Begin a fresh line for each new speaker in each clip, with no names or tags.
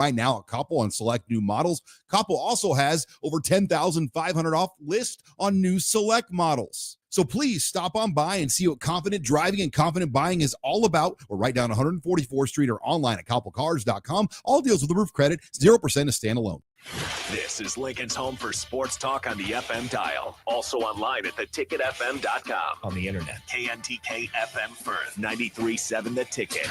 Right now, a Couple on select new models. Couple also has over 10,500 off list on new select models. So please stop on by and see what confident driving and confident buying is all about. We're right down 144th Street or online at couplecars.com. All deals with the roof credit, 0% is standalone.
This is Lincoln's home for sports talk on the FM dial. Also online at theticketfm.com. On the internet, KNTK FM Firth, 93.7 The Ticket.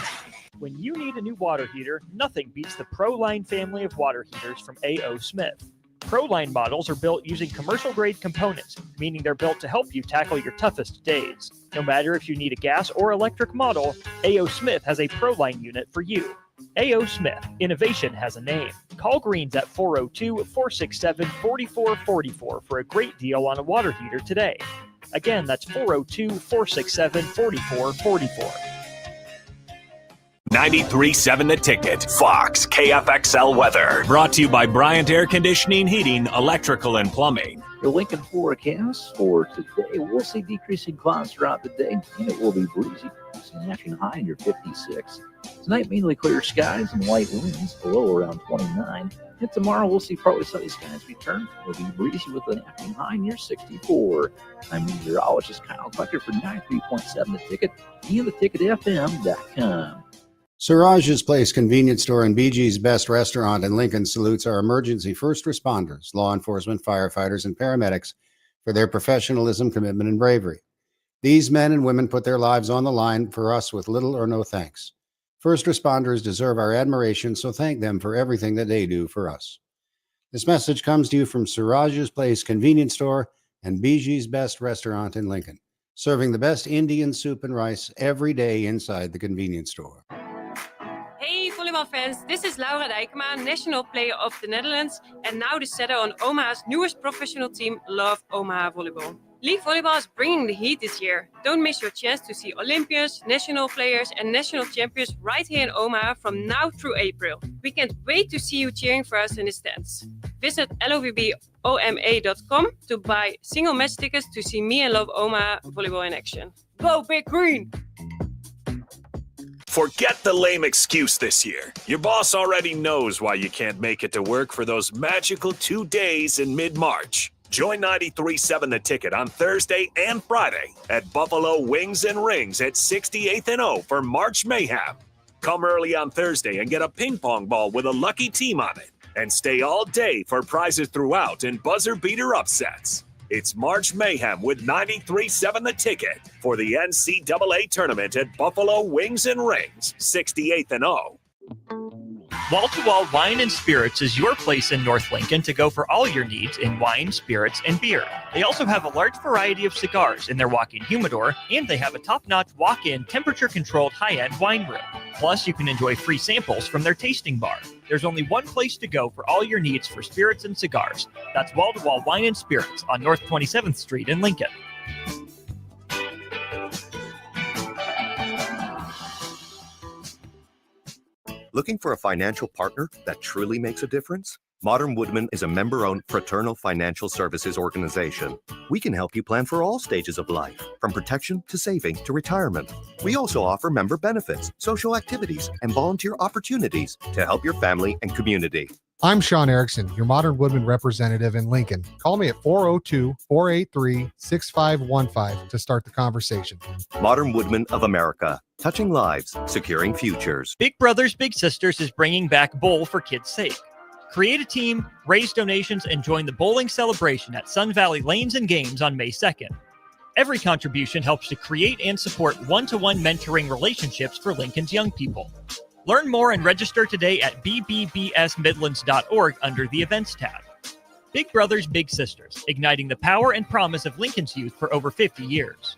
When you need a new water heater, nothing beats the ProLine family of water heaters from A.O. Smith. ProLine models are built using commercial-grade components, meaning they're built to help you tackle your toughest days. No matter if you need a gas or electric model, A.O. Smith has a ProLine unit for you. A.O. Smith, innovation has a name. Call Greens at 402-467-4444 for a great deal on a water heater today. Again, that's 402-467-4444.
93.7 The Ticket. Fox KFXL weather. Brought to you by Bryant Air Conditioning, Heating, Electrical, and Plumbing.
The Lincoln forecast for today, we'll see decreasing clouds throughout the day, and it will be breezy. Snapping high in your 56. Tonight, mainly clear skies and light winds, below around 29. And tomorrow, we'll see partly sunny skies return. It'll be breezy with an afternoon high near 64. I'm meteorologist Kyle Clucker for 93.7 The Ticket and theticketfm.com.
Siraj's Place Convenience Store and BG's Best Restaurant in Lincoln salutes our emergency first responders, law enforcement, firefighters, and paramedics for their professionalism, commitment, and bravery. These men and women put their lives on the line for us with little or no thanks. First responders deserve our admiration, so thank them for everything that they do for us. This message comes to you from Siraj's Place Convenience Store and BG's Best Restaurant in Lincoln, serving the best Indian soup and rice every day inside the convenience store.
Hey volleyball fans, this is Laura Dijkema, national player of the Netherlands and now the setter on Omaha's newest professional team, Love Omaha Volleyball. League volleyball is bringing the heat this year. Don't miss your chance to see Olympians, national players and national champions right here in Omaha from now through April. We can't wait to see you cheering for us in the stands. Visit lovboma.com to buy single match tickets to see me and Love Omaha Volleyball in action. Go Big Green!
Forget the lame excuse this year. Your boss already knows why you can't make it to work for those magical 2 days in mid-March. Join 93.7 The Ticket on Thursday and Friday at Buffalo Wings and Rings at 68th and O for March Mayhem. Come early on Thursday and get a ping pong ball with a lucky team on it. And stay all day for prizes throughout and buzzer beater upsets. It's March Mayhem with 93.7 The Ticket for the NCAA tournament at Buffalo Wings and Rings, 68th and O.
Wall-to-Wall Wine and Spirits is your place in North Lincoln to go for all your needs in wine, spirits, and beer. They also have a large variety of cigars in their walk-in humidor, and they have a top-notch walk-in temperature-controlled high-end wine room. Plus, you can enjoy free samples from their tasting bar. There's only one place to go for all your needs for spirits and cigars. That's Wall-to-Wall Wine and Spirits on North 27th Street in Lincoln.
Looking for a financial partner that truly makes a difference? Modern Woodmen is a member-owned fraternal financial services organization. We can help you plan for all stages of life, from protection to saving to retirement. We also offer member benefits, social activities, and volunteer opportunities to help your family and community.
I'm Sean Erickson, your Modern Woodmen representative in Lincoln. Call me at 402-483-6515 to start the conversation.
Modern Woodmen of America, touching lives, securing futures.
Big Brothers Big Sisters is bringing back Bowl for Kids' Sake. Create a team, raise donations, and join the bowling celebration at Sun Valley Lanes and Games on May 2nd. Every contribution helps to create and support one-to-one mentoring relationships for Lincoln's young people. Learn more and register today at bbbsmidlands.org under the Events tab. Big Brothers Big Sisters, igniting the power and promise of Lincoln's youth for over 50 years.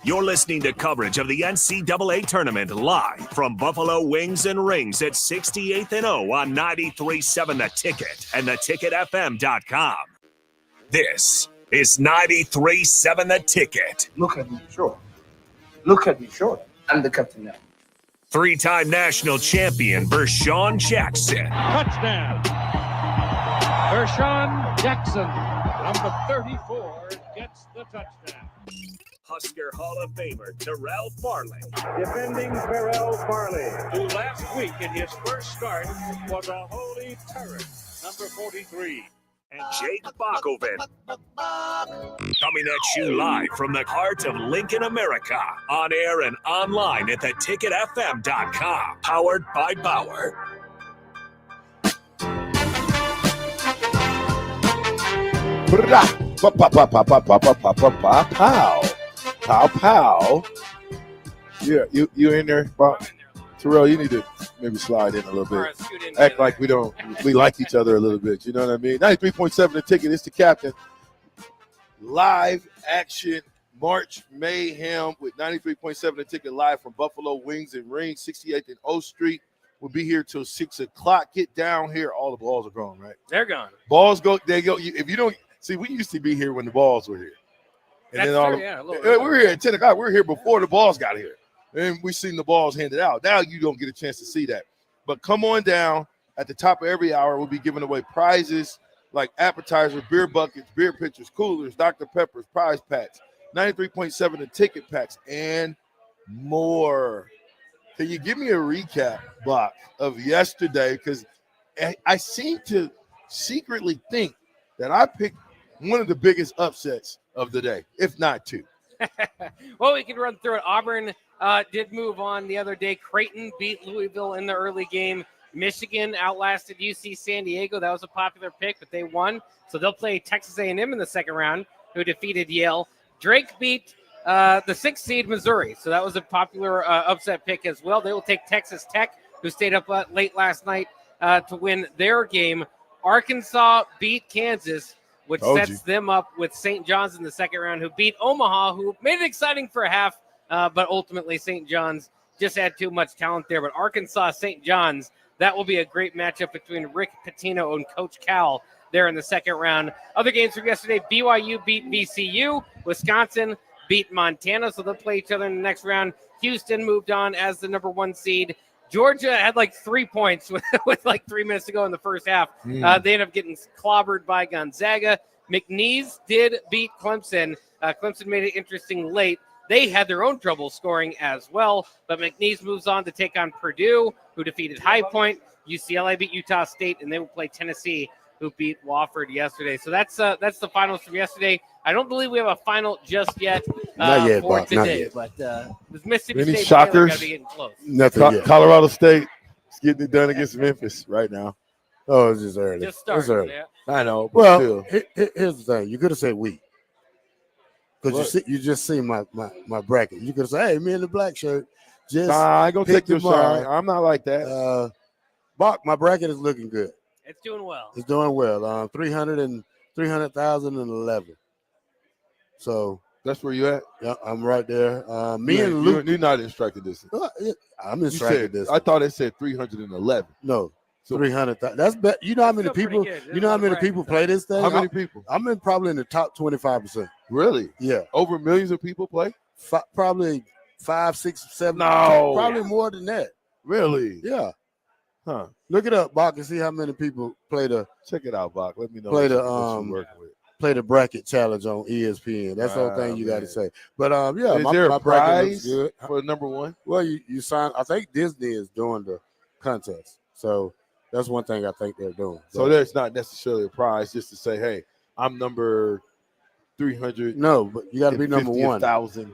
You're listening to coverage of the NCAA tournament live from Buffalo Wings and Rings at 68th and O on 93.7 The Ticket and theticketfm.com. This is 93.7 The Ticket.
Look at me, sure. Look at me, sure. I'm the captain now.
Three-time national champion Vershawn Jackson.
Touchdown. Vershawn Jackson, number 34, gets the touchdown.
Husker Hall of Famer Terrell Farley.
Defending Terrell Farley, who last week in his first start was a holy terror, number 43.
And Jake Bakoven. Coming at you live from the heart of Lincoln, America. On air and online at theticketfm.com. Powered by Bauer.
Pow, pow. Yeah, you in there, Bob? Terrell, you need to maybe slide in a little bit. Act like we like each other a little bit. You know what I mean? 93.7 The Ticket. It's the captain. Live action March Mayhem with 93.7 The Ticket live from Buffalo Wings and Rings, 68th and O Street. We'll be here till 6 o'clock. Get down here. All the balls are gone, right?
They're gone.
Balls go. They go. If you don't see, we used to be here when the balls were here. And then we were here at 10 o'clock. We were here before the balls got here. And we seen the balls handed out. Now you don't get a chance to see that. But come on down. At the top of every hour, we'll be giving away prizes like appetizers, beer buckets, beer pitchers, coolers, Dr. Peppers, prize packs, 93.7 The Ticket packs, and more. Can you give me a recap, Bach, of yesterday? Because I seem to secretly think that I picked one of the biggest upsets of the day, if not two.
Well, we can run through it. Auburn did move on the other day. Creighton beat Louisville in the early game. Michigan outlasted UC San Diego. That was a popular pick, but they won. So they'll play Texas A&M in the second round, who defeated Yale. Drake beat the 6th seed Missouri. So that was a popular upset pick as well. They will take Texas Tech, who stayed up late last night to win their game. Arkansas beat Kansas, which sets them up with St. John's in the second round, who beat Omaha, who made it exciting for a half, but ultimately St. John's just had too much talent there. But Arkansas, St. John's, that will be a great matchup between Rick Pitino and Coach Cal there in the second round. Other games from yesterday, BYU beat VCU. Wisconsin beat Montana, so they'll play each other in the next round. Houston moved on as the number 1 seed. Georgia had like 3 points with like 3 minutes to go in the first half. They ended up getting clobbered by Gonzaga. McNeese did beat Clemson. Clemson made it interesting late. They had their own trouble scoring as well, but McNeese moves on to take on Purdue, who defeated High Point. UCLA beat Utah State, and they will play Tennessee, who beat Wofford yesterday. So that's the finals from yesterday. I don't believe we have a final just yet, for today, but with Mississippi
Any
State
shockers?
got to be getting close.
Nothing yet.
Colorado State is getting it done against Memphis right now.
Oh, it's just early.
Just started.
It's early.
Yeah.
I know, but
Well,
still.
here's the thing. You could have said we. Because you just see my bracket. You could have said, hey, me in the black shirt. Just
I ain't going to take your
tomorrow.
side. I'm not like that.
Bach, my bracket is looking good.
It's doing well.
It's doing well. 300,011. So
that's where you at?
Yeah, I'm right there. Me
you,
and Luke.
You're not in striking distance.
I'm in striking distance.
I thought it said 311.
No. 300,000. That's better. You know how many people? You know how many people play this thing?
How many people?
I'm in probably in the top 25%.
Really?
Yeah.
Over millions of people play?
Probably 5, 6, 7.
No.
Probably more than that.
Really?
Yeah.
Huh.
Look it up, Bach, and see how many people play the.
Check it out, Bach. Let me know.
Play
what
the
you're working with.
Play the bracket challenge on ESPN. That's the whole thing you got to say. But yeah,
is
my,
there
my
a
bracket looks
prize
good
for number 1?
Well, you sign. I think Disney is doing the contest, so that's one thing I think they're doing.
So there's not necessarily a prize, just to say, hey, I'm number 300.
No, but you got to be number
1,000.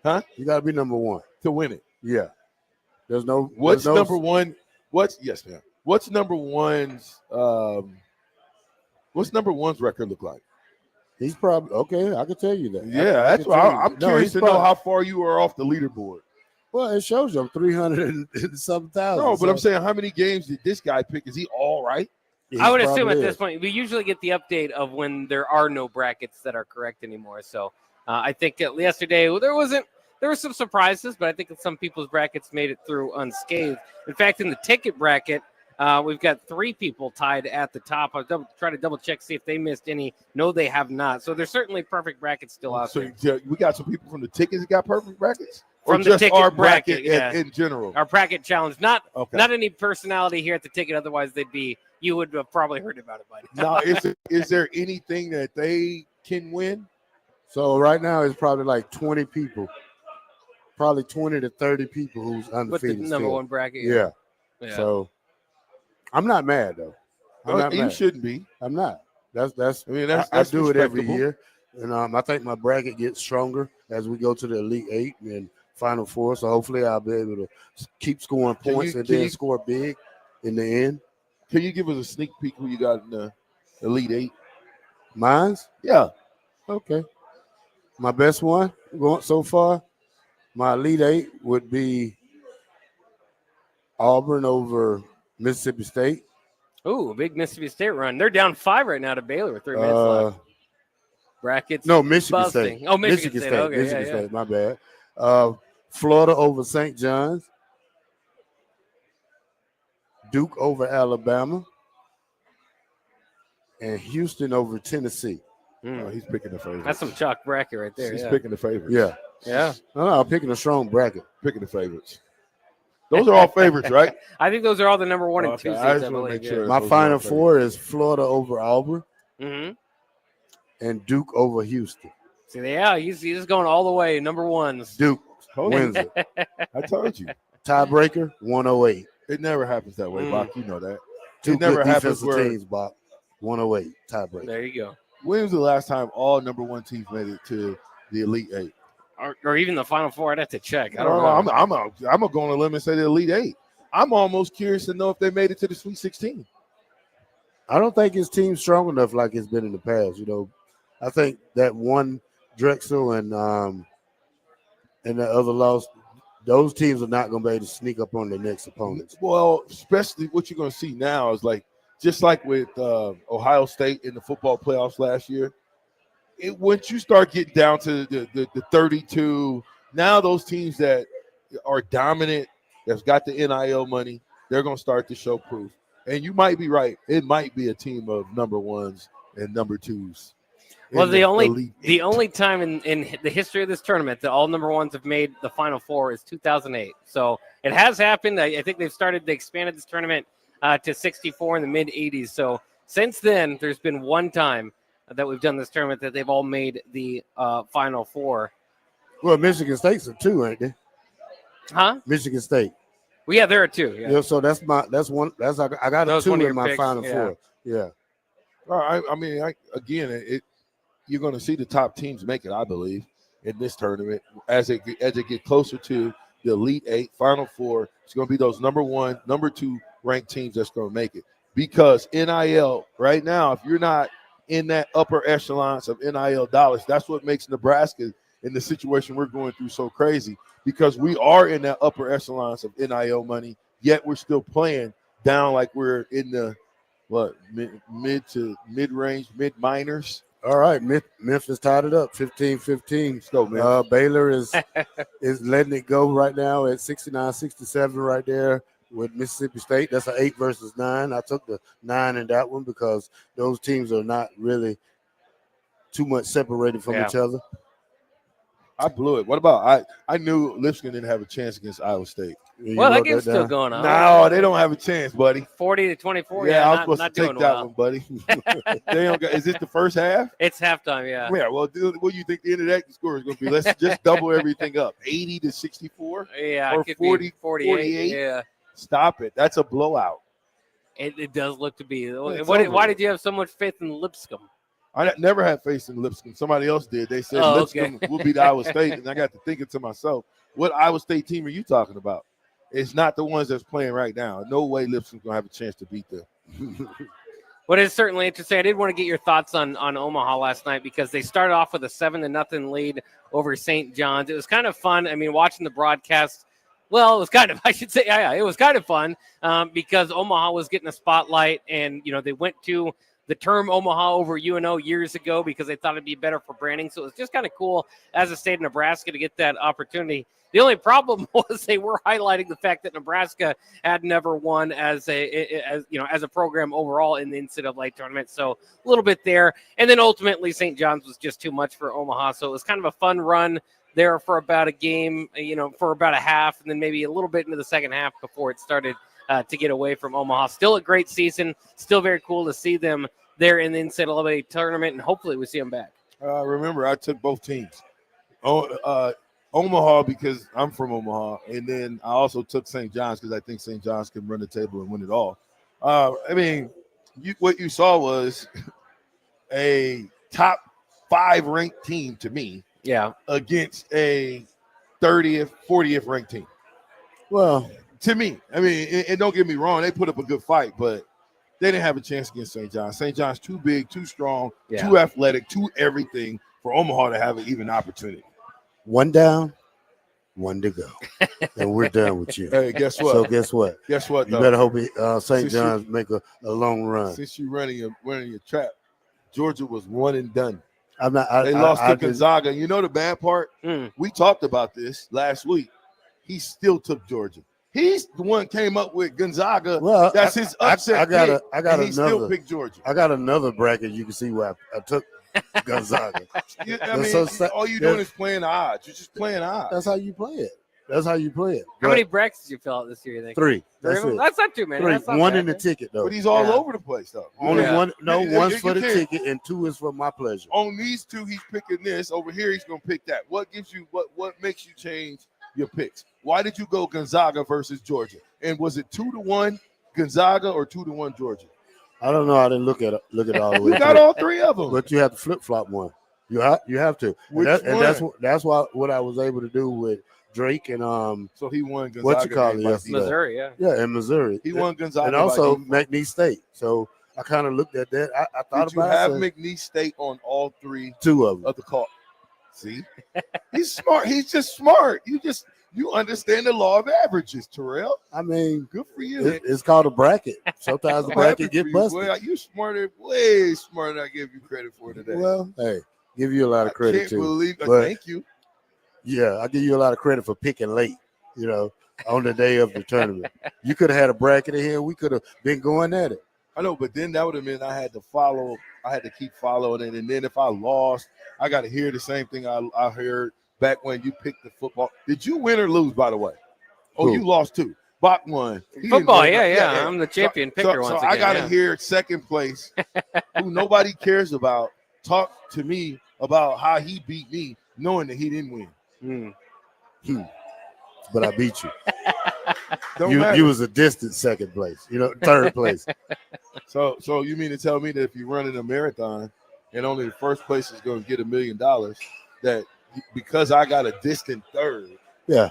Huh?
You got to be number 1
to win it.
Yeah. There's no.
What's
there's no,
number 1? Yes, ma'am. What's number 1's? What's number 1's record look like?
He's probably okay. I can tell you that.
Yeah, that's why I'm curious to know how far you are off the leaderboard.
Well, it shows you I'm 300 and something thousand.
No, but I'm saying, how many games did this guy pick? Is he all right?
I would assume at this point, we usually get the update of when there are no brackets that are correct anymore. So I think yesterday there were some surprises, but I think some people's brackets made it through unscathed. In fact, in the ticket bracket, we've got 3 people tied at the top. I'll try to double check, see if they missed any. No, they have not. So there's certainly perfect brackets still out there.
So we got some people from the tickets that got perfect brackets?
From
or
the
just
ticket
our
bracket,
in general?
Our bracket challenge. Not any personality here at the ticket. Otherwise, you would have probably heard about it by now.
Now, is there anything that they can win
So right now it's probably like 20 people, probably 20 to 30 people who's
With
undefeated.
the number
still.
one bracket.
Yeah.
Yeah.
So I'm not mad though. I'm not
you
mad.
shouldn't be.
I'm not. That's.
I mean,
I
that's
do it every
respectable.
year, and I think my bracket gets stronger as we go to the Elite Eight and Final Four. So hopefully I'll be able to keep scoring
Can
points
you-
and
can
then
you-
score big in the end.
Can you give us a sneak peek who you got in the Elite Eight?
Mine's?
Yeah.
Okay. My best one going so far, my Elite Eight would be Auburn over Mississippi State.
Ooh, big Mississippi State run. They're down 5 right now to Baylor with 3 minutes left. Brackets.
No, Michigan
buzzing.
State.
Oh, Michigan State. Okay,
Michigan
yeah.
State. My bad. Florida over St. John's. Duke over Alabama. And Houston over Tennessee.
Oh, he's picking the favorites.
That's some chalk bracket right there.
He's
yeah.
picking the favorites.
Yeah.
Yeah.
I'm picking a strong bracket.
Picking the favorites. Those are all favorites, right?
I think those are all the number 1 and 2 seeds,
I just
I
wanna
believe.
make sure.
My
Those are
Final
all
Four is Florida over Auburn
Mm-hmm.
and Duke over Houston.
See, yeah, he's going all the way. Number 1s.
Duke
Hold
wins
on.
it.
I told you.
Tiebreaker, 108.
It never happens that way,
Mm.
Bach. You know that.
Two
It never
good
happens
defensive
where.
teams, Bob. 108 tiebreaker.
There you go.
When was the last time all number 1 teams made it to the Elite Eight?
Or even the Final Four. I'd have to check. I don't know.
I'm gonna go on a limb and say the Elite Eight. I'm almost curious to know if they made it to the Sweet 16.
I don't think his team's strong enough like it's been in the past. You know, I think that one Drexel and the other loss, those teams are not going to be able to sneak up on their next opponents.
Well, especially what you're going to see now is like just like with Ohio State in the football playoffs last year. Once you start getting down to the 32, now those teams that are dominant, that's got the NIL money, they're going to start to show proof. And you might be right. It might be a team of number 1s and number 2s.
Well,
in
the only
Elite
time in the history of this tournament that all number 1s have made the Final Four is 2008. So it has happened. I think they expanded this tournament to 64 in the mid 80s. So since then, there's been one time that we've done this tournament that they've all made the Final Four.
Well, Michigan State's a 2, ain't they?
Huh?
Michigan State.
Well, yeah, there are 2. Yeah.
Yeah, so I got a
Those
2
one of
in
your
my
picks,
Final
yeah.
Four. Yeah.
I mean, you're going to see the top teams make it, I believe, in this tournament as it get closer to the Elite Eight, Final Four. It's going to be those number 1, number 2 ranked teams that's going to make it. Because NIL right now, if you're not in that upper echelons of NIL dollars, that's what makes Nebraska in the situation we're going through so crazy. Because we are in that upper echelons of NIL money, yet we're still playing down like we're in the mid to mid-range, mid-minors.
All right, Memphis tied it up, 15-15.
Let's go, man.
Baylor is letting it go right now at 69-67 right there with Mississippi State. That's an 8 versus 9. I took the 9 in that one because those teams are not really too much separated from each other.
I blew it. What about I knew Lipscomb didn't have a chance against Iowa State.
Well, that game's still going on.
No, they don't have a chance, buddy.
40-24.
Yeah, I was
not,
supposed
not
to take
doing
that
well.
one, buddy. They don't got, is it the first half?
It's halftime, yeah.
Yeah, well, what do you think the end of that score is going to be? Let's just double everything up. 80-64?
Yeah,
or
it could
40,
be 48. Yeah.
Stop it. That's a blowout.
It does look to be.
It's
Why
over.
did you have so much faith in Lipscomb?
I never had faith in Lipscomb. Somebody else did. They said Lipscomb will beat Iowa State, and I got to thinking to myself, what Iowa State team are you talking about? It's not the ones that's playing right now. No way Lipscomb's going to have a chance to beat them.
What is certainly interesting, I did want to get your thoughts on Omaha last night because they started off with a 7-0 lead over St. John's. It was kind of fun. I mean, watching the broadcast, well, it was kind of, I should say, yeah, it was kind of fun because Omaha was getting a spotlight and, they went to the term Omaha over UNO years ago because they thought it'd be better for branding. So it was just kind of cool as a state of Nebraska to get that opportunity. The only problem was they were highlighting the fact that Nebraska had never won as a program overall in the NCAA tournament. So a little bit there. And then ultimately St. John's was just too much for Omaha. So it was kind of a fun run there for about a game, for about a half, and then maybe a little bit into the second half before it started to get away from Omaha. Still a great season. Still very cool to see them there in the NCAA tournament, and hopefully we see them back.
Remember, I took both teams. Omaha because I'm from Omaha, and then I also took St. John's because I think St. John's can run the table and win it all. I mean, what you saw was a top 5 ranked team to me.
Yeah.
Against a 30th, 40th ranked team.
Well,
to me, I mean, and don't get me wrong, they put up a good fight, but they didn't have a chance against St. John's. St. John's too big, too strong, too athletic, too everything for Omaha to have an even opportunity.
1 down, 1 to go, and we're done with you.
Hey, guess what?
So guess what?
Guess what?
You
though?
better hope St. John's make a long run.
Since you're running your trap, Georgia was 1 and done.
They
lost to Gonzaga. You know the bad part? We talked about this last week. He still took Georgia. He's the one came up with Gonzaga.
Well,
that's his upset.
I got another.
He still picked Georgia.
I got another bracket. You can see where I took Gonzaga.
I mean, all you're doing is playing odds. You're just playing odds.
That's how you play it. That's how you play it.
How many brackets did you fill out this year? You think?
3. That's it.
That's not too many.
3.
That's not
1
bad,
in the ticket though.
But he's all over the place though.
Only one. No,
You
one's for the
can't.
ticket and 2 is for my pleasure.
On these 2, he's picking this. Over here, he's gonna pick that. What gives you what makes you change your picks? Why did you go Gonzaga versus Georgia? And was it 2-1 Gonzaga or 2-1 Georgia?
I don't know. I didn't look at all the way.
You got all 3 of them.
But you have to flip flop one. You have to. And that's what I was able to do with Drake and
So he won Gonzaga.
what you call it yesterday?
Missouri,
Yeah, in Missouri.
He won Gonzaga
and also
by
McNeese State. So I kind of looked at that. I thought
Did you
about
have
it.
McNeese State on all 3
2 of them.
of the call? See, he's smart. He's just smart. You understand the law of averages, Terrell.
I mean,
good for you.
It's called a bracket. Sometimes the bracket get busted.
Boy, you smarter, way smarter than I give you credit for today.
Well, hey, give you a lot of credit
Can't
too.
believe.
But,
thank you.
Yeah, I give you a lot of credit for picking late. On the day of the tournament, you could have had a bracket in here. We could have been going at it.
I know, but then that would have meant I had to follow. I had to keep following it, and then if I lost, I got to hear the same thing I heard back when you picked the football. Did you win or lose, by the way? Oh,
Who?
you lost too. Bach won.
Football, yeah. I'm the champion picker once again.
I got to hear second place, who nobody cares about, talk to me about how he beat me, knowing that he didn't win.
But I beat you.
Don't matter.
You was a distant second place. Third place.
So you mean to tell me that if you run in a marathon and only the first place is going to get $1 million, that because I got a distant third,
yeah,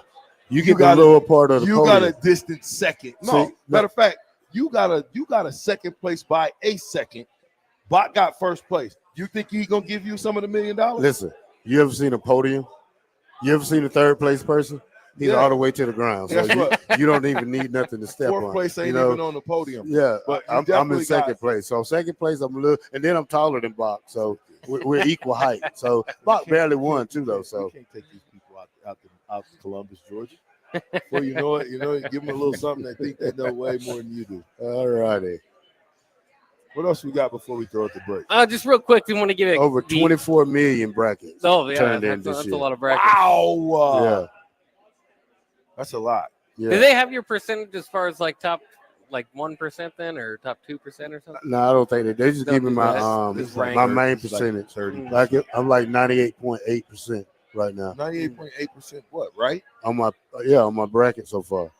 you get the lower part of the
you
podium.
got a distant second. No, matter of fact, you got a second place by a second. Bot got first place. You think he's gonna give you some of the $1 million?
Listen, you ever seen a podium? You ever seen a third place person? He's all the way to the ground. So you don't even need nothing to step on.
Fourth place ain't even on the podium.
Yeah,
but
I'm in second place. So second place, I'm a little, and then I'm taller than Bach. So we're equal height. So Bach barely won too, though. So
you can't take these people out to Columbus, Georgia. Well, you know it. Give them a little something. They think they know way more than you do.
All righty.
What else we got before we throw it the break?
Just real quick, we want to give it
over 24 million brackets.
Oh yeah,
that's
a lot of brackets.
Wow.
Yeah.
That's a lot.
Yeah.
Do they have your percentage as far as like top 1% then, or top 2% or something?
No, I don't think they just give me my my main percentage. Like I'm like 98.8% right now.
98.8% what? Right?
On my bracket so far.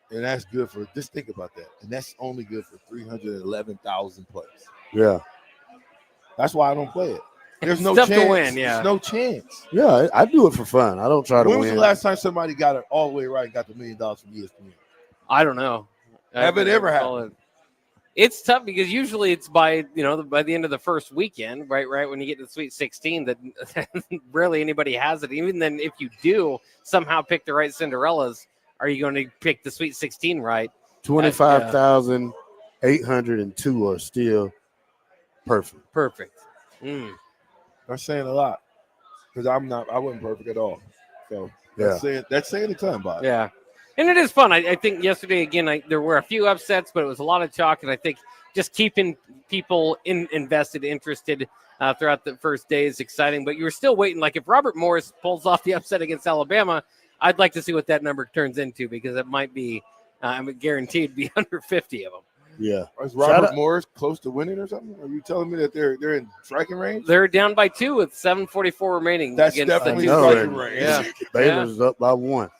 And that's good for. Just think about that. And that's only good for 311,000 players.
Yeah.
That's why I don't play it. There's no
tough
chance.
to win, yeah.
There's no chance.
Yeah, I do it for fun. I don't try to win.
When was the last time somebody got it all the way right and got the $1 million from ESPN?
I don't know.
Have it ever happened?
It's tough because usually it's by the end of the first weekend, right when you get to the Sweet 16, that rarely anybody has it. Even then, if you do somehow pick the right Cinderellas, are you going to pick the Sweet 16 right?
25,802 are still perfect.
Perfect.
That's saying a lot because I wasn't perfect at all. So that's saying a ton, Bob.
Yeah. And it is fun. I think yesterday, again, there were a few upsets, but it was a lot of chalk. And I think just keeping people invested, interested throughout the first day is exciting. But you were still waiting. Like if Robert Morris pulls off the upset against Alabama, I'd like to see what that number turns into because it might be, I'm guaranteed, be under 50 of them.
Yeah.
Is Robert Morris close to winning or something? Are you telling me that they're in striking range?
They're down by 2 with 7:44 remaining.
That's
against
definitely
the
striking range.
Yeah.
Baylor's up by 1.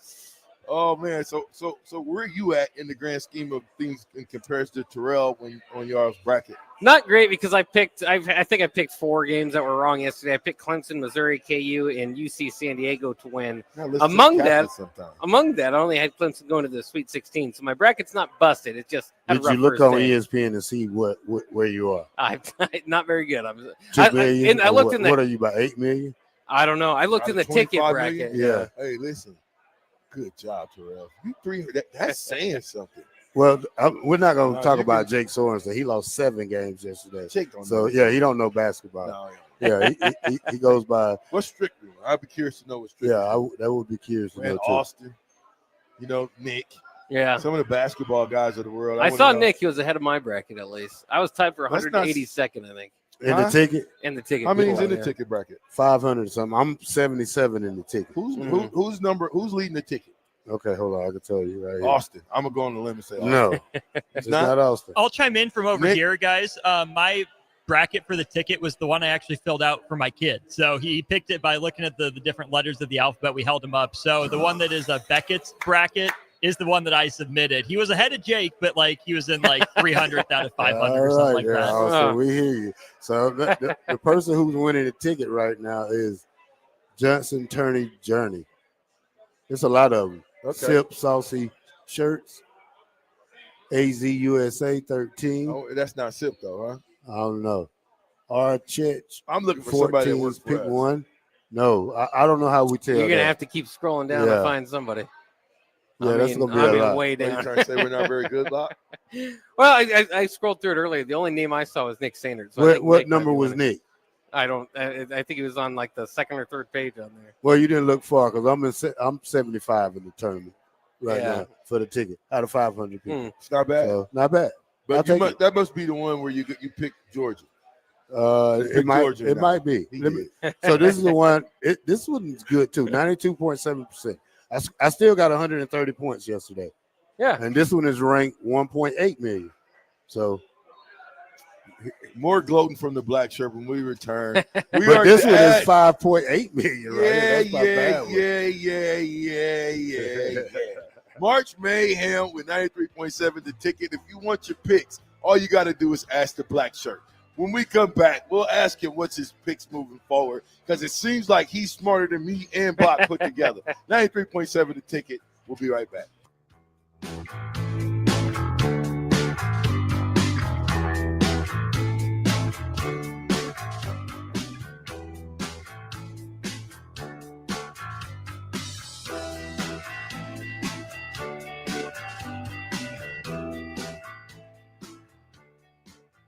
Oh man, so where are you at in the grand scheme of things in comparison to Terrell when on y'all's bracket?
Not great because I think I picked 4 games that were wrong yesterday. I picked Clemson, Missouri, KU, and UC San Diego to win. Among that, I only had Clemson going to the Sweet 16. So my bracket's not busted. It's just
Did you look on ESPN and see where you are?
I'm not very good. I
looked in the. What are you about 8 million?
I don't know. I looked in the ticket bracket.
Yeah.
Hey, listen. Good job, Terrell. You 300. That's saying something.
Well, we're not going to talk about Jake Sorensen. He lost 7 games yesterday. He don't know basketball. No, he goes by.
What's Strickland? I'd be curious to know what Strickland.
Yeah, that would be curious to know too.
Austin, Nick.
Yeah,
some of the basketball guys of the world.
I saw Nick. He was ahead of my bracket at least. I was tied for 182nd, I think.
In the ticket?
In the ticket.
How many's in the ticket bracket?
500 something. I'm 77 in the ticket.
Who's leading the ticket?
Okay, hold on. I can tell you right here.
Austin. I'm gonna go on the limb and say Austin.
No, it's not Austin.
I'll chime in from over here, guys. My bracket for the ticket was the one I actually filled out for my kid. So he picked it by looking at the different letters of the alphabet. We held him up. So the one that is Beckett's bracket is the one that I submitted. He was ahead of Jake, but he was in 300th out of 500 or something like that.
So we hear you. So the person who's winning the ticket right now is Johnson Turney Journey. There's a lot of them.
Okay.
Sip Saucy Shirts. AZ USA 13.
Oh, that's not Sip though, huh?
I don't know. R. Chich.
I'm looking for somebody that works for
pick
us.
one. No, I don't know how we tell.
You're gonna have to keep scrolling down to find somebody.
Yeah, that's gonna be a lot.
Way down.
Are you trying to say we're not very good, Bob?
Well, I scrolled through it earlier. The only name I saw was Nick Sanders. So
what number was Nick?
I don't. I think he was on the second or third page on there.
Well, you didn't look far because I'm 75 in the tournament now for the ticket out of 500 people.
It's not bad.
So, not bad.
But that must be the one where you picked Georgia.
It might be. So this is the one. This one's good too. 92.7%. I still got 130 points yesterday.
Yeah.
And this one is ranked 1.8 million. So.
More gloating from the black shirt when we return.
But this one is 5.8 million, right?
Yeah. March Mayhem with 93.7 the ticket. If you want your picks, all you got to do is ask the black shirt. When we come back, we'll ask him what's his picks moving forward because it seems like he's smarter than me and Bach put together. 93.7 the ticket. We'll be right back.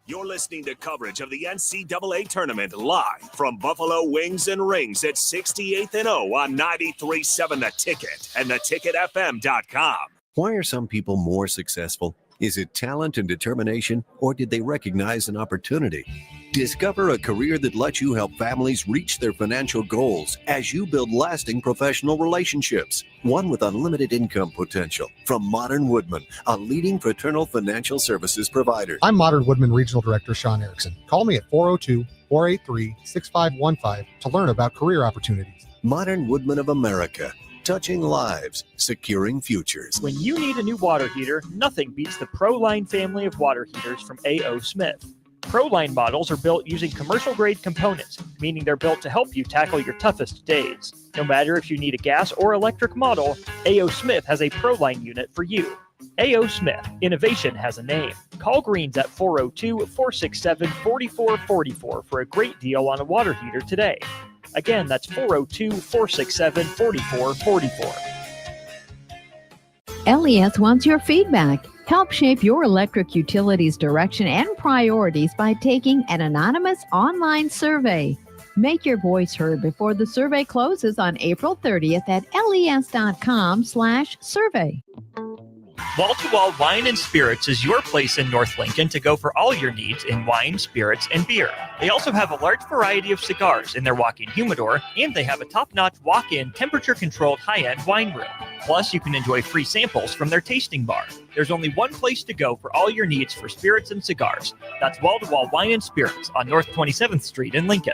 You're listening to coverage of the NCAA tournament live from Buffalo Wings and Rings at 68th and O on 93.7 The Ticket and theticketfm.com.
Why are some people more successful? Is it talent and determination, or did they recognize an opportunity? Discover a career that lets you help families reach their financial goals as you build lasting professional relationships, one with unlimited income potential. From Modern Woodman, a leading fraternal financial services provider.
I'm Modern Woodman Regional Director Sean Erickson. Call me at 402-483-6515 to learn about career opportunities.
Modern Woodman of America. Touching lives, securing futures.
When you need a new water heater, nothing beats the ProLine family of water heaters from A.O. Smith. ProLine models are built using commercial-grade components, meaning they're built to help you tackle your toughest days. No matter if you need a gas or electric model, A.O. Smith has a ProLine unit for you. A.O. Smith, innovation has a name. Call Greens at 402-467-4444 for a great deal on a water heater today. Again, that's 402-467-4444.
LES wants your feedback. Help shape your electric utility's direction and priorities by taking an anonymous online survey. Make your voice heard before the survey closes on April 30th at les.com/survey.
Wall-to-Wall Wine and Spirits is your place in North Lincoln to go for all your needs in wine, spirits, and beer. They also have a large variety of cigars in their walk-in humidor, and they have a top-notch walk-in, temperature-controlled high-end wine room. Plus, you can enjoy free samples from their tasting bar. There's only one place to go for all your needs for spirits and cigars. That's Wall-to-Wall Wine and Spirits on North 27th Street in Lincoln.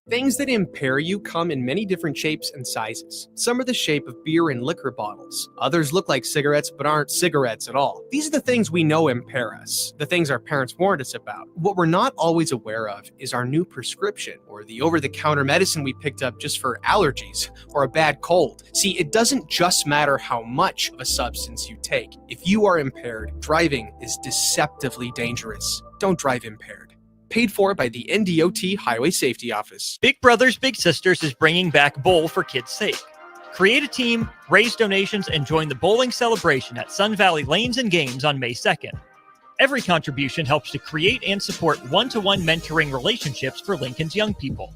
Things that impair you come in many different shapes and sizes. Some are the shape of beer and liquor bottles. Others look like cigarettes but aren't cigarettes at all. These are the things we know impair us, the things our parents warned us about. What we're not always aware of is our new prescription, or the over-the-counter medicine we picked up just for allergies or a bad cold. See, it doesn't just matter how much of a substance you take. If you are impaired, driving is deceptively dangerous. Don't drive impaired. Paid for by the NDOT Highway Safety Office.
Big Brothers Big Sisters is bringing back Bowl for Kids' Sake. Create a team, raise donations, and join the bowling celebration at Sun Valley Lanes and Games on May 2nd. Every contribution helps to create and support one-to-one mentoring relationships for Lincoln's young people.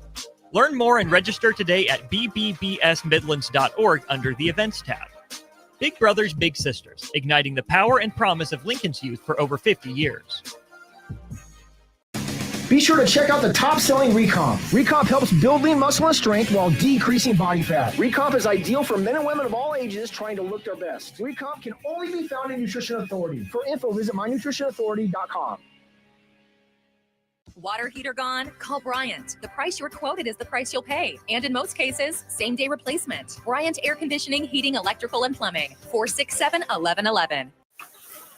Learn more and register today at bbbsmidlands.org under the Events tab. Big Brothers Big Sisters, igniting the power and promise of Lincoln's youth for over 50 years.
Be sure to check out the top-selling Recomp. Recomp helps build lean muscle and strength while decreasing body fat. Recomp is ideal for men and women of all ages trying to look their best. Recomp can only be found in Nutrition Authority. For info, visit mynutritionauthority.com.
Water heater gone? Call Bryant. The price you're quoted is the price you'll pay. And in most cases, same-day replacement. Bryant Air Conditioning, Heating, Electrical, and Plumbing. 467-1111.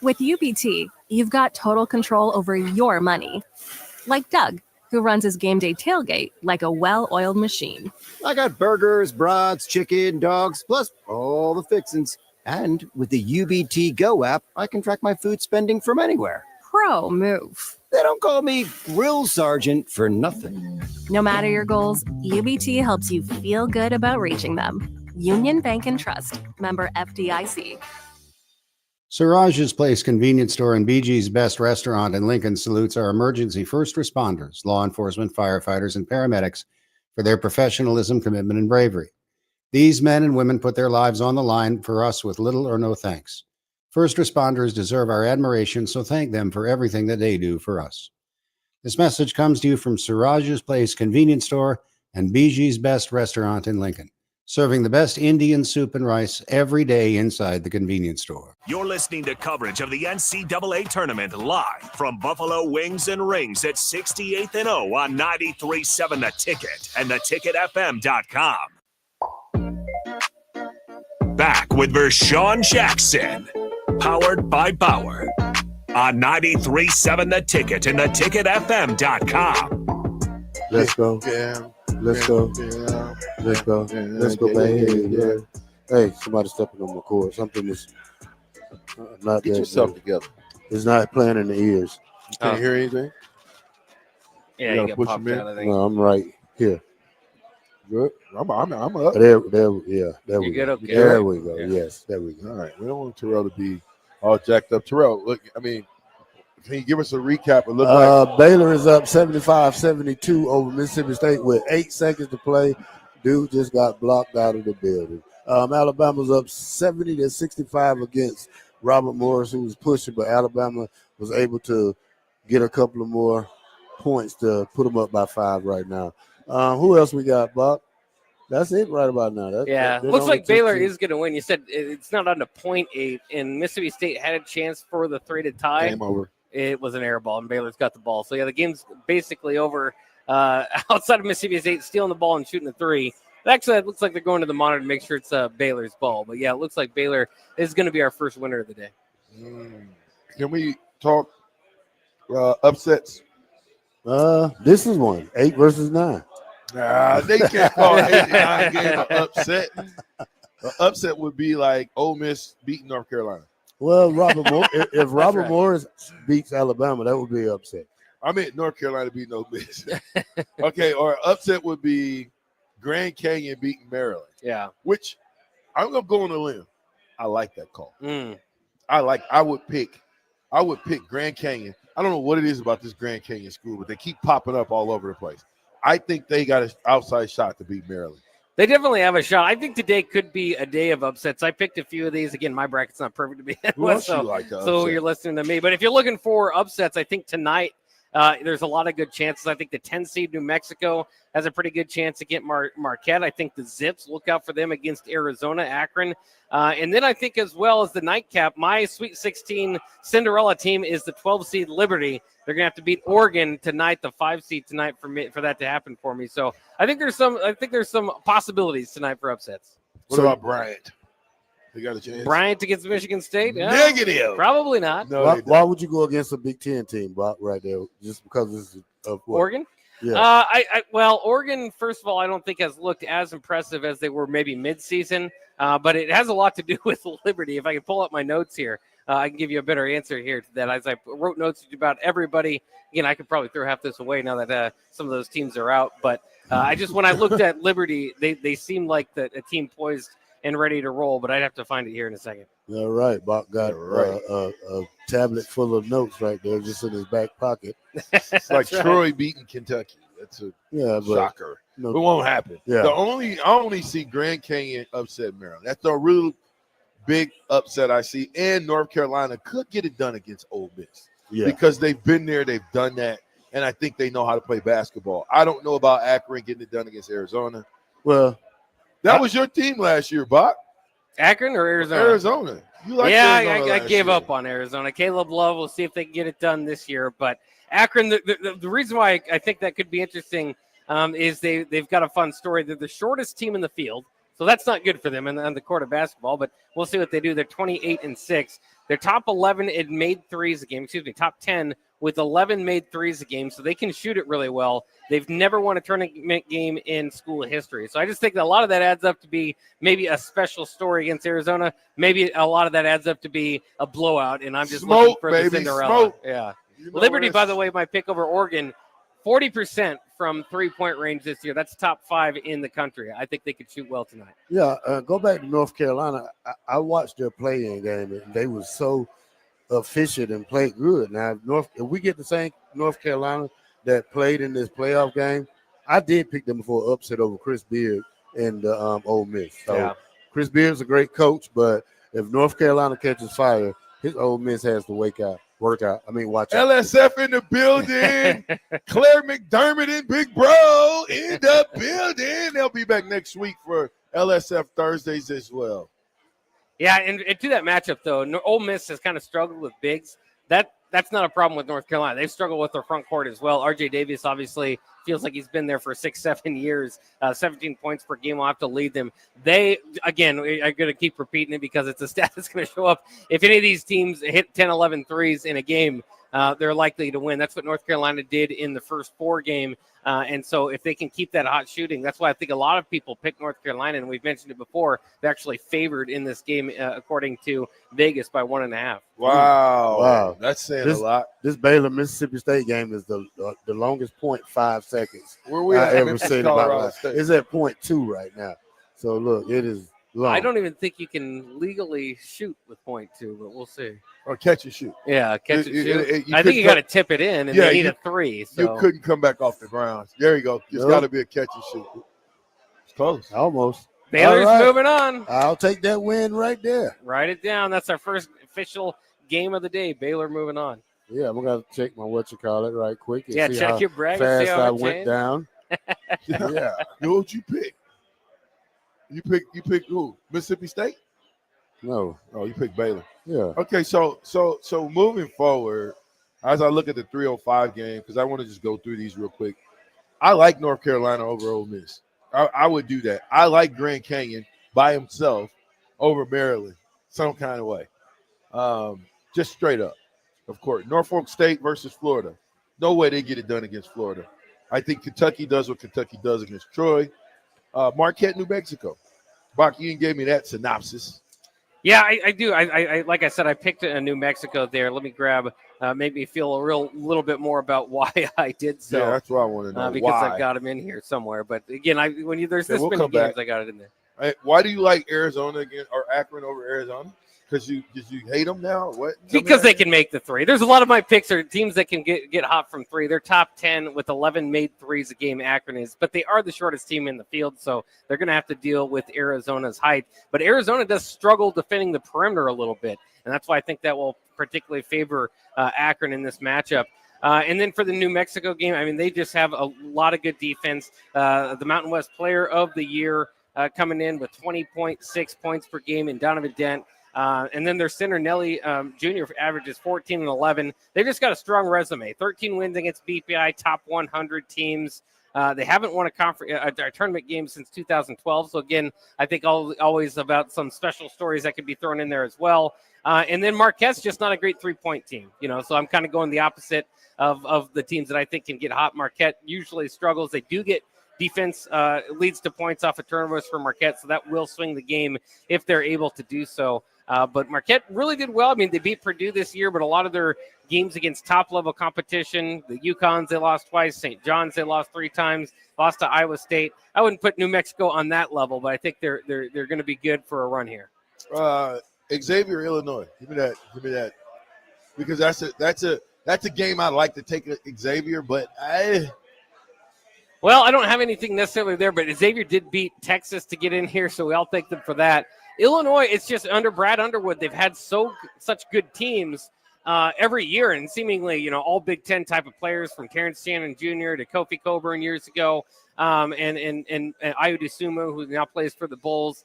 With UBT, you've got total control over your money. Like Doug, who runs his game day tailgate like a well-oiled machine.
I got burgers, brats, chicken, dogs, plus all the fixins. And with the UBT Go app, I can track my food spending from anywhere.
Pro move.
They don't call me Grill Sergeant for nothing.
No matter your goals, UBT helps you feel good about reaching them. Union Bank and Trust. Member FDIC.
Siraj's Place Convenience Store and BG's Best Restaurant in Lincoln salutes our emergency first responders, law enforcement, firefighters, and paramedics for their professionalism, commitment, and bravery. These men and women put their lives on the line for us with little or no thanks. First responders deserve our admiration, so thank them for everything that they do for us. This message comes to you from Siraj's Place Convenience Store and BG's Best Restaurant in Lincoln, serving the best Indian soup and rice every day inside the convenience store.
You're listening to coverage of the NCAA tournament live from Buffalo Wings and Rings at 68th and O on 93.7 The Ticket and theticketfm.com. Back with Vershawn Jackson, powered by Bauer on 93.7 The Ticket and theticketfm.com.
Let's go.
Yeah.
Let's go.
Yeah.
Let's go. Let's go, baby. Yeah. Hey, somebody stepping on my cord. Something is not
Get
that
yourself
good.
together.
It's not playing in the ears.
You can't hear anything?
Yeah,
You
you
gotta
get
push
popped
him in?
out, I think.
No, I'm right here.
Good. I'm up.
There, yeah, there we
You good?
go.
Okay.
There we go.
Yeah.
Yes, there we go.
All right. We don't want Terrell to be all jacked up. Terrell, look, I mean, can you give us a recap? It looked like
Baylor is up 75-72 over Mississippi State with 8 seconds to play. Dude just got blocked out of the building. Alabama's up 70-65 against Robert Morris, who was pushing, but Alabama was able to get a couple of more points to put them up by 5 right now. Who else we got, Bob? That's it right about now.
Looks like Baylor is going to win. You said it's not on to .8, and Mississippi State had a chance for the 3 to tie.
game over.
It was an air ball, and Baylor's got the ball. So, yeah, the game's basically over outside of Mississippi State stealing the ball and shooting the 3. Actually, it looks like they're going to the monitor to make sure it's Baylor's ball. But, yeah, it looks like Baylor is going to be our first winner of the day.
Can we talk upsets?
This is one, 8 versus 9.
Nah, they can't call 89 game an upset. An upset would be like Ole Miss beating North Carolina.
Well, if Robert Morris beats Alabama, that would be an upset.
I meant North Carolina beating Ole Miss. Okay, or upset would be Grand Canyon beating Maryland.
Yeah.
Which I'm gonna go on a limb. I like that call. I would pick Grand Canyon. I don't know what it is about this Grand Canyon school, but they keep popping up all over the place. I think they got an outside shot to beat Maryland.
They definitely have a shot. I think today could be a day of upsets. I picked a few of these. Again, my bracket's not perfect to be
Who else you like to
so
upset?
you're listening to me. But if you're looking for upsets, I think tonight there's a lot of good chances. I think the 10 seed New Mexico has a pretty good chance against Marquette. I think the Zips, look out for them against Arizona, Akron. And then I think as well as the nightcap, my Sweet 16 Cinderella team is the 12 seed Liberty. They're going to have to beat Oregon tonight, the 5 seed tonight for that to happen for me. So I think there's some possibilities tonight for upsets.
What about Bryant? They got a chance.
Bryant against Michigan State? Yeah,
Negative.
Probably not.
No,
Why would you go against a Big Ten team, Brock, right there? Just because this is of what?
Oregon?
Yeah.
Well, Oregon, first of all, I don't think has looked as impressive as they were maybe midseason, but it has a lot to do with Liberty. If I can pull up my notes here, I can give you a better answer here to that. As I wrote notes about everybody, again, I could probably throw half this away now that some of those teams are out. But when I looked at Liberty, they seemed like a team poised and ready to roll, but I'd have to find it here in a second.
All right. Bob got a tablet full of notes right there just in his back pocket.
It's like Troy beating Kentucky. That's a shocker.
No,
it won't happen.
Yeah.
I only see Grand Canyon upset Maryland. That's the real big upset I see. And North Carolina could get it done against Ole Miss.
Yeah.
Because they've been there, they've done that, and I think they know how to play basketball. I don't know about Akron getting it done against Arizona.
Well,
that was your team last year, Bach.
Akron or Arizona?
Arizona. You like Arizona
I
last
gave
year.
up on Arizona. Caleb Love, we'll see if they can get it done this year. But Akron, the reason why I think that could be interesting is they've got a fun story. They're the shortest team in the field, so that's not good for them on the court of basketball, but we'll see what they do. They're 28-6. They're top 11 in made threes a game. Top 10 with 11 made threes a game, so they can shoot it really well. They've never won a tournament game in school history. So I just think that a lot of that adds up to be maybe a special story against Arizona. Maybe a lot of that adds up to be a blowout, and I'm just looking for the Cinderella.
Smoke.
Yeah.
You know
Liberty,
what?
by the way, my pick over Oregon, 40% from three-point range this year. That's top 5 in the country. I think they could shoot well tonight.
Yeah, go back to North Carolina. I watched their play-in game, and they were so efficient and played good. Now, if we get the same North Carolina that played in this playoff game, I did pick them for upset over Chris Beard and Ole Miss. So Chris Beard's a great coach, but if North Carolina catches fire, his Ole Miss has to watch out.
LSF in the building. Claire McDermott and Big Bro in the building. They'll be back next week for LSF Thursdays as well.
Yeah, and to that matchup, though, Ole Miss has kind of struggled with bigs. That's not a problem with North Carolina. They've struggled with their front court as well. R.J. Davis obviously feels like he's been there for 6-7 years. 17 points per game will have to lead them. They, again, I'm going to keep repeating it because it's a stat that's going to show up. If any of these teams hit 10, 11 threes in a game, they're likely to win. That's what North Carolina did in the first 4 game. And so if they can keep that hot shooting, that's why I think a lot of people pick North Carolina, and we've mentioned it before. They're actually favored in this game, according to Vegas, by 1.5.
Wow. That's saying a lot.
This Baylor-Mississippi State game is the longest 0.5 seconds
Where we
I
at?
ever
Memphis,
seen
Colorado
about life.
State.
It's at 0.2 right now. So, look, it is long.
I don't even think you can legally shoot with 0.2, but we'll see.
Or catch and shoot.
Yeah, catch and shoot.
You
I think you
couldn't
got to tip it in, and they need a 3. So.
You couldn't come back off the ground. There you go. It's
Yep.
got to be a catch and shoot. It's close.
Almost.
Baylor's
All right.
moving on.
I'll take that win right there.
Write it down. That's our first official game of the day. Baylor moving on.
Yeah, I'm going to check my right quick. And
Yeah,
see
check
how
your bracket,
fast
see how
I
it
went
changed.
down.
Yeah. Who'd you pick? You pick who? Mississippi State?
No.
Oh, you picked Baylor.
Yeah.
Okay, so moving forward, as I look at the 305 game, because I want to just go through these real quick. I like North Carolina over Ole Miss. I would do that. I like Grand Canyon by himself over Maryland, some kind of way. Just straight up, of course. Norfolk State versus Florida. No way they get it done against Florida. I think Kentucky does what Kentucky does against Troy. Marquette, New Mexico. Bach, you gave me that synopsis.
Yeah, I do. I like I said, I picked a New Mexico there. Let me grab, make me feel a little bit more about why I did so.
Yeah, that's what I want to know.
Because
why?
I've got them in here somewhere. But again, there's this
we'll
many
come
games,
back.
I got it in there.
Hey, why do you like Arizona again or Akron over Arizona? Because you hate them now? What?
Because they can make the three. There's a lot of my picks are teams that can get hot from three. They're top 10 with 11 made threes a game. Akron is, but they are the shortest team in the field, so they're going to have to deal with Arizona's height. But Arizona does struggle defending the perimeter a little bit, and that's why I think that will particularly favor Akron in this matchup. And then for the New Mexico game, I mean, they just have a lot of good defense. The Mountain West Player of the Year coming in with 20.6 points per game in Donovan Dent. And then their center, Nelly Jr., averages 14 and 11. They've just got a strong resume. 13 wins against BPI, top 100 teams. They haven't won a tournament game since 2012. So, again, I think always about some special stories that could be thrown in there as well. And then Marquette's just not a great three-point team, so I'm kind of going the opposite of the teams that I think can get hot. Marquette usually struggles. They do get defense leads to points off of turnovers for Marquette, so that will swing the game if they're able to do so. But Marquette really did well. I mean, they beat Purdue this year, but a lot of their games against top-level competition, the UConns, they lost twice. St. John's, they lost 3 times. Lost to Iowa State. I wouldn't put New Mexico on that level, but I think they're going to be good for a run here.
Xavier, Illinois. Give me that. Because that's a game I'd like to take Xavier, but
Well, I don't have anything necessarily there, but Xavier did beat Texas to get in here, so I'll thank them for that. Illinois, it's just under Brad Underwood. They've had such good teams every year, and seemingly, all Big Ten type of players from Terrence Shannon Jr. to Kofi Coburn years ago, and Ayo Dosunmu, who now plays for the Bulls.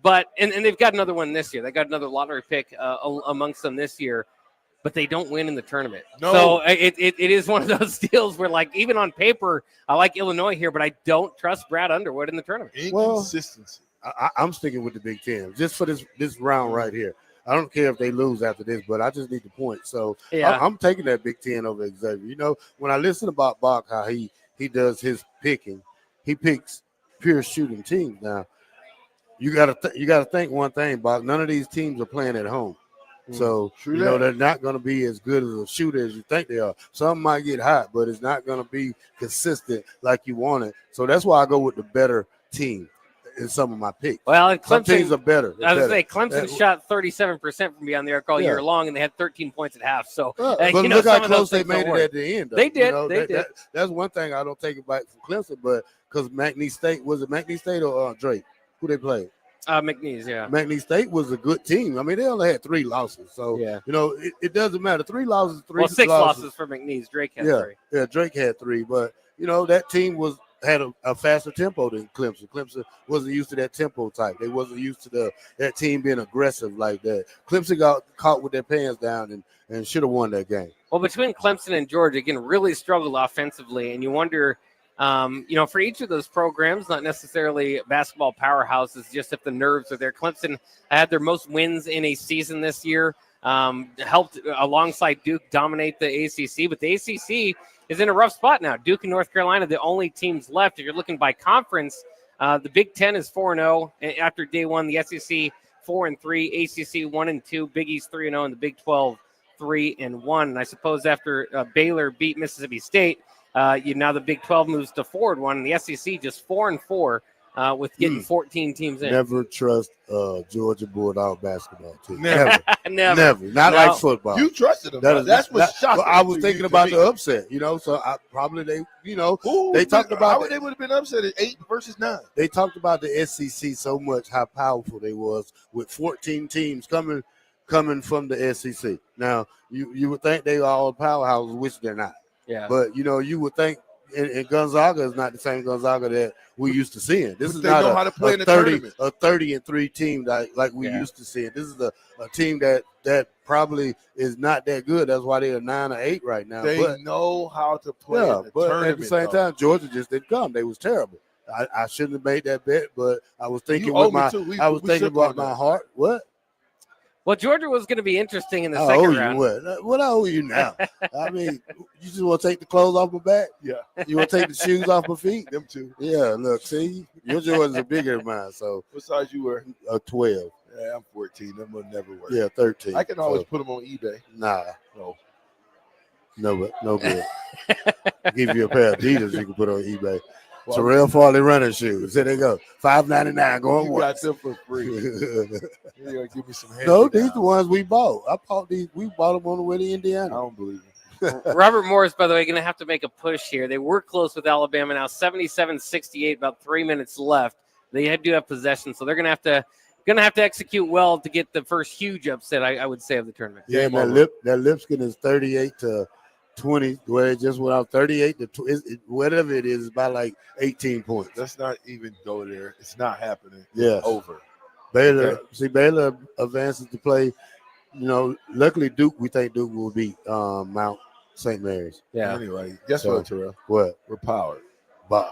But and they've got another one this year. They got another lottery pick amongst them this year, but they don't win in the tournament. No. So it is one of those deals where, like, even on paper, I like Illinois here, but I don't trust Brad Underwood in the tournament.
Inconsistency.
I'm sticking with the Big Ten just for this round right here. I don't care if they lose after this, but I just need the point. So yeah. I'm taking that Big Ten over Xavier. When I listen about Bach, how he does his picking, he picks pure shooting teams. Now, you gotta think one thing, Bach. None of these teams are playing at home. So, they're not going to be as good as a shooter as you think they are. Some might get hot, but it's not going to be consistent like you want it. So that's why I go with the better team in some of my picks.
Well,
some teams are better.
I was going to say, Clemson shot 37% from beyond the arc all year long, and they had 13 points at half. So,
but look how close they made it at the end. Though.
They did. They did.
That's one thing I don't take it back from Clemson, but because McNeese State, was it McNeese State or Drake? Who they played?
McNeese, yeah.
McNeese State was a good team. I mean, they only had 3 losses. So, it doesn't matter. 3 losses, 3
6 losses for McNeese. Drake had 3.
Yeah, Drake had 3. But, that team had a faster tempo than Clemson. Clemson wasn't used to that tempo type. They wasn't used to that team being aggressive like that. Clemson got caught with their pants down and should have won that game.
Well, between Clemson and Georgia, again, really struggled offensively. And you wonder – for each of those programs, not necessarily basketball powerhouses, just if the nerves are there. Clemson had their most wins in a season this year, helped alongside Duke dominate the ACC, but the ACC is in a rough spot now. Duke and North Carolina, the only teams left. If you're looking by conference, the Big Ten is 4-0 after day one, the SEC 4-3, ACC 1-2, Big East 3-0, and the Big 12 3-1. And I suppose after Baylor beat Mississippi State, now the Big 12 moves to 4-1, and the SEC just 4-4 with getting 14 teams in.
Never trust Georgia Bulldog basketball team.
Never.
Never.
Not like football.
You trusted them. That's what's shocking.
I was thinking about the upset, so I probably they talked about
they would have been upset at 8 versus 9.
They talked about the SEC so much, how powerful they was with 14 teams coming from the SEC. Now, you would think they are all powerhouses, which they're not.
Yeah.
But, you would think and Gonzaga is not the same Gonzaga that we used to seeing. This is
they
not
know how to play in the tournament.
a 30-3 team like we used to see. This is a team that probably is not that good. That's why they are 9 or 8 right now.
They know how to play in the tournament.
At the same time, Georgia just didn't come. They was terrible. I shouldn't have made that bet, but I was thinking with my thinking about my heart. What?
Well, Georgia was going to be interesting in the second round.
What I owe you now? I mean, you just want to take the clothes off my back?
Yeah.
You want to take the shoes off my feet?
Them two.
Yeah, look, see? Your Jordans are bigger than mine. So
what size you were?
12.
Yeah, I'm 14. Them will never work.
Yeah, 13.
I can always put them on eBay.
Nah.
No.
No good. Give you a pair of Adidas you can put on eBay. Terrell Farley running shoes. There they go. $5.99 going
You
once.
got them for free. You're gonna give me some
No, these are the ones we bought. I bought these. We bought them on the way to Indiana.
I don't believe it.
Robert Morris, by the way, going to have to make a push here. They were close with Alabama now, 77-68, about 3 minutes left. They do have possession, so they're going to have to execute well to get the first huge upset, I would say, of the tournament.
Yeah, that Lipscomb is 38-20, where it just went out 38 to 20, whatever it is, about like 18 points.
Let's not even go there. It's not happening.
Yeah,
It's over.
Baylor.
Okay.
See, Baylor advances to play. Luckily Duke. We think Duke will beat Mount St. Mary's.
Yeah.
Anyway, guess what, Terrell?
What?
We're powered.
Bauer.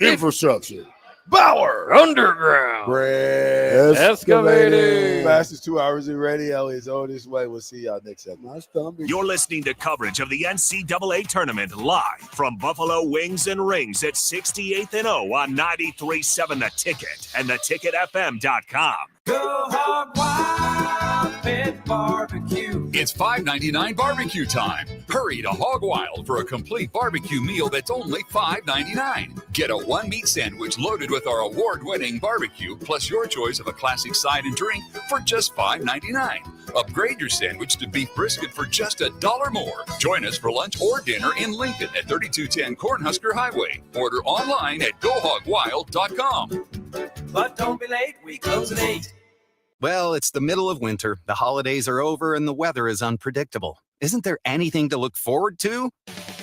Infrastructure.
Bauer.
Underground.
Brad.
Excavating.
Fastest 2 hours already. Ellie's on his way. We'll see y'all next episode.
You're listening to coverage of the NCAA tournament live from Buffalo Wings and Rings at 68th and O on 93.7 The Ticket and theticketfm.com.
Go Hog Wild Pit Barbecue. It's $5.99 barbecue time. Hurry to Hog Wild for a complete barbecue meal that's only $5.99. Get a one-meat sandwich loaded with our award-winning barbecue, plus your choice of a classic side and drink for just $5.99. Upgrade your sandwich to beef brisket for just $1 more. Join us for lunch or dinner in Lincoln at 3210 Cornhusker Highway. Order online at GoHogWild.com.
But don't be late, we close at 8.
Well, it's the middle of winter, the holidays are over, and the weather is unpredictable. Isn't there anything to look forward to?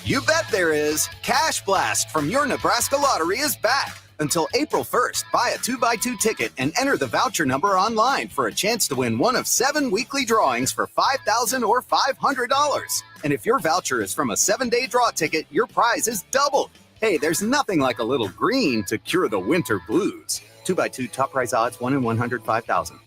You bet there is! Cash Blast from your Nebraska Lottery is back! Until April 1st, buy a 2x2 ticket and enter the voucher number online for a chance to win one of 7 weekly drawings for $5,000 or $500. And if your voucher is from a 7-day draw ticket, your prize is doubled. Hey, there's nothing like a little green to cure the winter blues. 2x2 top prize odds 1 in 105,000.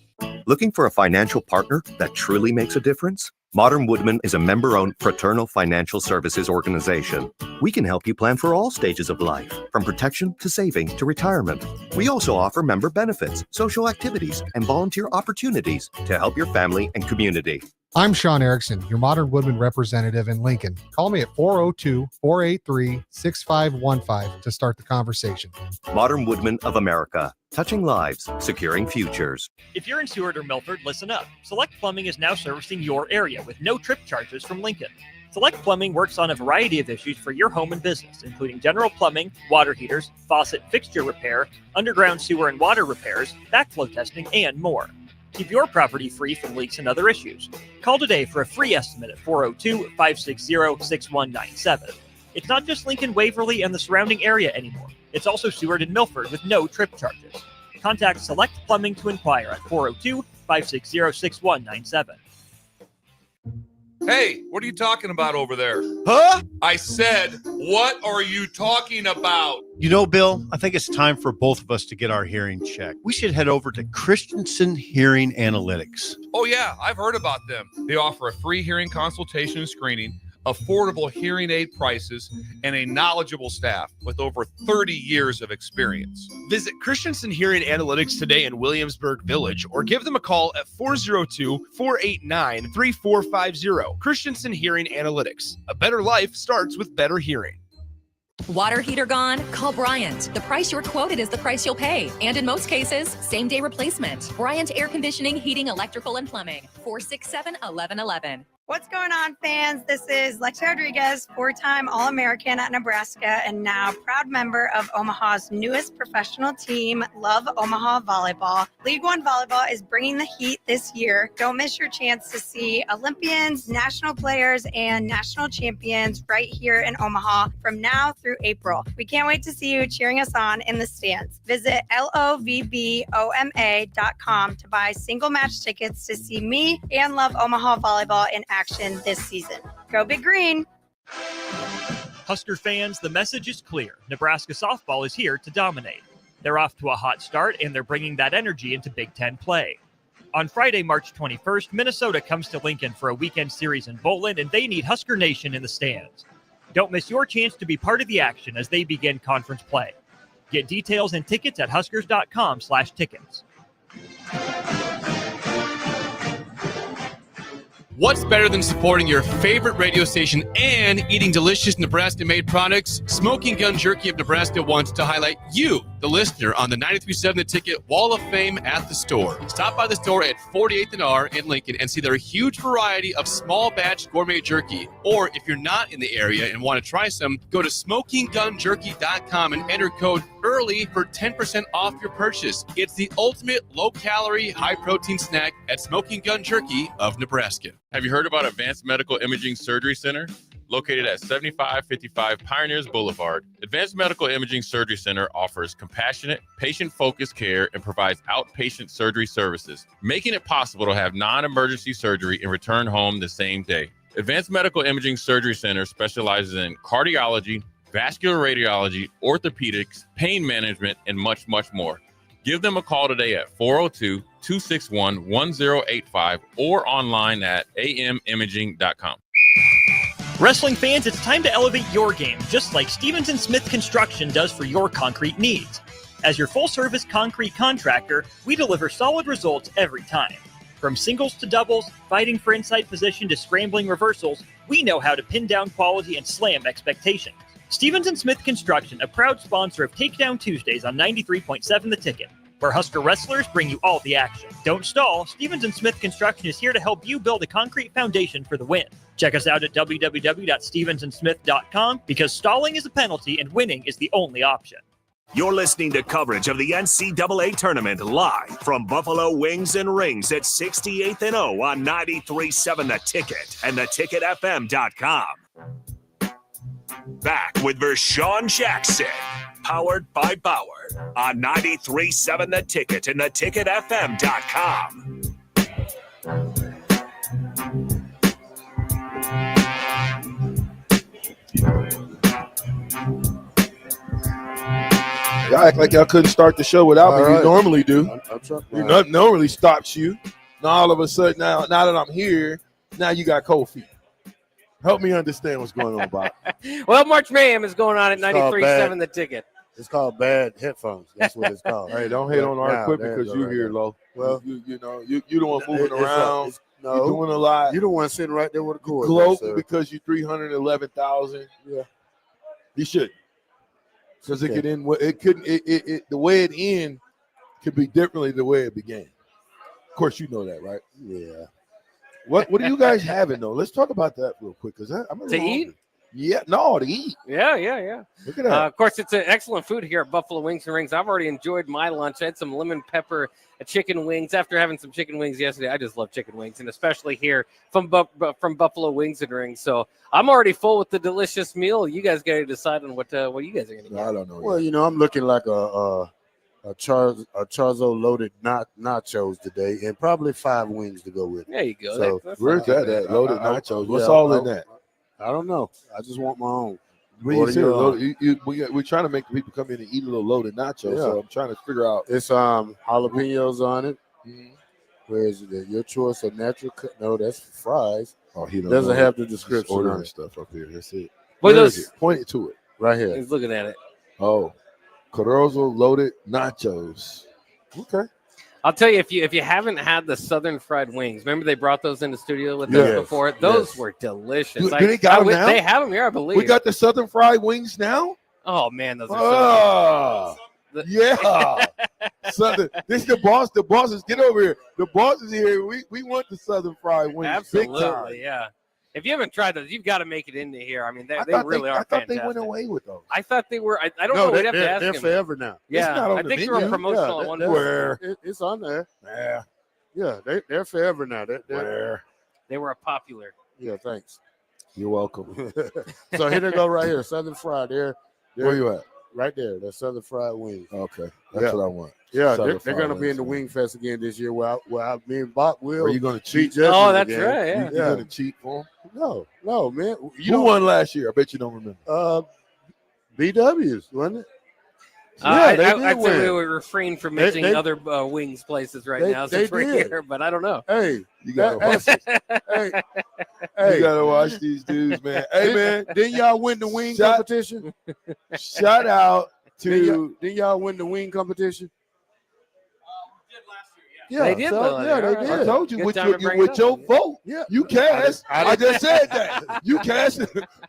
Looking for a financial partner that truly makes a difference? Modern Woodman is a member-owned fraternal financial services organization. We can help you plan for all stages of life, from protection to saving to retirement. We also offer member benefits, social activities, and volunteer opportunities to help your family and community.
I'm Sean Erickson, your Modern Woodman representative in Lincoln. Call me at 402-483-6515 to start the conversation.
Modern Woodman of America, touching lives, securing futures.
If you're in Seward or Milford, listen up. Select Plumbing is now servicing your area with no trip charges from Lincoln. Select Plumbing works on a variety of issues for your home and business, including general plumbing, water heaters, faucet fixture repair, underground sewer and water repairs, backflow testing, and more. Keep your property free from leaks and other issues. Call today for a free estimate at 402-560-6197. It's not just Lincoln, Waverly, and the surrounding area anymore. It's also Seward and Milford with no trip charges. Contact Select Plumbing to inquire at 402-560-6197.
Hey, what are you talking about over there?
Huh?
I said, what are you talking about?
You know, Bill, I think it's time for both of us to get our hearing checked. We should head over to Christensen Hearing Analytics.
Oh, yeah, I've heard about them. They offer a free hearing consultation and screening, affordable hearing aid prices, and a knowledgeable staff with over 30 years of experience.
Visit Christensen Hearing Analytics today in Williamsburg Village or give them a call at 402-489-3450. Christensen Hearing Analytics. A better life starts with better hearing.
Water heater gone? Call Bryant. The price you're quoted is the price you'll pay. And in most cases, same-day replacement. Bryant Air Conditioning, Heating, Electrical, and Plumbing. 467-1111.
What's going on, fans? This is Lexi Rodriguez, 4-time All-American at Nebraska and now proud member of Omaha's newest professional team, Love Omaha Volleyball. League One Volleyball is bringing the heat this year. Don't miss your chance to see Olympians, national players, and national champions right here in Omaha from now through April. We can't wait to see you cheering us on in the stands. Visit lovboma.com to buy single match tickets to see me and Love Omaha Volleyball in action this season. Go Big Green!
Husker fans, the message is clear. Nebraska softball is here to dominate. They're off to a hot start, and they're bringing that energy into Big Ten play. On Friday, March 21st, Minnesota comes to Lincoln for a weekend series in Bowling, and they need Husker Nation in the stands. Don't miss your chance to be part of the action as they begin conference play. Get details and tickets at huskers.com/tickets.
What's better than supporting your favorite radio station and eating delicious Nebraska-made products? Smoking Gun Jerky of Nebraska wants to highlight you, the listener, on the 93.7 The Ticket Wall of Fame at the store. Stop by the store at 48th and R in Lincoln and see their huge variety of small batch gourmet jerky. Or if you're not in the area and want to try some, go to smokinggunjerky.com and enter code EARLY for 10% off your purchase. It's the ultimate low-calorie, high-protein snack at Smoking Gun Jerky of Nebraska.
Have you heard about Advanced Medical Imaging Surgery Center? Located at 7555 Pioneers Boulevard, Advanced Medical Imaging Surgery Center offers compassionate, patient-focused care and provides outpatient surgery services, making it possible to have non-emergency surgery and return home the same day. Advanced Medical Imaging Surgery Center specializes in cardiology, vascular radiology, orthopedics, pain management, and much, much more. Give them a call today at 402-261-1085 or online at amimaging.com.
Wrestling fans, it's time to elevate your game, just like Stevens & Smith Construction does for your concrete needs. As your full-service concrete contractor, we deliver solid results every time. From singles to doubles, fighting for inside position to scrambling reversals, we know how to pin down quality and slam expectations. Stevens & Smith Construction, a proud sponsor of Takedown Tuesdays on 93.7 The Ticket, where Husker wrestlers bring you all the action. Don't stall. Stevens & Smith Construction is here to help you build a concrete foundation for the win. Check us out at www.stevensandsmith.com because stalling is a penalty and winning is the only option.
You're listening to coverage of the NCAA tournament live from Buffalo Wings and Rings at 68th and O on 93.7 The Ticket and theticketfm.com. Back with Vershawn Jackson, powered by Bauer on 93.7 The Ticket and theticketfm.com.
Y'all act like y'all couldn't start the show without me.
All right.
You normally do.
You
normally stops you. Now all of a sudden, now that I'm here, now you got cold feet. Help me understand what's going on, Bob.
Well, March Mayhem is going on at 93.7 The Ticket.
It's called bad headphones. That's what it's called.
Hey, don't hate on our equipment because you're here, Lo. Well, you the one moving around. You're doing a lot.
You're the one sitting right there with the cord.
Gloating because you're 311,000. Yeah, you should. Because it could end. It couldn't. It the way it end could be differently the way it began. Of course, you know that, right?
Yeah.
What are you guys having though? Let's talk about that real quick because I'm
To eat?
Yeah, no, to eat.
Yeah.
Look at that.
Of course, it's an excellent food here at Buffalo Wings and Rings. I've already enjoyed my lunch. I had some lemon pepper chicken wings after having some chicken wings yesterday. I just love chicken wings, and especially here from Buffalo Wings and Rings. So I'm already full with the delicious meal. You guys got to decide on what you guys are going to get.
I don't know.
Well, I'm looking like a Charzo loaded nachos today, and probably 5 wings to go with it.
There you go.
So
where's that at? Loaded nachos. What's all in that?
I don't know. I just want my own.
When you say we're trying to make people come in and eat a little loaded nachos, so I'm trying to figure out.
It's jalapenos on it. Where is it? Your choice of natural cut. No, that's fries.
Oh, he
doesn't have the description on
ordering
it.
stuff up here. That's it.
Well,
Where is it? Point it to it.
Right here.
He's looking at it.
Oh, Cardozo loaded nachos. Okay.
I'll tell you, if you haven't had the Southern fried wings, remember they brought those in the studio with us before? Those were delicious.
Do they got them now?
They have them here, I believe.
We got the Southern fried wings now?
Oh, man, those are so good.
Yeah. Southern. This is the boss. The bosses, get over here. The boss is here. We want the Southern fried wings. Big time.
Absolutely, yeah. If you haven't tried those, you've got to make it into here. I mean, they really are
I thought
fantastic.
they went away with those.
I thought they were. I don't know. We'd have to ask
they're
him.
forever now.
Yeah,
It's not on
I
the
think they were
menu.
promotional at one point.
Where?
It's on there.
Yeah.
Yeah, they're forever now.
Where?
They were popular.
Yeah, thanks.
You're welcome.
So here they go right here, Southern fried. Where
you at?
Right there. That's Southern fried wings.
Okay, that's what I want.
Yeah,
Southern
they're
fried
going to be
wings.
in the Wing Fest again this year. Where me and Bob will.
Are you going to cheat?
Oh, that's right. Yeah.
You going to cheat for them?
No, man.
Who won last year? I bet you don't remember.
BW's, wasn't it?
I'd
they
say
did
we
win.
would refrain from mentioning other wings places right now since we're here, but I don't know.
Hey,
you gotta watch
hey,
You gotta watch these dudes, man. Hey, man,
didn't y'all win the wing competition?
Shout out to
didn't y'all win the wing competition? Yeah,
They did
so,
vote.
yeah, they
All right.
did.
I told you
Good
with
time
your
to bring
with
it
your
up.
vote.
Yeah.
You cast.
I
I just said that. You cast.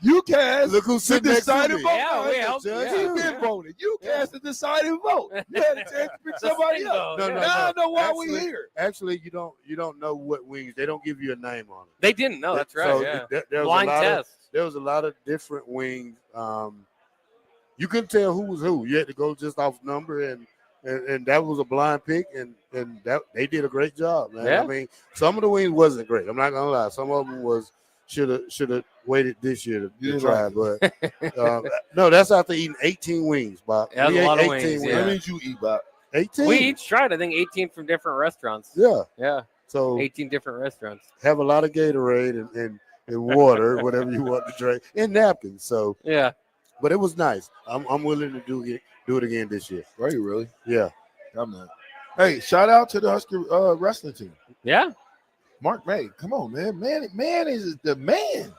You cast.
Look who's
the
sitting next to
deciding
me.
vote.
Yeah, we helped.
He
Yeah.
been voted. You cast the deciding vote. You had a chance to pick somebody
same
else.
vote,
No,
Now I know why
Actually-
we here.
Actually, you don't know what wings. They don't give you a name on it.
They didn't know. That's right.
So
Yeah.
there was
Blind
a lot
test.
there was a lot of different wings. You couldn't tell who was who. You had to go just off number, and that was a blind pick, and that they did a great job, man.
Yeah.
I mean, some of the wings wasn't great. I'm not gonna lie. Some of them should have waited this year to try. But no, that's after eating 18 wings, Bob.
Yeah,
We
that's a
ate
lot of
18
wings,
How
yeah.
many did you eat, Bob?
18.
We each tried, I think, 18 from different restaurants.
Yeah.
Yeah.
So
18 different restaurants.
have a lot of Gatorade and water, whatever you want to drink, and napkins. So
Yeah.
but it was nice. I'm willing to do it again this year.
Are you really?
Yeah.
I'm not. Hey, shout out to the Husker wrestling team.
Yeah.
Mark May, come on, man. Man is the man.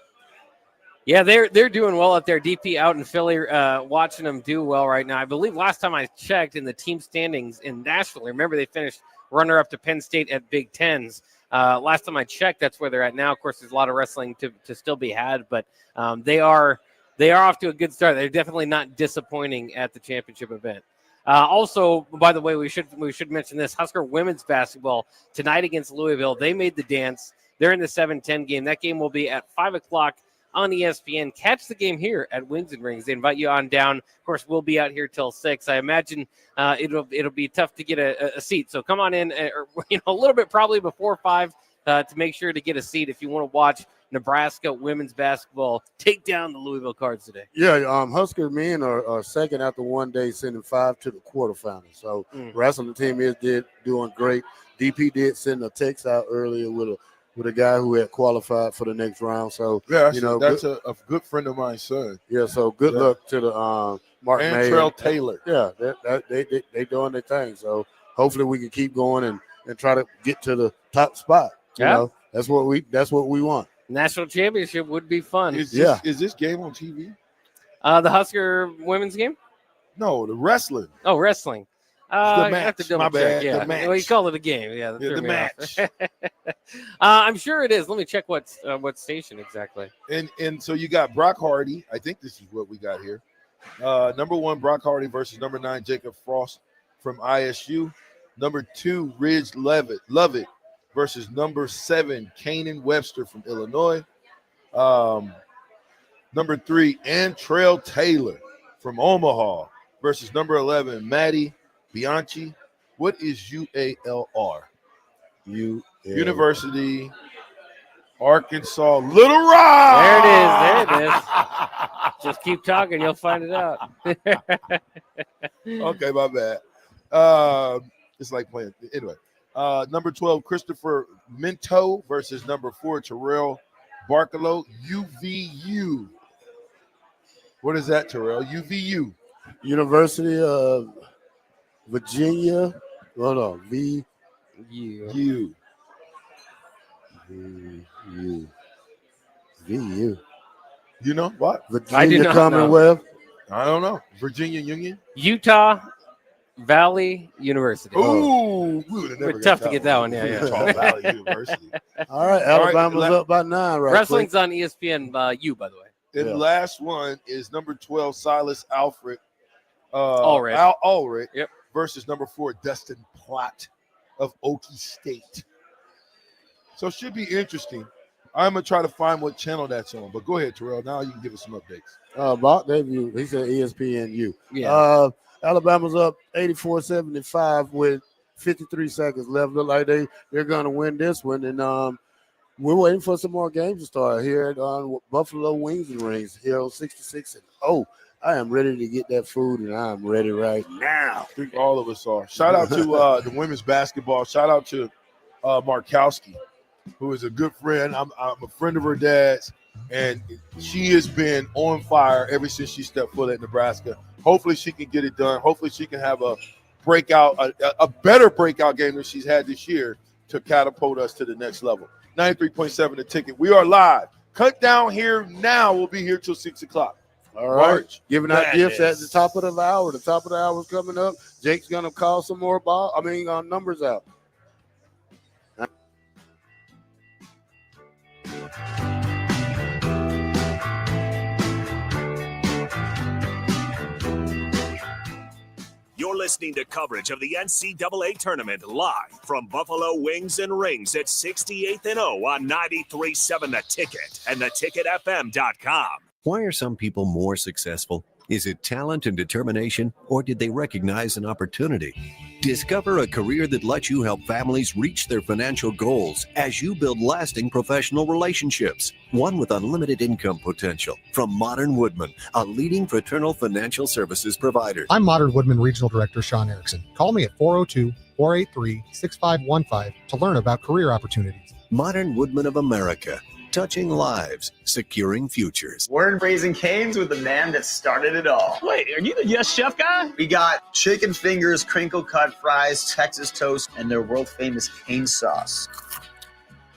Yeah, they're doing well out there. DP out in Philly, watching them do well right now. I believe last time I checked in the team standings in Nashville, remember they finished runner-up to Penn State at Big Tens. Last time I checked, that's where they're at now. Of course, there's a lot of wrestling to still be had, but they are off to a good start. They're definitely not disappointing at the championship event. Also, by the way, we should mention this: Husker women's basketball tonight against Louisville. They made the dance. They're in the 7-10 game. That game will be at 5:00 on ESPN. Catch the game here at Wings and Rings. They invite you on down. Of course, we'll be out here till 6. I imagine it'll be tough to get a seat. So come on in, or a little bit probably before 5 to make sure to get a seat if you want to watch Nebraska women's basketball take down the Louisville Cards today.
Yeah, Husker men are second after one day, sending 5 to the quarterfinals. So wrestling team is doing great. DP did send a text out earlier with a guy who had qualified for the next round. So
Yeah, that's
good,
a good friend of mine's son.
yeah. So good
Yeah.
luck to the Mark
And
May
Trail Taylor.
Yeah, they doing their thing. So hopefully we can keep going and try to get to the top spot. You
Yeah.
know, that's what we want.
National championship would be fun.
Is this game on TV?
The Husker women's game?
No, the wrestling.
Oh, wrestling. I have to
match.
double
My
check.
bad.
Yeah,
The match.
well, you call it a game. Yeah, that
Yeah,
threw
the
me off.
match.
I'm sure it is. Let me check what station exactly.
And so you got Brock Hardy. I think this is what we got here. Number 1, Brock Hardy versus number 9, Jacob Frost from ISU. Number 2, Ridge Lovett versus number 7, Kanan Webster from Illinois. Number 3, Antrell Taylor from Omaha versus number 11, Maddie Bianchi. What is UALR? University, Arkansas, Little Rock.
There it is. Just keep talking. You'll find it out.
Okay, my bad. It's like playing. Anyway, number 12, Christopher Minto versus number 4, Terrell Barkalow, UVU. What is that, Terrell? UVU.
University of Virginia. Hold on. VU.
You know what?
I do
Virginia
not
Commonwealth.
I don't know. Virginia Union.
Utah Valley University.
Ooh, we would have never
We're tough to get that one. Yeah, yeah.
Utah Valley University.
All right, Alabama's up by 9 right
Wrestling's
quick.
on ESPN U, by the way.
And the last one is number 12, Silas Alfred.
Ulrich.
Ulrich
Yep.
versus number 4, Dustin Platt of Okie State. So it should be interesting. I'm going to try to find what channel that's on. But go ahead, Terrell. Now you can give us some updates.
Bach debut. He said ESPNU.
Yeah.
Alabama's up 84-75 with 53 seconds left. Look like they're going to win this one. And we're waiting for some more games to start here at Buffalo Wings and Rings here on 66. I am ready to get that food, and I am ready right now.
I think all of us are. Shout out to the women's basketball. Shout out to Markowski, who is a good friend. I'm a friend of her dad's, and she has been on fire ever since she stepped foot at Nebraska. Hopefully she can get it done. Hopefully she can have a breakout, a better breakout game than she's had this year to catapult us to the next level. 93.7 The Ticket. We are live. Cut down here now. We'll be here till 6 o'clock.
All right.
March
Giving out gifts at the
Madness.
top of the hour. The top of the hour is coming up. Jake's going to call some more numbers out.
You're listening to coverage of the NCAA tournament live from Buffalo Wings and Rings at 68th and O on 93.7 The Ticket and theticketfm.com.
Why are some people more successful? Is it talent and determination, or did they recognize an opportunity? Discover a career that lets you help families reach their financial goals as you build lasting professional relationships. One with unlimited income potential. From Modern Woodman, a leading fraternal financial services provider.
I'm Modern Woodman Regional Director Sean Erickson. Call me at 402-483-6515 to learn about career opportunities.
Modern Woodman of America. Touching lives, securing futures.
We're in Raising Cane's with the man that started it all.
Wait, are you the Yes Chef guy?
We got chicken fingers, crinkle cut fries, Texas toast, and their world famous cane sauce.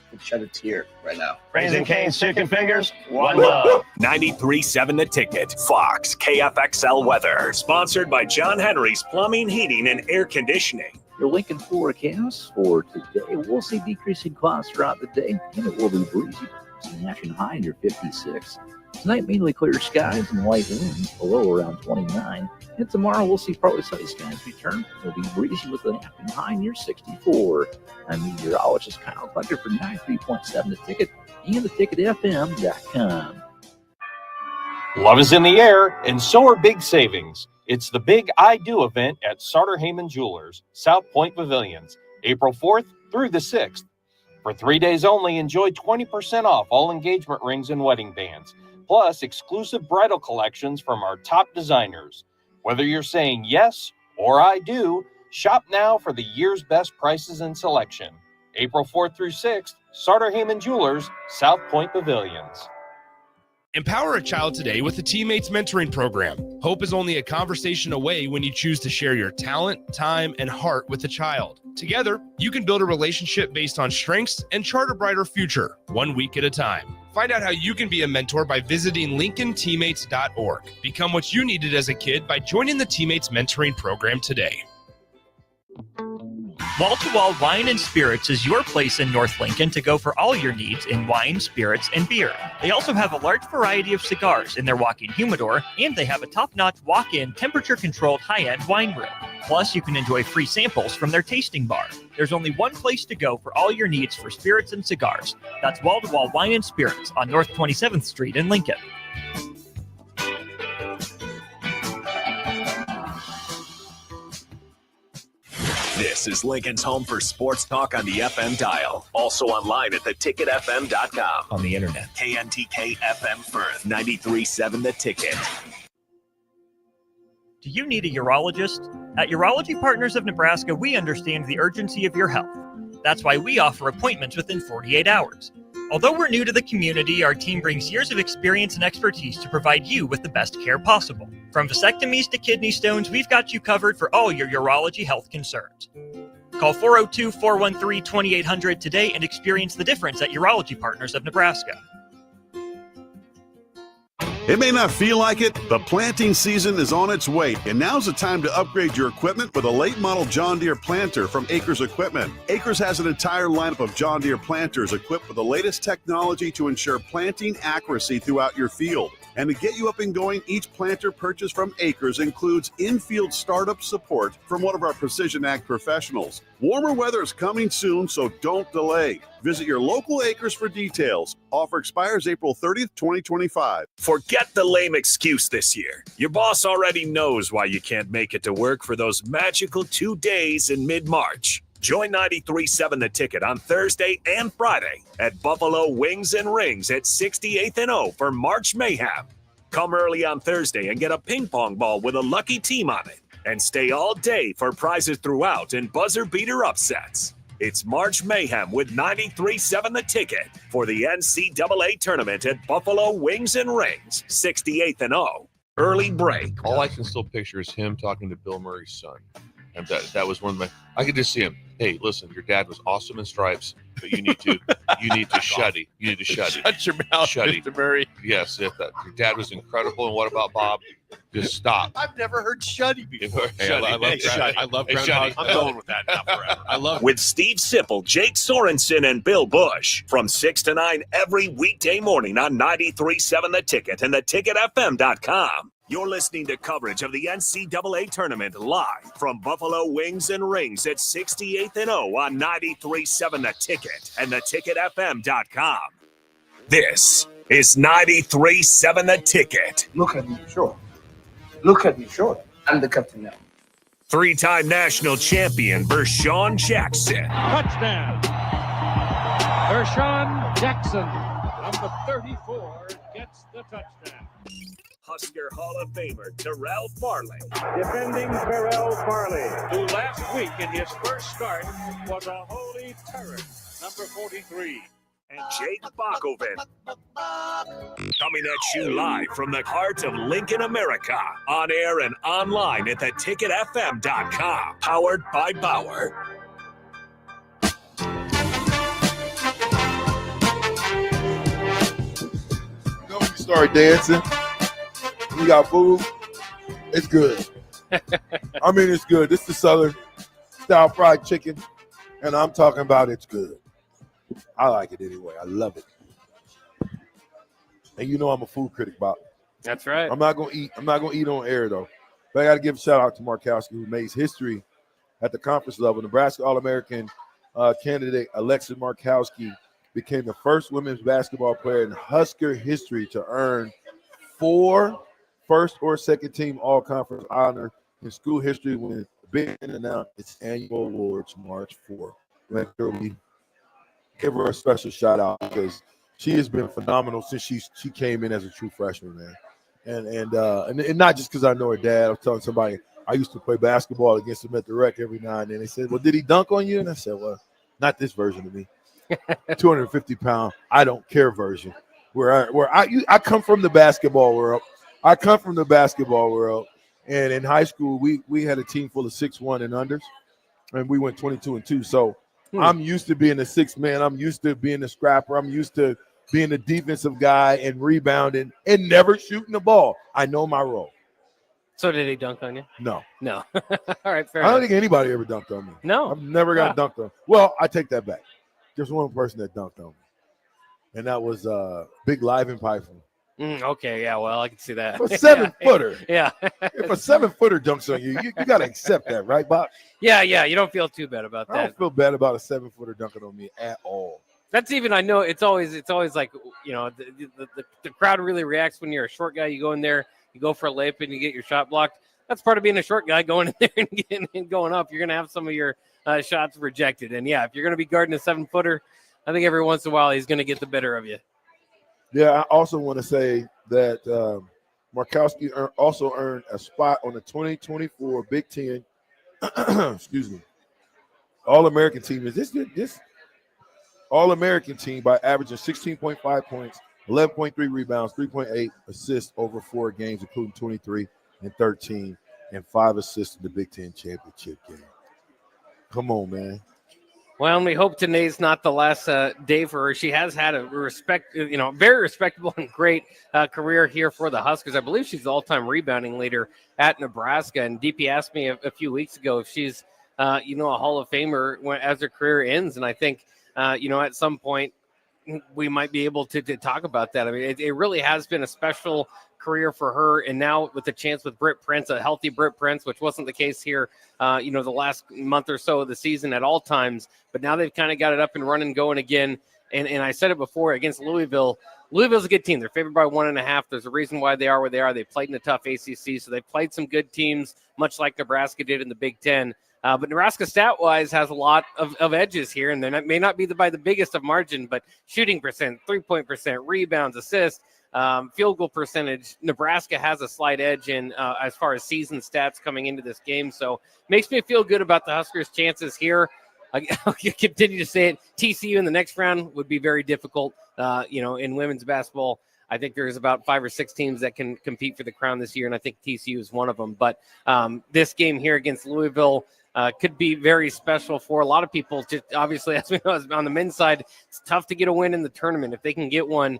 We'll shed a tear right now.
Raising Cane's chicken fingers, one love.
93.7 The Ticket, Fox, KFXL weather. Sponsored by John Henry's Plumbing, Heating, and Air Conditioning.
Your Lincoln forecast for today, we'll see decreasing clouds throughout the day, and it will be breezy. Smashing high near 56. Tonight, mainly clear skies and light winds, below around 29. And tomorrow, we'll see partly sunny skies return. It'll be breezy with an afternoon high near 64. I'm meteorologist Kyle Plucker for 93.7 The Ticket and theticketfm.com.
Love is in the air, and so are big savings. It's the Big I Do event at Sartor Heyman Jewelers, South Point Pavilions, April 4th through the 6th. For 3 days only, enjoy 20% off all engagement rings and wedding bands, plus exclusive bridal collections from our top designers. Whether you're saying yes or I do, shop now for the year's best prices and selection. April 4th through 6th, Sartor Heyman Jewelers, South Point Pavilions.
Empower a child today with the Teammates Mentoring Program. Hope is only a conversation away when you choose to share your talent, time, and heart with the child. Together, you can build a relationship based on strengths and chart a brighter future, 1 week at a time. Find out how you can be a mentor by visiting LincolnTeammates.org. Become what you needed as a kid by joining the Teammates Mentoring Program today.
Wall to Wall Wine and Spirits is your place in North Lincoln to go for all your needs in wine, spirits, and beer. They also have a large variety of cigars in their walk-in humidor, and they have a top-notch walk-in temperature-controlled high-end wine room. Plus, you can enjoy free samples from their tasting bar. There's only one place to go for all your needs for spirits and cigars. That's Wall to Wall Wine and Spirits on North 27th Street in Lincoln.
This is Lincoln's home for sports talk on the FM dial. Also online at theticketfm.com.
On the internet.
KNTK FM Firth, 93.7 The Ticket.
Do you need a urologist? At Urology Partners of Nebraska, we understand the urgency of your health. That's why we offer appointments within 48 hours. Although we're new to the community, our team brings years of experience and expertise to provide you with the best care possible. From vasectomies to kidney stones, we've got you covered for all your urology health concerns. Call 402-413-2800 today and experience the difference at Urology Partners of Nebraska.
It may not feel like it, but planting season is on its way, and now's the time to upgrade your equipment with a late model John Deere planter from Acres Equipment. Acres has an entire lineup of John Deere planters equipped with the latest technology to ensure planting accuracy throughout your field. And to get you up and going, each planter purchased from Acres includes in-field startup support from one of our Precision Ag professionals. Warmer weather is coming soon, so don't delay. Visit your local Acres for details. Offer expires April 30th, 2025.
Forget the lame excuse this year. Your boss already knows why you can't make it to work for those magical 2 days in mid-March. Join 93.7 The Ticket on Thursday and Friday at Buffalo Wings and Rings at 68th and O for March Mayhem. Come early on Thursday and get a ping pong ball with a lucky team on it. And stay all day for prizes throughout and buzzer beater upsets. It's March Mayhem with 93.7 The Ticket for the NCAA tournament at Buffalo Wings and Rings, 68th and O. Early break.
All I can still picture is him talking to Bill Murray's son. And that was one of my, I could just see him. Hey, listen, your dad was awesome in stripes.
but you need to shuddy. You need to shuddy.
Shut your mouth,
Shuddy.
Mr. Murray.
Yes, your dad was incredible. And what about Bob? Just stop.
I've never heard Shuddy before.
Hey, I love Groundhog.
I'm going with that now forever.
I love
With Steve Sipple, Jake Sorensen, and Bill Bush from 6 to 9 every weekday morning on 93.7 The Ticket and theticketfm.com. You're listening to coverage of the NCAA tournament live from Buffalo Wings and Rings at 68th and O on 93.7 The Ticket and theticketfm.com. This is 93.7 The Ticket.
Look at me, sure. Look at me, sure. I'm the captain now.
Three-time national champion Vershawn Jackson.
Touchdown. Vershawn Jackson, number 34, gets the touchdown.
Husker Hall of Famer Terrell Farley.
Defending Terrell Farley, who last week in his first start was a holy terror, number 43.
And Jake Bakoven. Coming at you live from the heart of Lincoln, America. On air and online at theticketfm.com. Powered by Bauer.
When you start dancing, you got food, it's good. I mean, it's good. This is the Southern style fried chicken, and I'm talking about it's good. I like it anyway. I love it. And you know I'm a food critic, Bob.
That's right.
I'm not gonna eat on air though. But I gotta give a shout out to Markowski, who made history at the conference level. Nebraska All-American candidate Alexa Markowski became the first women's basketball player in Husker history to earn 4 first or second team all-conference honor in school history when the Big Ten announced its annual awards March 4th. We give her a special shout out because she has been phenomenal since she came in as a true freshman, man. And not just because I know her dad. I was telling somebody I used to play basketball against him at the rec every now and then. They said, "Well, did he dunk on you?" And I said, "Well, not this version of me. 250-pound, I don't care version. Where I come from the basketball world. I come from the basketball world, and in high school we had a team full of 6'1" and unders, and we went 22-2. So I'm used to being a 6 man. I'm used to being a scrapper. I'm used to being a defensive guy and rebounding and never shooting the ball. I know my role.
So did he dunk on you?
No.
All right, fair
I don't
enough.
think anybody ever dunked on me.
No.
I've never got dunked on. Well, I take that back. There's one person that dunked on me, and that was Big Live and Python.
Okay, yeah, well, I can see that.
A 7-footer.
Yeah.
If a 7-footer dunks on you, you got to accept that, right, Bob?
Yeah, you don't feel too bad about
I
that.
don't feel bad about a 7-footer dunking on me at all.
That's even, I know it's always like, you know, the crowd really reacts when you're a short guy. You go in there, you go for a layup and you get your shot blocked. That's part of being a short guy, going in there and going up. You're going to have some of your shots rejected. And yeah, if you're going to be guarding a 7-footer, I think every once in a while he's going to get the better of you.
Yeah, I also want to say that Markowski also earned a spot on the 2024 Big Ten excuse me, All-American team. Is this All-American team by averaging 16.5 points, 11.3 rebounds, 3.8 assists over 4 games, including 23 and 13, and 5 assists in the Big Ten championship game. Come on, man.
Well, and we hope today's not the last day for her. She has had a very respectable and great career here for the Huskers. I believe she's the all-time rebounding leader at Nebraska. And DP asked me a few weeks ago if she's, a Hall of Famer as her career ends. And I think, at some point we might be able to talk about that. I mean, it really has been a special career for her, and now with the chance with Britt Prince, a healthy Britt Prince, which wasn't the case here, the last month or so of the season at all times, but now they've kind of got it up and running, going again. And I said it before, against Louisville. Louisville's a good team. They're favored by 1.5. There's a reason why they are where they are. They played in a tough ACC, so they played some good teams, much like Nebraska did in the Big Ten. But Nebraska stat-wise has a lot of edges here, and they may not be by the biggest of margin, but shooting percent, 3-point percent, rebounds, assists, field goal percentage, Nebraska has a slight edge in as far as season stats coming into this game. So makes me feel good about the Huskers' chances here. I continue to say it. TCU in the next round would be very difficult. In women's basketball, I think there's about 5 or 6 teams that can compete for the crown this year, and I think TCU is one of them. But this game here against Louisville, could be very special for a lot of people. Just obviously, as we know, on the men's side, it's tough to get a win in the tournament. If they can get one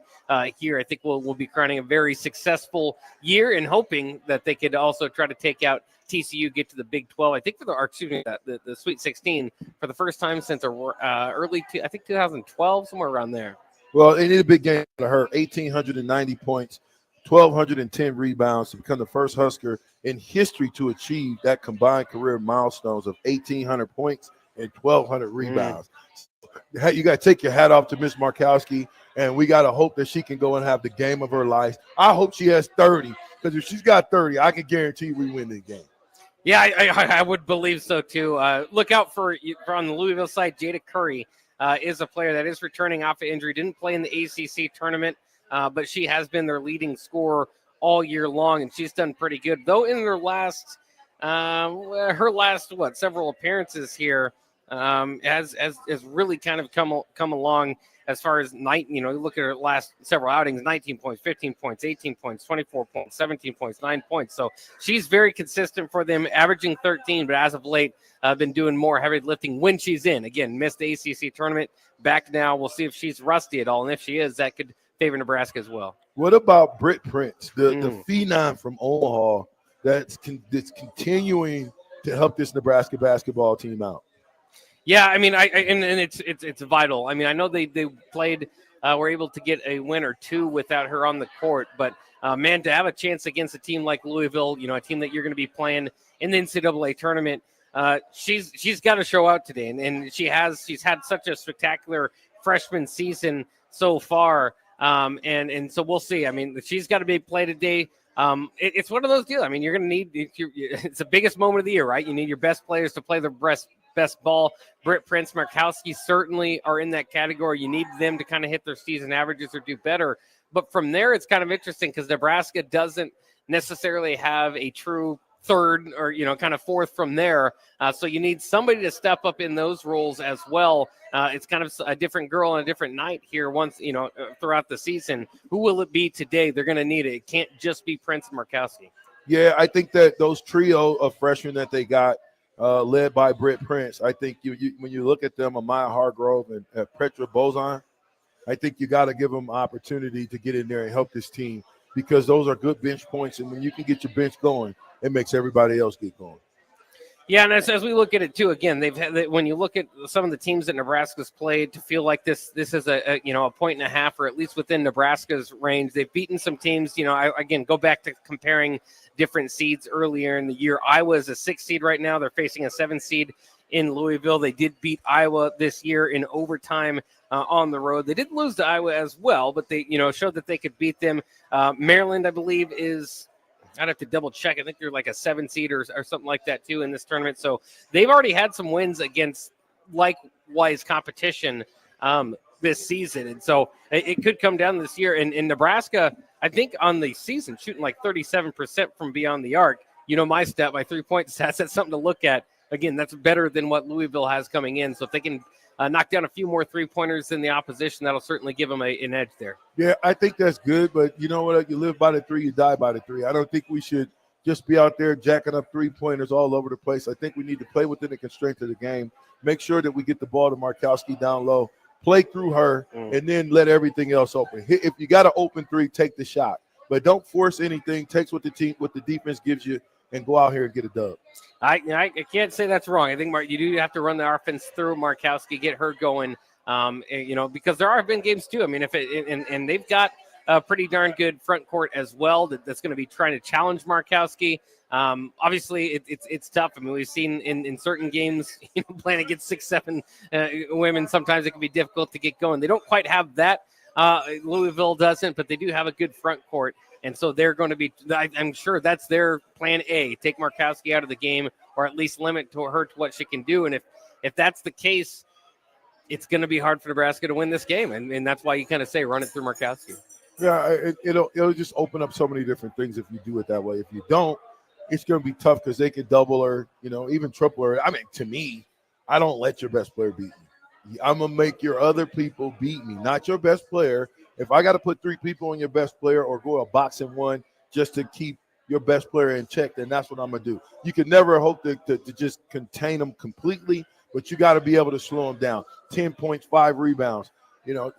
here, I think we'll be crowning a very successful year and hoping that they could also try to take out TCU, get to the Big 12. I think for the Sweet 16 for the first time since early, I think 2012, somewhere around there.
Well, they need a big game to her. 1,890 points, 1,210 rebounds to become the first Husker in history to achieve that combined career milestones of 1,800 points and 1,200 rebounds. You got to take your hat off to Miss Markowski, and we got to hope that she can go and have the game of her life. I hope she has 30, because if she's got 30, I can guarantee we win the game.
Yeah, I would believe so, too. Look out for on the Louisville side, Jada Curry is a player that is returning off of injury. Didn't play in the ACC tournament, but she has been their leading scorer all year long, and she's done pretty good. Though in her last several appearances here has really kind of come along as far as look at her last several outings: 19 points, 15 points, 18 points, 24 points, 17 points, 9 points. So she's very consistent for them, averaging 13, but as of late, been doing more heavy lifting when she's in. Again, missed the ACC tournament, back now. We'll see if she's rusty at all, and if she is, that could favor Nebraska as well.
What about Britt Prince, the phenom from Omaha that's continuing to help this Nebraska basketball team out?
Yeah, I mean, it's vital. I mean, I know they played, were able to get a win or two without her on the court, but man, to have a chance against a team like Louisville, a team that you're going to be playing in the NCAA tournament, she's got to show out today, and she's had such a spectacular freshman season so far, and so we'll see. I mean, she's got to be played today. It's one of those deals. I mean, you're going to need it's the biggest moment of the year, right? You need your best players to play their best ball. Britt Prince, Markowski certainly are in that category. You need them to kind of hit their season averages or do better. But from there, it's kind of interesting because Nebraska doesn't necessarily have a true third or, kind of fourth from there. So you need somebody to step up in those roles as well. It's kind of a different girl on a different night here once, throughout the season. Who will it be today? They're going to need it. It can't just be Prince and Markowski.
Yeah, I think that those trio of freshmen that they got, led by Britt Prince, I think you when you look at them, Amaya Hargrove and Petra Bozon, I think you got to give them opportunity to get in there and help this team, because those are good bench points, and when you can get your bench going, it makes everybody else get going.
Yeah, and as we look at it too, again, when you look at some of the teams that Nebraska's played, to feel like this is a point and a half, or at least within Nebraska's range. They've beaten some teams. Again, go back to comparing different seeds earlier in the year. Iowa's a 6 seed right now. They're facing a 7 seed in Louisville. They did beat Iowa this year in overtime on the road. They did lose to Iowa as well, but they showed that they could beat them. Maryland, I believe, is. I'd have to double check. I think they're like a 7 seed or something like that too in this tournament. So they've already had some wins against likewise competition this season. And so it could come down this year. And in Nebraska, I think on the season, shooting like 37% from beyond the arc. My stat, my 3-point stats, that's something to look at. Again, that's better than what Louisville has coming in. So if they can knock down a few more 3-pointers than the opposition, that'll certainly give them an edge there.
Yeah, I think that's good, but you know what? You live by the 3, you die by the 3. I don't think we should just be out there jacking up 3-pointers all over the place. I think we need to play within the constraints of the game, make sure that we get the ball to Markowski down low, play through her, and then let everything else open. If you got an open 3, take the shot, but don't force anything. Take what the defense gives you and go out here and get a dub.
I can't say that's wrong. I think, Mark, you do have to run the offense through Markowski, get her going, because there have been games too. I mean, and they've got a pretty darn good front court as well that's going to be trying to challenge Markowski. Obviously, it's tough. I mean, we've seen in certain games, playing against 6-7 women, sometimes it can be difficult to get going. They don't quite have that. Louisville doesn't, but they do have a good front court. And so they're going to be, I'm sure that's their plan A, take Markowski out of the game, or at least limit her to what she can do. And if that's the case, it's going to be hard for Nebraska to win this game. And that's why you kind of say run it through Markowski.
Yeah, it'll just open up so many different things if you do it that way. If you don't, it's going to be tough because they could double her, even triple her. I mean, to me, I don't let your best player beat me. I'm going to make your other people beat me, not your best player. If I got to put 3 people on your best player or go a box and 1 just to keep your best player in check, then that's what I'm going to do. You can never hope to just contain them completely, but you got to be able to slow them down. 10 points, 5 rebounds.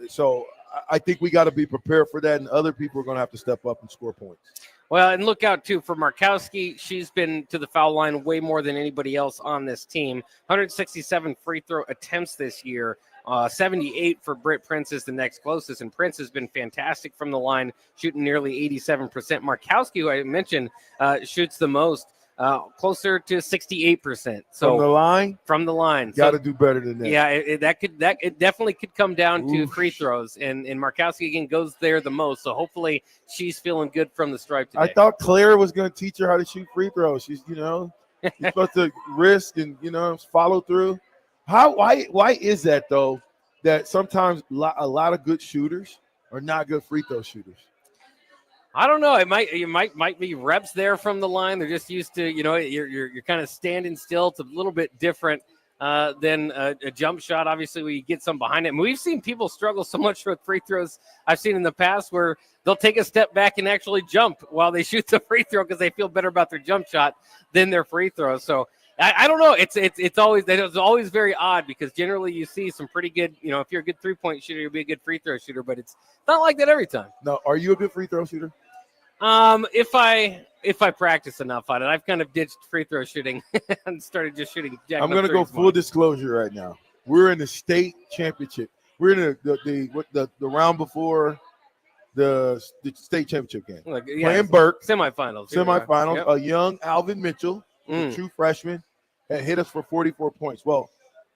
So I think we got to be prepared for that, and other people are going to have to step up and score points.
Well, and look out, too, for Markowski. She's been to the foul line way more than anybody else on this team. 167 free throw attempts this year. 78 for Britt Prince is the next closest, and Prince has been fantastic from the line, shooting nearly 87%. Markowski, who I mentioned, shoots the most, closer to 68%. So
from the line,
got
to do better than that.
Yeah, it definitely could come down to free throws, and Markowski again goes there the most. So hopefully she's feeling good from the stripe today.
I thought Claire was going to teach her how to shoot free throws. She's you're supposed to risk and follow through. Why is that though? That sometimes a lot of good shooters are not good free throw shooters.
I don't know. It might be reps there from the line. They're just used to, you're kind of standing still. It's a little bit different than a jump shot. Obviously, we get some behind it. And we've seen people struggle so much with free throws. I've seen in the past where they'll take a step back and actually jump while they shoot the free throw because they feel better about their jump shot than their free throw. So I don't know. It's always very odd because generally you see some pretty good, if you're a good 3-point shooter, you'll be a good free throw shooter, but it's not like that every time.
No, are you a good free throw shooter?
If I practice enough on it, I've kind of ditched free throw shooting and started just shooting.
I'm going to go full disclosure right now. We're in the state championship. We're in the round before the state championship game. Playing Burke.
Semifinals.
Yep. A young Alvin Mitchell, a true freshman, had hit us for 44 points. Well,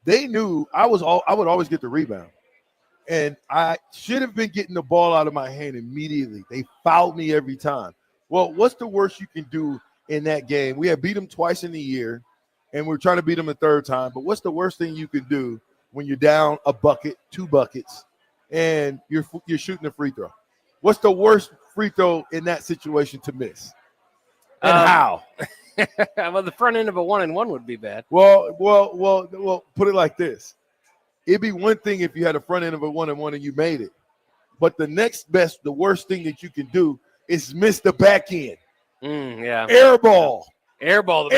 they knew I would always get the rebound. And I should have been getting the ball out of my hand immediately. They fouled me every time. Well, what's the worst you can do in that game? We had beat them twice in the year, and we're trying to beat them a third time. But what's the worst thing you can do when you're down a bucket, 2 buckets, and you're shooting a free throw? What's the worst free throw in that situation to miss? And how?
Well, the front end of a 1-and-1 would be bad.
Well, put it like this. It'd be one thing if you had a front end of a 1-and-1 and you made it. But the worst thing that you can do is miss the back end.
Yeah.
Air ball.
Air ball.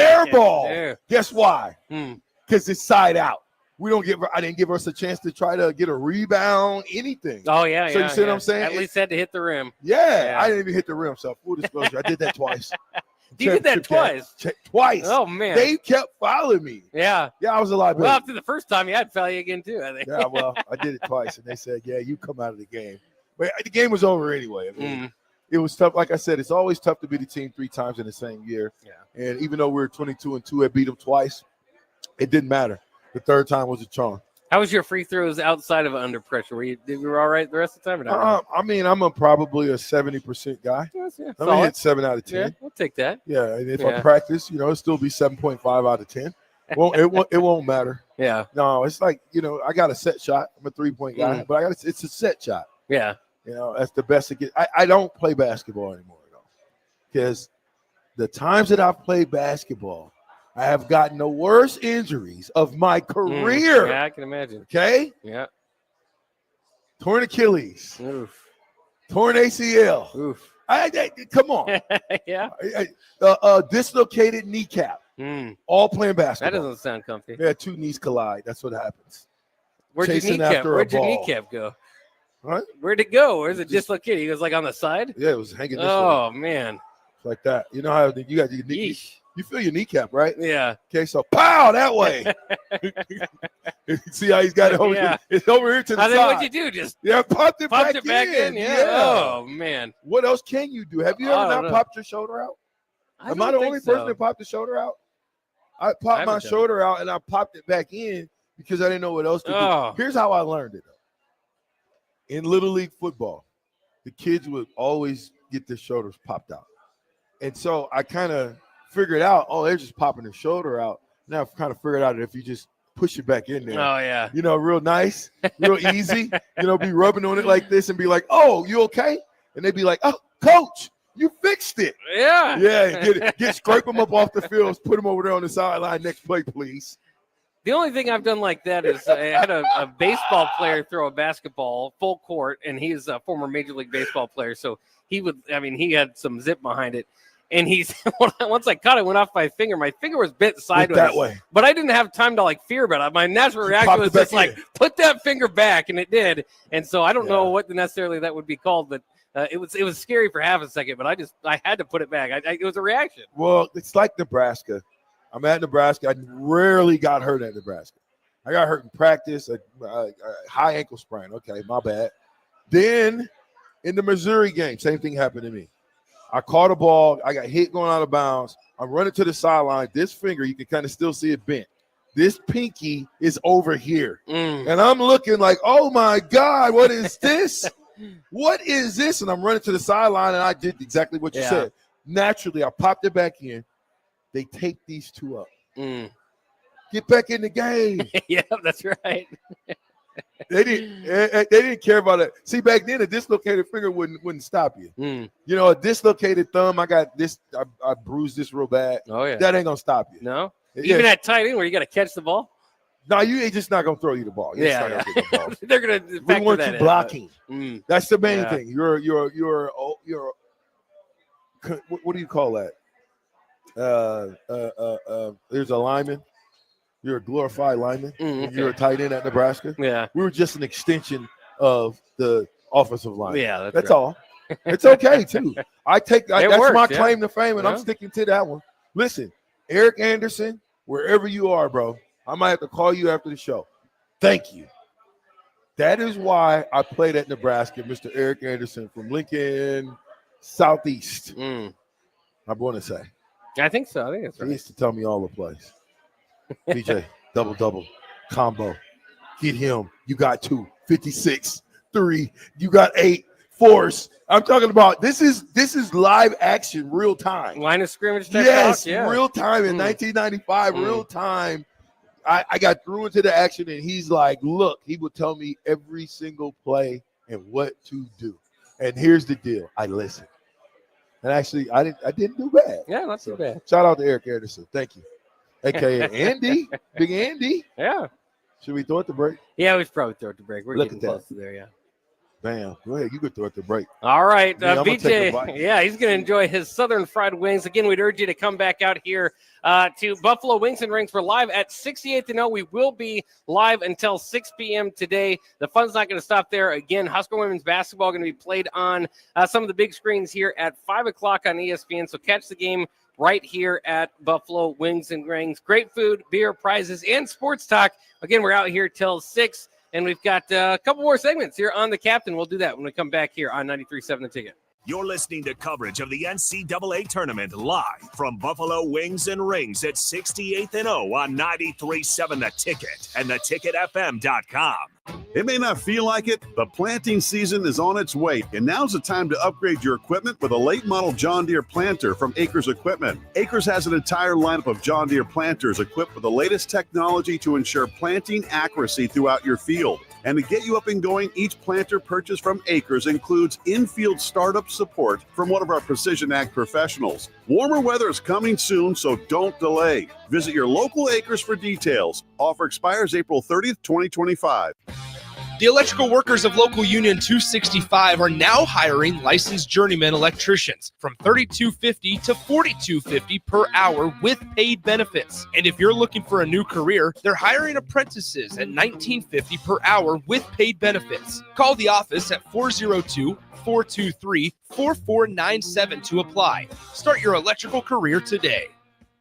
Guess why? Because it's side out. I didn't give us a chance to try to get a rebound, anything.
Oh, yeah.
So you see what I'm saying?
At least had to hit the rim.
Yeah, I didn't even hit the rim. So full disclosure, I did that twice.
You did that twice?
Twice.
Oh, man.
They kept following me.
Yeah.
Yeah, I was a liability.
Well, after the first time, I'd foul you again, too, I think.
Yeah, well, I did it twice, and they said, yeah, you come out of the game. But the game was over anyway. I mean, it was tough. Like I said, it's always tough to beat a team 3 times in the same year. Yeah. And even though we were 22-2 and beat them twice, it didn't matter. The third time was a charm.
How was your free throws outside of under pressure? Were you all right the rest of the time? Or not
I mean, I'm probably a 70% guy.
Yeah,
I'm going to hit 7 out of 10.
Yeah, we'll take that.
Yeah, and if I practice, it'll still be 7.5 out of 10. Well, it won't matter.
Yeah.
No, it's like, I got a set shot. I'm a 3-point guy, but it's a set shot.
Yeah.
That's the best it gets. I don't play basketball anymore, though, because the times that I've played basketball, I have gotten the worst injuries of my career.
Yeah, I can imagine.
Okay?
Yeah.
Torn Achilles.
Oof.
Torn ACL.
Oof.
Come on.
Yeah.
Dislocated kneecap. All playing basketball.
That doesn't sound comfy.
Yeah, 2 knees collide. That's what happens.
Where'd your kneecap go?
What?
Where'd it go? Where's it dislocated? It was like on the side?
Yeah, it was hanging this way.
Oh, man.
Like that. You know how you got your knee. You feel your kneecap, right?
Yeah.
Okay, so pow that way. See how he's got it over here? It's over here to the side.
What'd you do? Just
popped it back
in. Yeah. Oh man.
What else can you do? Have you ever not popped your shoulder out? Am I the only person that popped the shoulder out? I popped my shoulder out and I popped it back in because I didn't know what else to do. Here's how I learned it. In Little League football, the kids would always get their shoulders popped out. And so I kind of figured out, they're just popping their shoulder out. Now I've kind of figured out that if you just push it back in there.
Oh, yeah.
Real nice, real easy. Be rubbing on it like this and be like, oh, you okay? And they'd be like, oh, coach, you fixed it.
Yeah.
Yeah, scrape them up off the field, put them over there on the sideline. Next play, please.
The only thing I've done like that is I had a baseball player throw a basketball full court, and he's a former Major League Baseball player. So he had some zip behind it. And he's once I caught it, went off my finger. My finger was bent sideways
that way.
but I didn't have time to like fear about it. My natural reaction was just like, put that finger back, and it did. And so I don't know what necessarily that would be called, but it was scary for half a second. But I had to put it back. It was a reaction.
Well, it's like Nebraska. I'm at Nebraska. I rarely got hurt at Nebraska. I got hurt in practice, a high ankle sprain. Okay, my bad. Then in the Missouri game, same thing happened to me. I caught a ball. I got hit going out of bounds. I'm running to the sideline. This finger, you can kind of still see it bent. This pinky is over here. And I'm looking like, oh, my God, what is this? What is this? And I'm running to the sideline, and I did exactly what you said. Naturally, I popped it back in. They taped these two up. Get back in the game.
Yeah, that's right.
They didn't care about it. See, back then a dislocated finger wouldn't stop you. You know, a dislocated thumb. I got this. I bruised this real bad.
Oh yeah,
that ain't gonna stop you.
No, even at tight end where you got to catch the ball.
No, you ain't just not gonna throw you the ball. You're
Yeah,
just not gonna get the ball.
they're gonna.
We want you blocking. That's the main
Yeah.
thing. You're what do you call that? There's a lineman. You're a glorified lineman. You're a tight end at Nebraska.
Yeah.
We were just an extension of the offensive line.
Yeah,
that's
right.
all. It's okay too. That's
works,
my
yeah.
claim to fame, and I'm
Yeah.
sticking to that one. Listen, Eric Anderson, wherever you are, bro, I might have to call you after the show. Thank you. That is why I played at Nebraska, Mr. Eric Anderson from Lincoln Southeast. I'm going to say.
I think so. I think that's
He
right.
used to tell me all the plays. BJ, double, combo. Get him. You got 2, 56, 3. You got 8, force. I'm talking about this is live action, real time.
Line of scrimmage type
Yes,
talk, yeah.
real time in 1995, real time. I got through into the action, and he's like, look, he would tell me every single play and what to do. And here's the deal. I listened. And actually, I didn't do bad.
Yeah, not too bad.
Shout out to Eric Anderson. Thank you. AKA Andy. Big Andy.
Yeah.
Should we throw it to break?
Yeah, we should probably throw it to break. We're
Look
getting
at that.
close to there, yeah.
Bam. Go ahead. You could throw it to break.
All right,
Me, I'm gonna take a
BJ.
bite.
Yeah, he's going to enjoy his Southern fried wings. Again, we'd urge you to come back out here to Buffalo Wings and Rings. We're live at 68th and 0. We will be live until 6 p.m. today. The fun's not going to stop there. Again, Husker women's basketball going to be played on some of the big screens here at 5 o'clock on ESPN. So catch the game right here at Buffalo Wings and Rings. Great food, beer, prizes, and sports talk. Again, we're out here till 6. And we've got a couple more segments here on The Captain. We'll do that when we come back here on 93.7 The Ticket.
You're listening to coverage of the NCAA tournament live from Buffalo Wings and Rings at 68th and 0 on 93.7 The Ticket and theticketfm.com.
It may not feel like it, but planting season is on its way, and now's the time to upgrade your equipment with a late model John Deere planter from Acres Equipment. Acres has an entire lineup of John Deere planters equipped with the latest technology to ensure planting accuracy throughout your field. And to get you up and going, each planter purchased from Acres includes in-field startup support from one of our Precision Ag professionals. Warmer weather is coming soon, so don't delay. Visit your local Acres for details. Offer expires April 30th, 2025.
The electrical workers of Local Union 265 are now hiring licensed journeyman electricians from $32.50 to $42.50 per hour with paid benefits. And if you're looking for a new career, they're hiring apprentices at $19.50 per hour with paid benefits. Call the office at 402-423-4497 to apply. Start your electrical career today.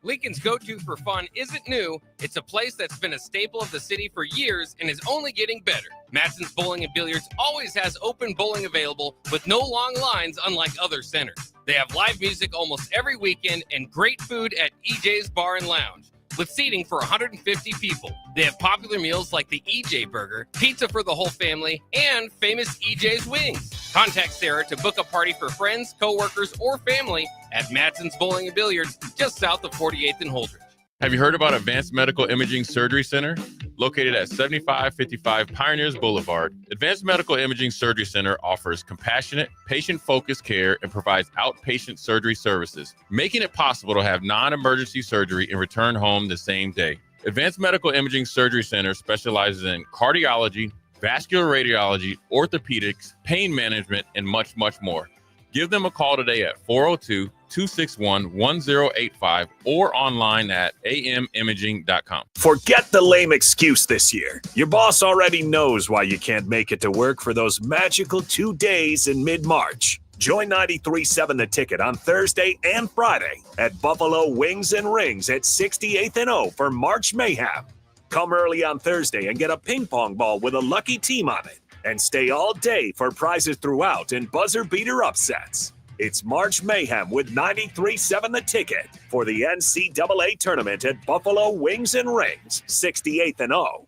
Lincoln's go-to for fun isn't new. It's a place that's been a staple of the city for years and is only getting better. Matson's Bowling and Billiards always has open bowling available with no long lines unlike other centers. They have live music almost every weekend and great food at EJ's Bar and Lounge with seating for 150 people. They have popular meals like the EJ Burger, pizza for the whole family, and famous EJ's Wings. Contact Sarah to book a party for friends, coworkers, or family at Matson's Bowling and Billiards just south of 48th and Holdridge.
Have you heard about Advanced Medical Imaging Surgery Center? Located at 7555 Pioneers Boulevard, Advanced Medical Imaging Surgery Center offers compassionate, patient-focused care and provides outpatient surgery services, making it possible to have non-emergency surgery and return home the same day. Advanced Medical Imaging Surgery Center specializes in cardiology, vascular radiology, orthopedics, pain management, and much, much more. Give them a call today at 402-261-1085 or online at amimaging.com.
Forget the lame excuse this year. Your boss already knows why you can't make it to work for those magical 2 days in mid-March. Join 93.7 The Ticket on Thursday and Friday at Buffalo Wings and Rings at 68th and O for March Mayhem. Come early on Thursday and get a ping pong ball with a lucky team on it. And stay all day for prizes throughout and buzzer beater upsets. It's March Mayhem with 93.7 The Ticket for the NCAA tournament at Buffalo Wings and Rings, 68th and O.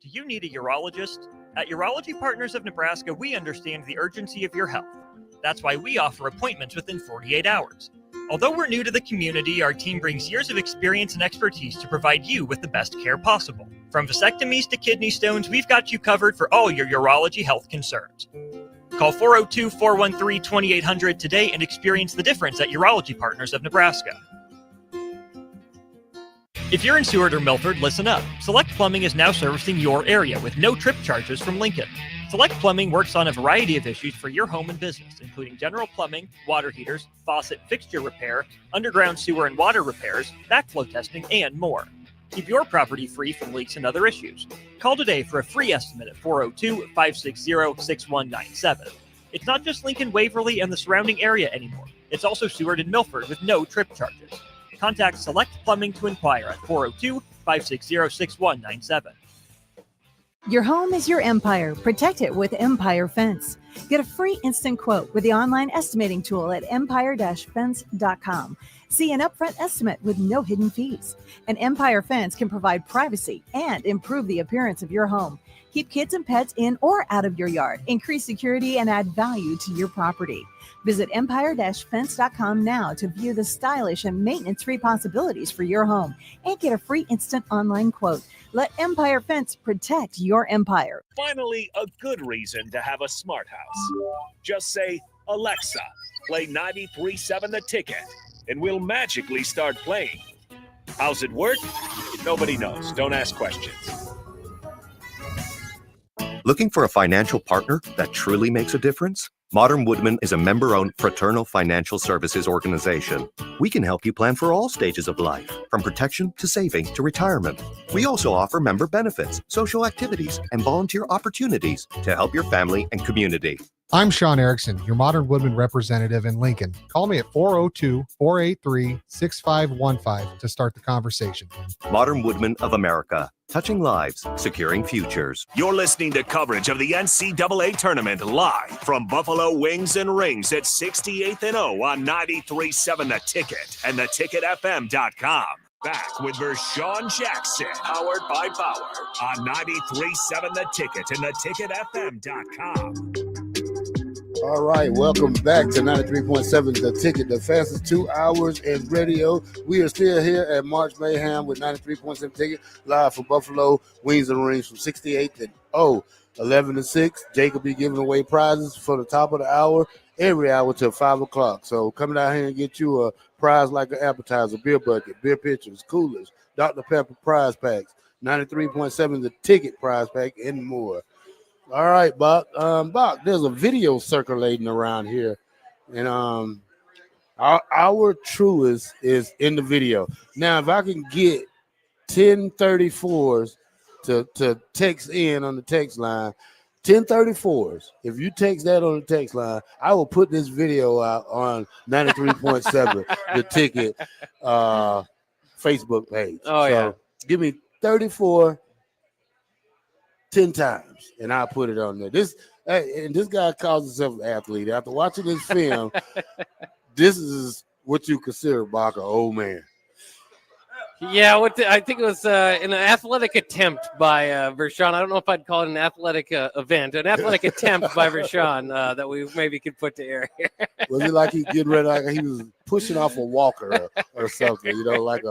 Do you need a urologist? At Urology Partners of Nebraska, we understand the urgency of your health. That's why we offer appointments within 48 hours. Although we're new to the community, our team brings years of experience and expertise to provide you with the best care possible. From vasectomies to kidney stones, we've got you covered for all your urology health concerns. Call 402-413-2800 today and experience the difference at Urology Partners of Nebraska. If you're in Seward or Milford, listen up. Select Plumbing is now servicing your area with no trip charges from Lincoln. Select Plumbing works on a variety of issues for your home and business, including general plumbing, water heaters, faucet fixture repair, underground sewer and water repairs, backflow testing, and more. Keep your property free from leaks and other issues. Call today for a free estimate at 402-560-6197. It's not just Lincoln, Waverly, and the surrounding area anymore. It's also Seward and Milford with no trip charges. Contact Select Plumbing to inquire at 402-560-6197.
Your home is your empire. Protect it with Empire Fence. Get a free instant quote with the online estimating tool at empire-fence.com. See an upfront estimate with no hidden fees. An Empire Fence can provide privacy and improve the appearance of your home. Keep kids and pets in or out of your yard. Increase security and add value to your property. Visit empire-fence.com now to view the stylish and maintenance-free possibilities for your home and get a free instant online quote. Let Empire Fence protect your empire.
Finally, a good reason to have a smart house. Just say, Alexa, play 93.7 The Ticket, and we'll magically start playing. How's it work? Nobody knows. Don't ask questions.
Looking for a financial partner that truly makes a difference? Modern Woodman is a member-owned fraternal financial services organization. We can help you plan for all stages of life, from protection to saving to retirement. We also offer member benefits, social activities, and volunteer opportunities to help your family and community.
I'm Sean Erickson, your Modern Woodman representative in Lincoln. Call me at 402-483-6515 to start the conversation.
Modern Woodman of America, touching lives, securing futures.
You're listening to coverage of the NCAA tournament live from Buffalo Wings and Rings at 68th and O on 93.7 The Ticket and theticketfm.com. Back with Vershawn Jackson, powered by Bauer on 93.7 The Ticket and theticketfm.com.
All right, welcome back to 93.7 The Ticket, the fastest 2 hours in radio. We are still here at March Mayhem with 93.7 Ticket, live from Buffalo Wings and Rings from 68th and O, 11 to 6. Jake will be giving away prizes for the top of the hour, every hour till 5 o'clock. So come down here and get you a prize like an appetizer, beer bucket, beer pitchers, coolers, Dr. Pepper prize packs, 93.7 The Ticket prize pack, and more. All right, Bach. Bach, there's a video circulating around here, and our truest is in the video. Now, if I can get 1034s to text in on the text line, 1034s. If you text that on the text line, I will put this video out on 93.7 The Ticket Facebook page.
Oh, yeah.
Give me 34 10 times, and I'll put it on there. This guy calls himself an athlete. After watching this film, this is what you consider, Bach, an old man.
Yeah, I think it was an athletic attempt by Vershawn. I don't know if I'd call it an athletic event, an athletic attempt by Vershawn that we maybe could put to air here.
Was it like he getting ready, like he was pushing off a walker or something? You know, like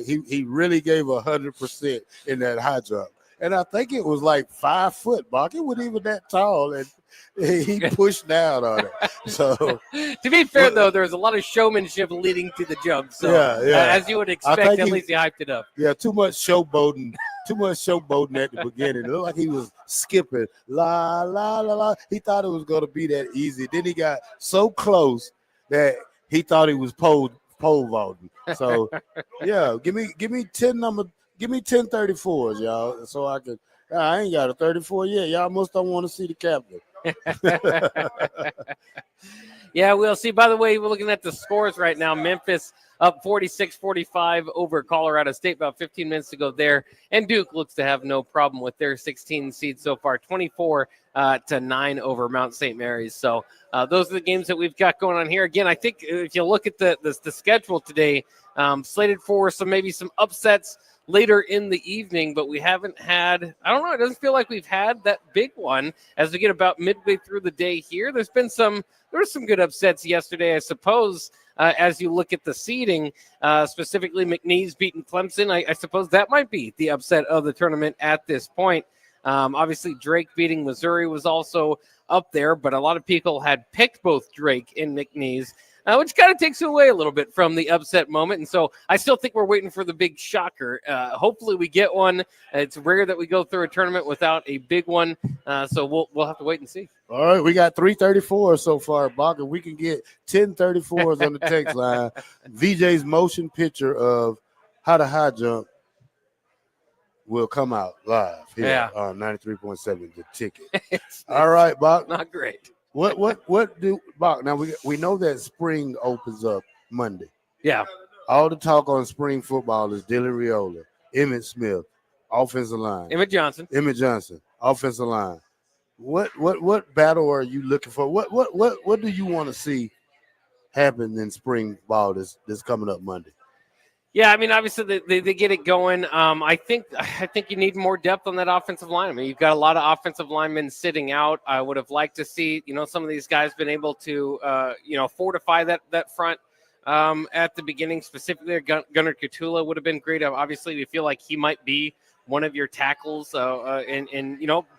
he really gave 100% in that high jump. and I think it was like 5 foot, Bach. It wasn't even that tall, and he pushed down on it. So,
to be fair, though, there was a lot of showmanship leading to the jump. So, as you would expect, at least he hyped it up.
Yeah, too much showboating. Too much showboating at the beginning. It looked like he was skipping. La, la, la, la. He thought it was going to be that easy. Then he got so close that he thought he was pole vaulting. So, yeah, give me 10 34s, y'all, so I can. I ain't got a 34 yet. Y'all must don't want to see the captain.
Yeah, we'll see. By the way, we're looking at the scores right now. Memphis up 46-45 over Colorado State about 15 minutes to go there. And Duke looks to have no problem with their 16 seed so far, 24-9 over Mount St. Mary's. So those are the games that we've got going on here. Again, I think if you look at the schedule today, slated for maybe some upsets later in the evening, but we haven't had, I don't know, it doesn't feel like we've had that big one as we get about midway through the day here. There were some good upsets yesterday, I suppose, as you look at the seeding, specifically McNeese beating Clemson. I suppose that might be the upset of the tournament at this point. Obviously, Drake beating Missouri was also up there, but a lot of people had picked both Drake and McNeese, which kind of takes away a little bit from the upset moment. And so I still think we're waiting for the big shocker. Hopefully we get one. It's rare that we go through a tournament without a big one. So we'll have to wait and see.
All right, we got 3 34s so far, Bach. If we can get 10 34s on the text line, VJ's motion picture of how to high jump will come out live here on 93.7 The Ticket. All right, Bach.
Not great.
What do Bach? Now we know that spring opens up Monday.
Yeah.
All the talk on spring football is Dylan Riola, Emmitt Smith, offensive line.
Emmitt Johnson, offensive line. What battle are you looking for? What do you want to see happen in spring ball this coming up Monday? Yeah, I mean, obviously they get it going. I think you need more depth on that offensive line. I mean, you've got a lot of offensive linemen sitting out. I would have liked to see, some of these guys been able to, fortify that front at the beginning. Specifically, Gunnar Katula would have been great. Obviously, we feel like he might be one of your tackles, and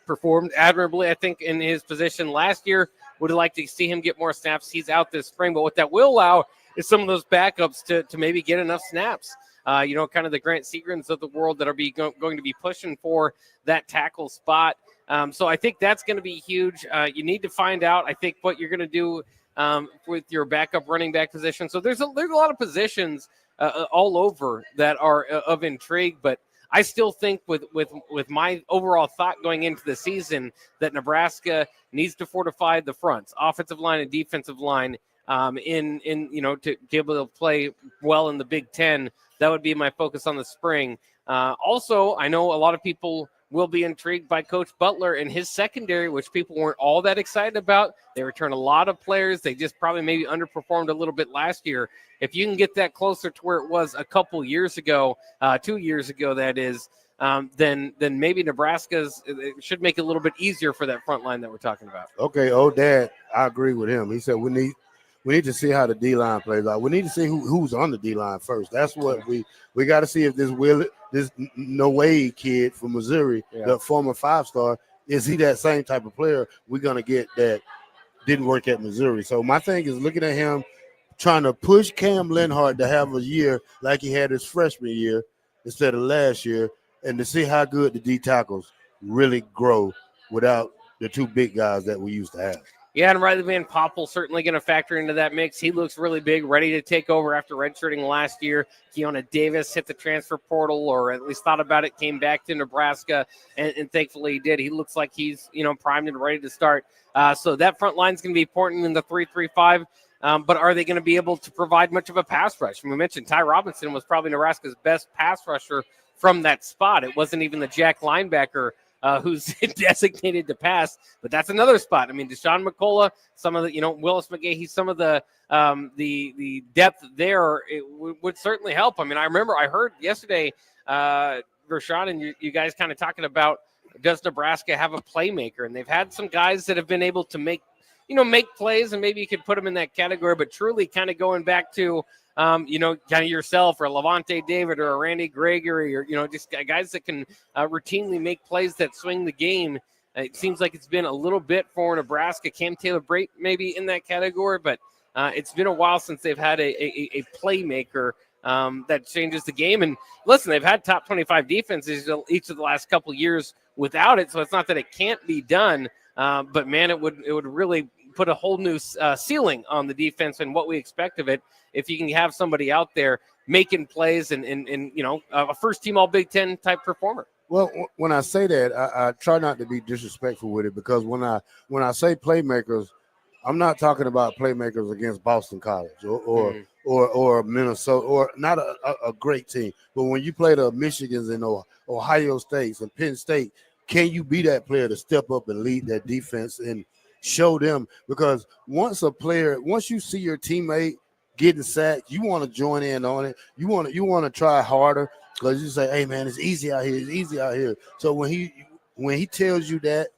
performed admirably, I think, in his position last year. Would have liked to see him get more snaps. He's out this spring, but what that will allow is some of those backups to maybe get enough snaps. Kind of the Grant Seagrams of the world that are going to be pushing for that tackle spot. So I think that's going to be huge. You need to find out, I think, what you're going to do with your backup running back position. So there's a lot of positions all over that are of intrigue, but I still think with my overall thought going into the season that Nebraska needs to fortify the fronts, offensive line and defensive line, to be able to play well in the Big Ten. That would be my focus on the spring. Also, I know a lot of people will be intrigued by Coach Butler and his secondary, which people weren't all that excited about. They returned a lot of players. They just probably maybe underperformed a little bit last year. If you can get that closer to where it was a couple years ago, 2 years ago, that is, then maybe Nebraska's it should make it a little bit easier for that front line that we're talking about.
Okay, Dad, I agree with him. He said we need to see how the D-line plays out. We need to see who's on the D-line first. That's what we got to see if this Noe kid from Missouri, the former 5-star, is he that same type of player we're going to get that didn't work at Missouri. So my thing is looking at him trying to push Cam Lenhart to have a year like he had his freshman year instead of last year, and to see how good the D tackles really grow without the two big guys that we used to have.
Yeah, and Riley Van Poppel certainly going to factor into that mix. He looks really big, ready to take over after redshirting last year. Keona Davis hit the transfer portal, or at least thought about it, came back to Nebraska, and thankfully he did. He looks like he's primed and ready to start. So that front line is going to be important in the 3-3-5. But are they going to be able to provide much of a pass rush? We mentioned Ty Robinson was probably Nebraska's best pass rusher from that spot. It wasn't even the Jack linebacker who's designated to pass, but that's another spot. I mean, Deshaun McCullough, some of the, Willis McGahee, some of the depth there, it would certainly help. I mean, I heard yesterday, Rashawn and you guys kind of talking about, does Nebraska have a playmaker? And they've had some guys that have been able to make plays, and maybe you could put them in that category, but truly kind of going back to kind of yourself or Levante David or a Randy Gregory or, just guys that can routinely make plays that swing the game. It seems like it's been a little bit for Nebraska. Cam Taylor-Bright maybe in that category, but it's been a while since they've had a playmaker that changes the game. And listen, they've had top 25 defenses each of the last couple years without it, so it's not that it can't be done. But man, it would really put a whole new ceiling on the defense and what we expect of it if you can have somebody out there making plays and a first-team All-Big Ten type performer.
Well, when I say that, I try not to be disrespectful with it, because when I say playmakers, I'm not talking about playmakers against Boston College or Minnesota or not a great team. But when you play the Michigans and Ohio States and Penn State, can you be that player to step up and lead that defense and show them? Because once you see your teammate getting sacked, you want to join in on it. You want to try harder, because you say, "Hey man, it's easy out here. It's easy out here." So when he tells you that,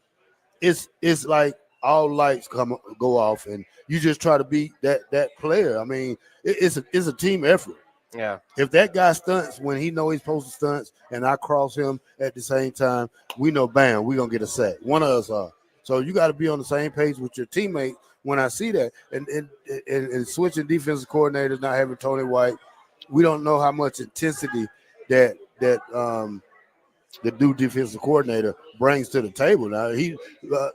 it's like all lights go off, and you just try to beat that player. I mean, it's a team effort.
Yeah.
If that guy stunts when he knows he's supposed to stunt, and I cross him at the same time, we know, bam, we're gonna get a sack. One of us are. So you got to be on the same page with your teammate when I see that. And switching defensive coordinators, not having Tony White, we don't know how much intensity that the new defensive coordinator brings to the table.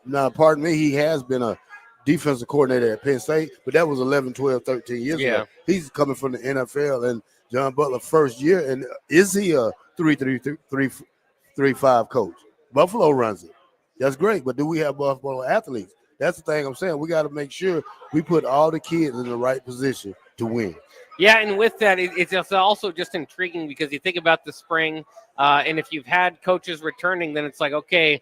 Now, pardon me, he has been a defensive coordinator at Penn State, but that was 11, 12, 13 years ago. He's coming from the NFL and John Butler first year. And is he a 3-3-5 coach? Buffalo runs it. That's great, but do we have Buffalo athletes? That's the thing I'm saying. We got to make sure we put all the kids in the right position to win.
Yeah, and with that, it's also just intriguing because you think about the spring, and if you've had coaches returning, then it's like, okay,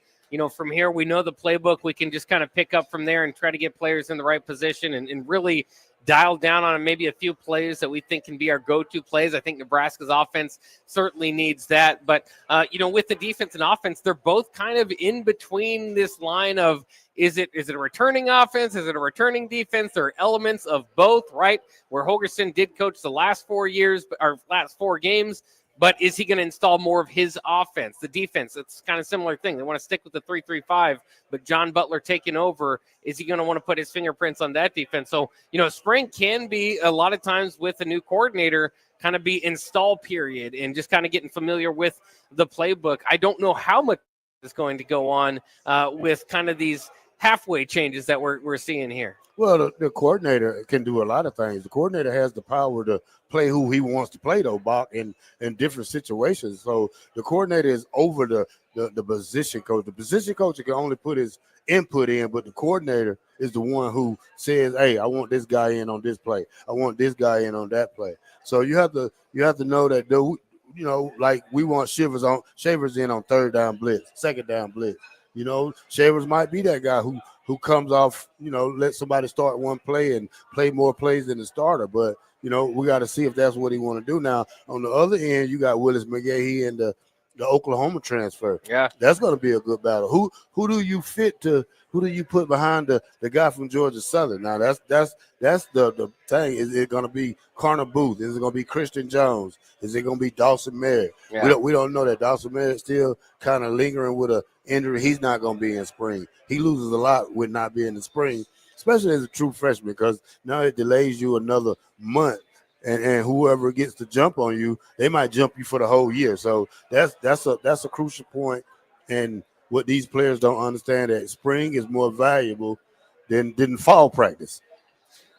from here we know the playbook. We can just kind of pick up from there and try to get players in the right position and really dial down on maybe a few plays that we think can be our go-to plays. I think Nebraska's offense certainly needs that. But, with the defense and offense, they're both kind of in between this line of, is it a returning offense? Is it a returning defense? There are elements of both, right? Where Holgorsen did coach the last 4 years, or last 4 games, but is he going to install more of his offense? The defense, it's kind of similar thing. They want to stick with the 3-3-5, but John Butler taking over, is he going to want to put his fingerprints on that defense? So, spring can be a lot of times with a new coordinator kind of be install period and just kind of getting familiar with the playbook. I don't know how much is going to go on with kind of these halfway changes that we're seeing here.
Well, the coordinator can do a lot of things. The coordinator has the power to play who he wants to play, though, Bach, in different situations. So the coordinator is over the position coach. The position coach can only put his input in, but the coordinator is the one who says, "Hey, I want this guy in on this play. I want this guy in on that play." So you have to know that, like we want Shavers in on third down blitz, second down blitz. Shavers might be that guy who comes off, let somebody start one play and play more plays than the starter. But, we got to see if that's what he want to do. Now, on the other end, you got Willis McGahee and the Oklahoma transfer.
Yeah.
That's going to be a good battle. Who do you who do you put behind the guy from Georgia Southern? Now, that's the thing. Is it going to be Connor Booth? Is it going to be Christian Jones? Is it going to be Dawson Merritt?
Yeah.
We don't know that. Dawson Merritt still kind of lingering with a injury. He's not going to be in spring. He loses a lot with not being in spring, especially as a true freshman, because now it delays you another month, and whoever gets to jump on you, they might jump you for the whole year. So that's a crucial point. And what these players don't understand, that spring is more valuable than fall practice.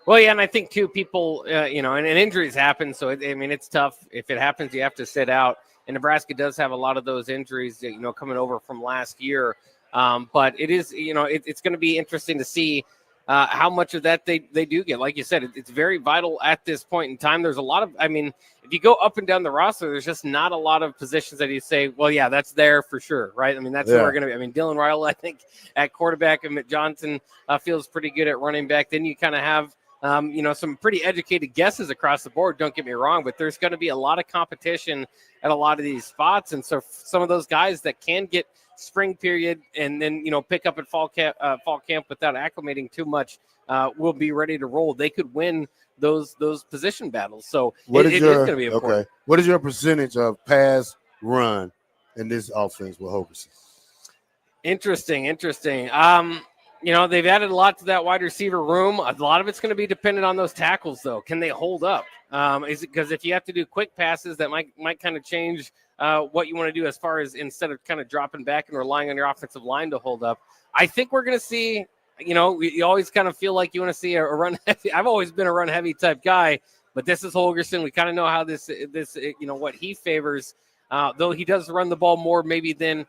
Well, yeah, and I think too, people, and injuries happen. So it's tough. If it happens, you have to sit out. And Nebraska does have a lot of those injuries, coming over from last year. But it is, it's going to be interesting to see how much of that they do get. Like you said, it's very vital at this point in time. There's a lot of, if you go up and down the roster, there's just not a lot of positions that you say, well, yeah, that's there for sure, right? That's where we're going to be. Dylan Riley, I think, at quarterback, and Mitt Johnson feels pretty good at running back. Then you kind of have some pretty educated guesses across the board. Don't get me wrong, but there's going to be a lot of competition at a lot of these spots. And so some of those guys that can get spring period and then, pick up at fall camp without acclimating too much will be ready to roll. They could win those position battles. So it is going to be important.
Okay. What is your percentage of pass run in this offense with Hogerson? Interesting.
They've added a lot to that wide receiver room. A lot of it's going to be dependent on those tackles, though. Can they hold up? Is it because if you have to do quick passes, that might kind of change what you want to do as far as instead of kind of dropping back and relying on your offensive line to hold up. I think we're going to see, you always kind of feel like you want to see a run heavy. I've always been a run heavy type guy, but this is Holgorsen. We kind of know how this what he favors, though he does run the ball more maybe than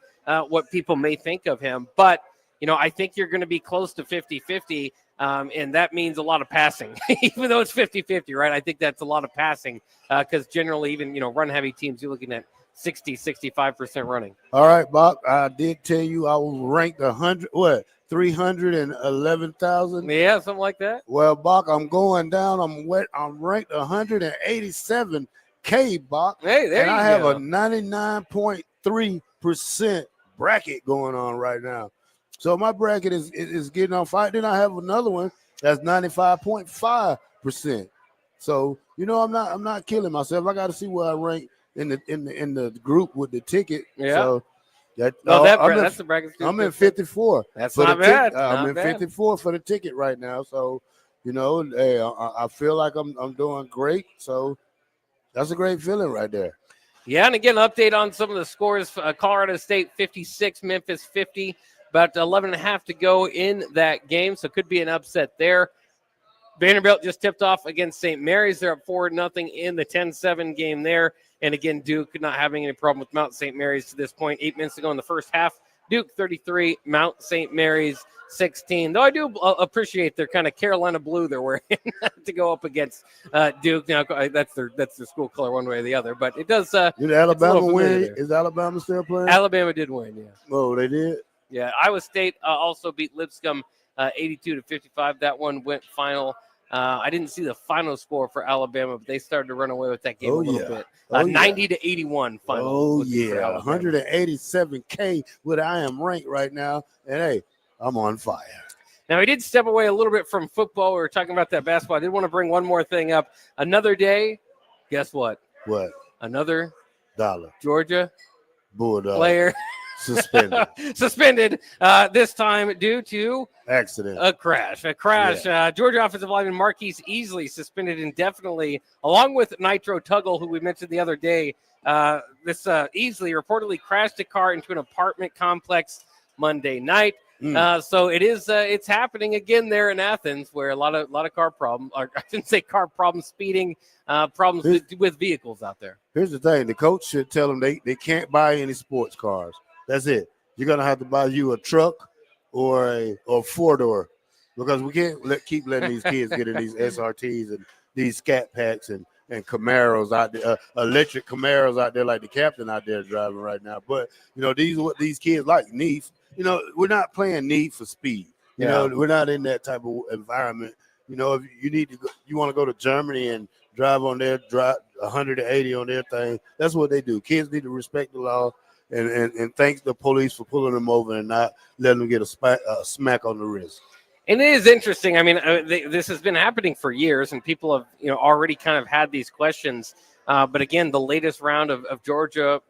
what people may think of him. But I think you're going to be close to 50-50, and that means a lot of passing, even though it's 50-50, right? I think that's a lot of passing because generally even, run-heavy teams, you're looking at 65% running.
All right, Bob, I did tell you I was ranked 311,000?
Yeah, something like that.
Well, Bach, I'm going down. I'm ranked 187K, Bach.
Hey, there
and
you
I have
go.
a 99.3% bracket going on right now. So my bracket is getting on fire. Then I have another one that's 95.5%. So I'm not killing myself. I got to see where I rank in the group with the ticket.
Yeah.
So that's
the bracket.
I'm in 54.
That's not bad.
I'm in 54 for the ticket right now. So hey, I feel like I'm doing great. So that's a great feeling right there.
Yeah, and again, update on some of the scores. Colorado State 56, Memphis 50. About 11.5 to go in that game, so could be an upset there. Vanderbilt just tipped off against St. Mary's. They're up 4-0 in the 10-7 game there. And again, Duke not having any problem with Mount St. Mary's to this point. 8 minutes to go in the first half. Duke 33, Mount St. Mary's 16. Though I do appreciate their kind of Carolina blue they're wearing to go up against Duke. Now that's their school color one way or the other, but it does.
Did Alabama win? Is Alabama still playing?
Alabama did win. Yeah.
Oh, they did.
Yeah, Iowa State also beat Lipscomb 82-55. That one went final. I didn't see the final score for Alabama, but they started to run away with that game a little bit. 90-81 final.
Oh, yeah. 187K what I am ranked right now. And, hey, I'm on fire.
Now, we did step away a little bit from football. We were talking about that basketball. I did want to bring one more thing up. Another day, guess what?
What?
Another
dollar.
Georgia
Bulldog
player. Suspended this time due to a crash.
Yeah.
Georgia offensive lineman Marquise Easley suspended indefinitely, along with Nitro Tuggle, who we mentioned the other day. This Easley reportedly crashed a car into an apartment complex Monday night. So it is it's happening again there in Athens, where a lot of car problems. Or I shouldn't say car problems, speeding problems with vehicles out there.
Here's the thing: the coach should tell them they can't buy any sports cars. That's it. You're gonna have to buy you a truck or a 4-door, because we can't keep letting these kids get in these SRTs and these Scat Packs and Camaros out there, electric Camaros out there like the captain out there driving right now. But these are what these kids like. Need. We're not playing Need for Speed. We're not in that type of environment. If you need to go, you want to go to Germany and drive 180 on their thing. That's what they do. Kids need to respect the law. And thank the police for pulling them over and not letting them get a smack on the wrist.
And it is interesting. I mean, this has been happening for years, and people have already kind of had these questions. But again, the latest round of Georgia,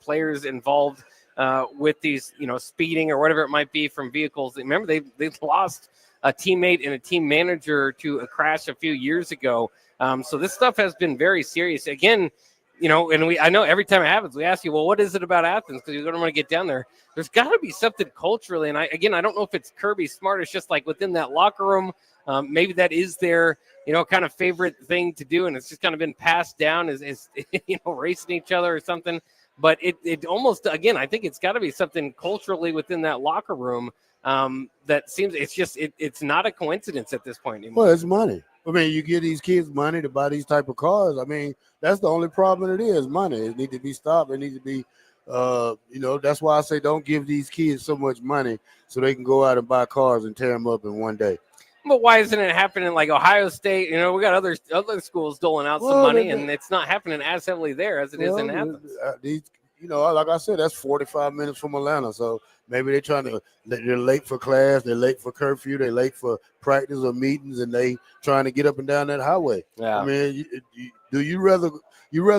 players involved with these, speeding or whatever it might be from vehicles. Remember, they lost a teammate and a team manager to a crash a few years ago. So this stuff has been very serious. Again. And I know every time it happens, we ask you, well, what is it about Athens? Because you don't want to get down there. There's got to be something culturally. And I don't know if it's Kirby Smart. It's just like within that locker room, maybe that is their, kind of favorite thing to do. And it's just kind of been passed down as racing each other or something. But it almost, again, I think it's got to be something culturally within that locker room that seems it's not a coincidence at this point anymore.
Well, it's money. I mean, you give these kids money to buy these type of cars. I mean, that's the only problem it is, money. It needs to be stopped. It needs to be, that's why I say don't give these kids so much money so they can go out and buy cars and tear them up in one day.
But why isn't it happening like Ohio State? You know, we got other schools doling out some money, and it's not happening as heavily there as it is in Athens.
Like I said, that's 45 minutes from Atlanta. So maybe they're late for class, they're late for curfew, they're late for practice or meetings, and they trying to get up and down that highway.
Yeah.
I mean, you rather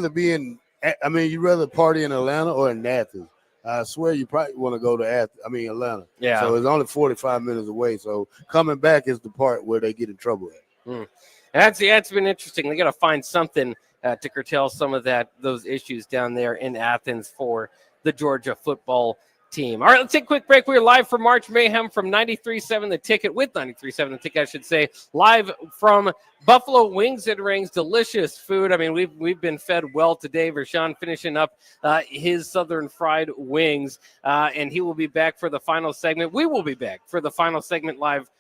be in? I mean, you rather party in Atlanta or in Athens? I swear you probably want to go to Atlanta.
Yeah.
So it's only 45 minutes away. So coming back is the part where they get in trouble at.
That's been interesting. They got to find something to curtail some of those issues down there in Athens for the Georgia football team. All right, let's take a quick break. We're live from March Mayhem from 93.7 The Ticket, with 93.7 The Ticket, I should say, live from Buffalo Wings and Rings. Delicious food. I mean, we've been fed well today. Vershawn finishing up his Southern Fried Wings, and he will be back for the final segment. We will be back for the final segment live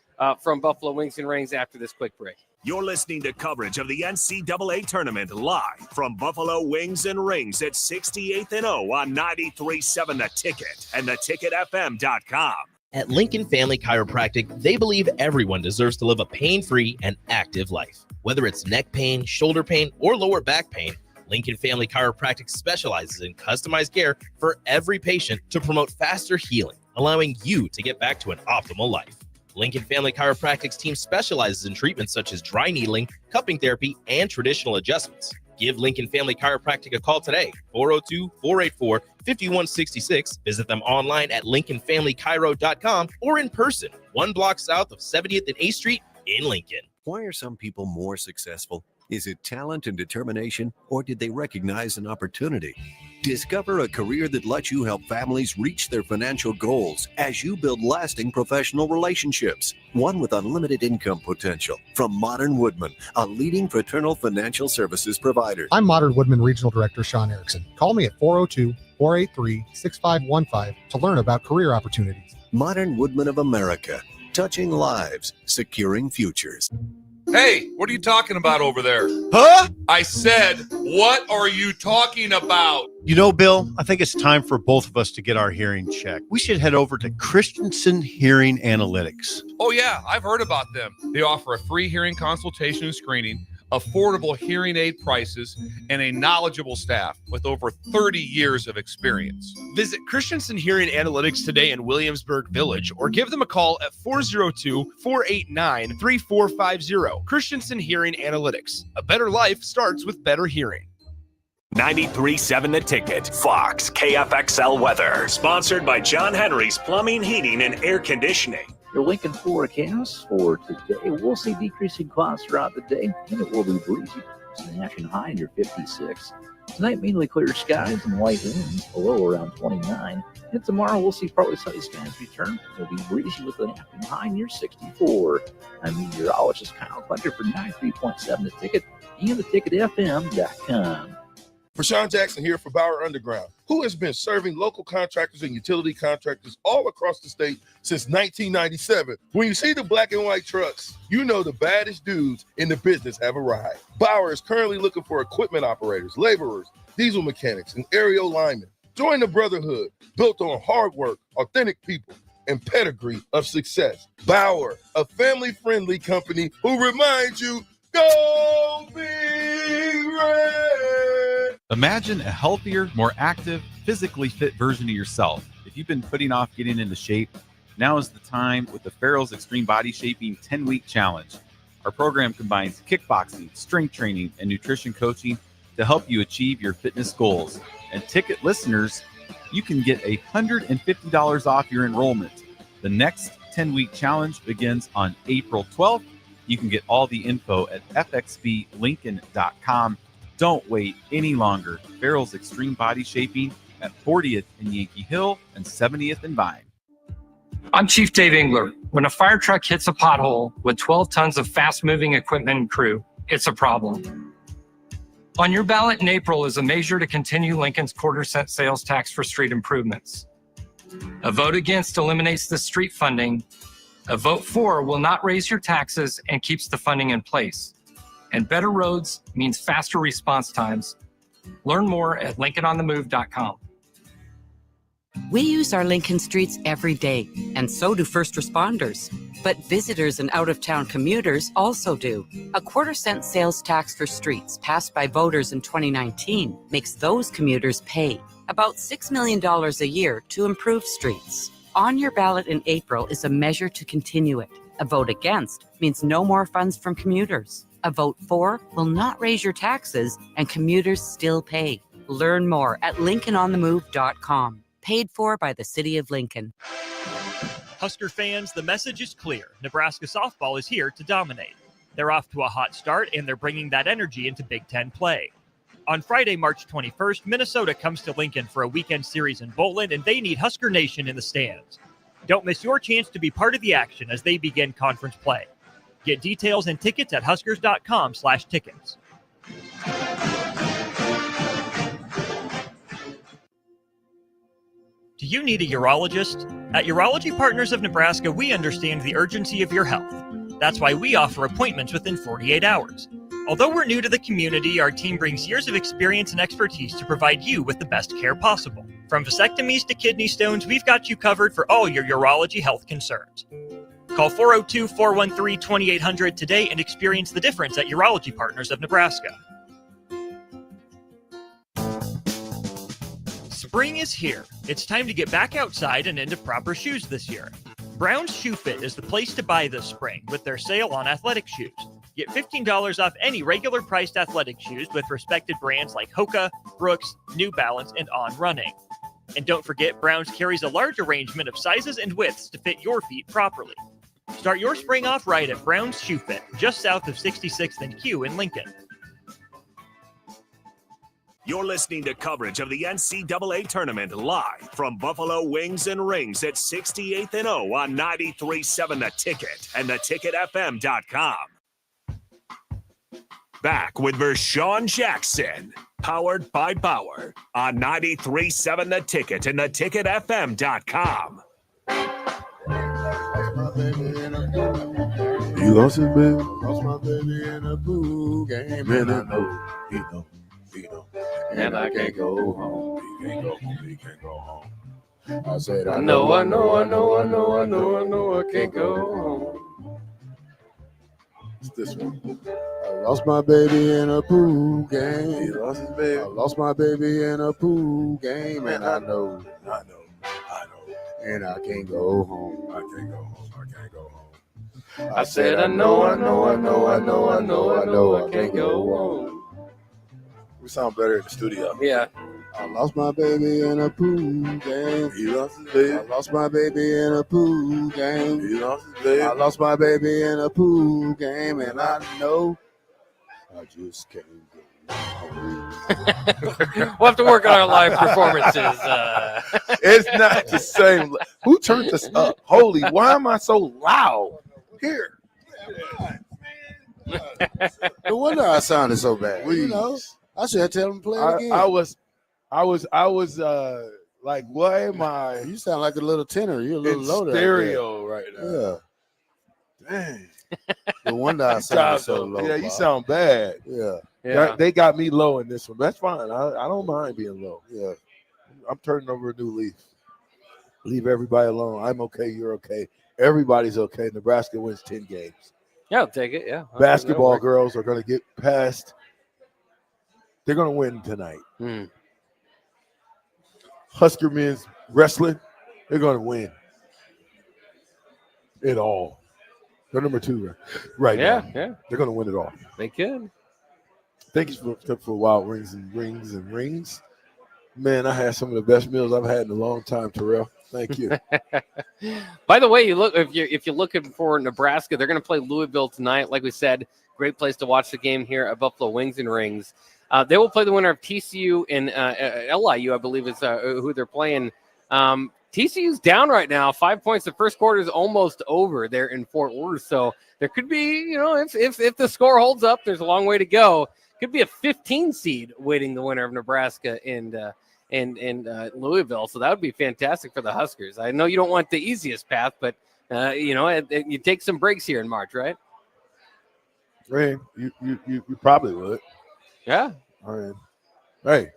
from Buffalo Wings and Rings after this quick break.
You're listening to coverage of the NCAA tournament live from Buffalo Wings and Rings at 68th and O on 93.7 The Ticket and theticketfm.com.
At Lincoln Family Chiropractic, they believe everyone deserves to live a pain-free and active life. Whether it's neck pain, shoulder pain, or lower back pain, Lincoln Family Chiropractic specializes in customized care for every patient to promote faster healing, allowing you to get back to an optimal life. Lincoln Family Chiropractic's team specializes in treatments such as dry needling, cupping therapy, and traditional adjustments. Give Lincoln Family Chiropractic a call today, 402-484-5166. Visit them online at lincolnfamilychiro.com or in person, 1 block south of 70th and 8th Street in Lincoln.
Why are some people more successful? Is it talent and determination, or did they recognize an opportunity? Discover a career that lets you help families reach their financial goals as you build lasting professional relationships. One with unlimited income potential. From Modern Woodman, a leading fraternal financial services provider.
I'm Modern Woodman Regional Director Sean Erickson. Call me at 402-483-6515 to learn about career opportunities.
Modern Woodman of America. Touching lives, securing futures.
Hey, what are you talking about over there? Huh? I said, what are you talking about?
You know, Bill, I think it's time for both of us to get our hearing checked. We should head over to Christensen Hearing Analytics.
Oh, yeah, I've heard about them. They offer a free hearing consultation and screening, affordable hearing aid prices, and a knowledgeable staff with over 30 years of experience.
Visit Christensen Hearing Analytics today in Williamsburg Village or give them a call at 402-489-3450. Christensen Hearing Analytics. A better life starts with better hearing.
93.7 The Ticket, Fox, KFXL weather. Sponsored by John Henry's Plumbing, Heating, and Air Conditioning.
Your Lincoln forecast for today, we'll see decreasing clouds throughout the day, and it will be breezy. Snatching high near 56. Tonight, mainly clear skies and light winds, below around 29. And tomorrow, we'll see partly sunny skies return. It'll be breezy with an afternoon high near 64. I'm meteorologist Kyle Clutcher for 93.7 The Ticket and theticketfm.com.
Vershawn Jackson here for Bauer Underground, who has been serving local contractors and utility contractors all across the state since 1997. When you see the black and white trucks, you know the baddest dudes in the business have arrived. Bauer is currently looking for equipment operators, laborers, diesel mechanics, and aerial linemen. Join the brotherhood built on hard work, authentic people, and pedigree of success. Bauer, a family-friendly company who reminds you, go Big Red!
Imagine a healthier, more active, physically fit version of yourself. If you've been putting off getting into shape, now is the time with the Farrell's Extreme Body Shaping 10-Week Challenge. Our program combines kickboxing, strength training, and nutrition coaching to help you achieve your fitness goals. And ticket listeners, you can get $150 off your enrollment. The next 10-week challenge begins on April 12th. You can get all the info at fxblincoln.com. Don't wait any longer. Farrell's Extreme Body Shaping at 40th and Yankee Hill and 70th and Vine.
I'm Chief Dave Engler. When a fire truck hits a pothole with 12 tons of fast-moving equipment and crew, it's a problem. On your ballot in April is a measure to continue Lincoln's quarter-cent sales tax for street improvements. A vote against eliminates the street funding. A vote for will not raise your taxes and keeps the funding in place. And better roads means faster response times. Learn more at LincolnOnTheMove.com.
We use our Lincoln streets every day, and so do first responders. But visitors and out-of-town commuters also do. A 1/4-cent sales tax for streets passed by voters in 2019 makes those commuters pay about $6 million a year to improve streets. On your ballot in April is a measure to continue it. A vote against means no more funds from commuters. A vote for will not raise your taxes, and commuters still pay. Learn more at LincolnOnTheMove.com. Paid for by the City of Lincoln.
Husker fans, the message is clear. Nebraska softball is here to dominate. They're off to a hot start, and they're bringing that energy into Big Ten play. On Friday, March 21st, Minnesota comes to Lincoln for a weekend series in Bowling, and they need Husker Nation in the stands. Don't miss your chance to be part of the action as they begin conference play. Get details and tickets at huskers.com/tickets. Do you need a urologist? At Urology Partners of Nebraska, we understand the urgency of your health. That's why we offer appointments within 48 hours. Although we're new to the community, our team brings years of experience and expertise to provide you with the best care possible. From vasectomies to kidney stones, we've got you covered for all your urology health concerns. Call 402-413-2800 today and experience the difference at Urology Partners of Nebraska. Spring is here. It's time to get back outside and into proper shoes this year. Brown's Shoe Fit is the place to buy this spring with their sale on athletic shoes. Get $15 off any regular priced athletic shoes with respected brands like Hoka, Brooks, New Balance, and On Running. And don't forget, Brown's carries a large arrangement of sizes and widths to fit your feet properly. Start your spring off right at Brown's Shoe Fit, just south of 66th and Q in Lincoln.
You're listening to coverage of the NCAA tournament live from Buffalo Wings and Rings at 68th and O on 93.7 The Ticket and theticketfm.com. Back with Vershawn Jackson, powered by Bauer on 93.7 The Ticket and theticketfm.com.
You lost it, baby. Lost my baby in a pool game, and I know he know. And I can't go home. He can't go home. He can't go home. I said, I know, I can't go home. It's this one. I lost my baby in a pool game. He lost his baby. I lost my baby in a pool game, and I know. And I can't go home. I can't go home. I can't go home. I said, I know, I can't go home. We sound better in the studio.
Yeah.
I lost my baby in a pool game. He lost his baby. I lost my baby in a pool game. He lost his baby. I lost my baby in a pool game, and I know I just can't go.
We'll have to work on our live performances.
It's not the same. Who turned this up? Holy, why am I so loud? Here.
No wonder I sounded so bad. You know, I should tell him to play it again.
I was like, why am I?
You sound like a little tenor. You're a little low
stereo right now.
Yeah.
Dang.
No wonder I sound so low.
Yeah, you sound bad.
Yeah.
They got me low in this one. That's fine. I don't mind being low.
Yeah.
I'm turning over a new leaf. Leave everybody alone. I'm okay. You're okay. Everybody's okay. Nebraska wins 10 games.
Yeah, I'll take it. Yeah.
Basketball girls are going to get past. They're going to win tonight. Husker men's wrestling, they're going to win it all. They're number 2 right now.
Yeah.
They're going to win it all.
They could.
Thank you for Wild Rings and Rings and Rings. Man, I had some of the best meals I've had in a long time, Terrell. Thank you.
By the way, if you're looking for Nebraska, they're going to play Louisville tonight. Like we said, great place to watch the game here at Buffalo Wings and Rings. They will play the winner of TCU and LIU, I believe is who they're playing. TCU's down right now, 5 points. The first quarter is almost over there in Fort Worth. So there could be, if the score holds up, there's a long way to go. Could be a 15 seed waiting the winner of Nebraska and Louisville. So that would be fantastic for the Huskers. I know you don't want the easiest path, but you take some breaks here in March, right?
Ray, you probably would.
Yeah.
All right. Hey,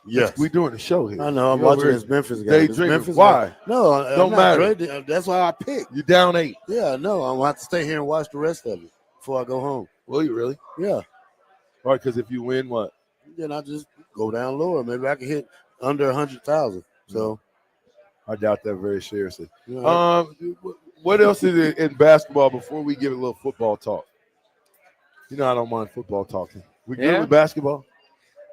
Yes.
We doing the show here.
I know. I'm
You
watching
over
this Memphis game.
Day
This
drinking.
Memphis
Why?
game. No, I'm
Don't
not
matter.
ready. That's why I picked.
You down 8.
Yeah, no, I'm going to have to stay here and watch the rest of it before I go home.
Will you really?
Yeah.
All right, because if you win, what?
Then I just go down lower. Maybe I can hit under 100,000. So
I doubt that very seriously.
Yeah.
What else is it in basketball before we give a little football talk? You know I don't mind football talking. We good
Yeah.
with basketball?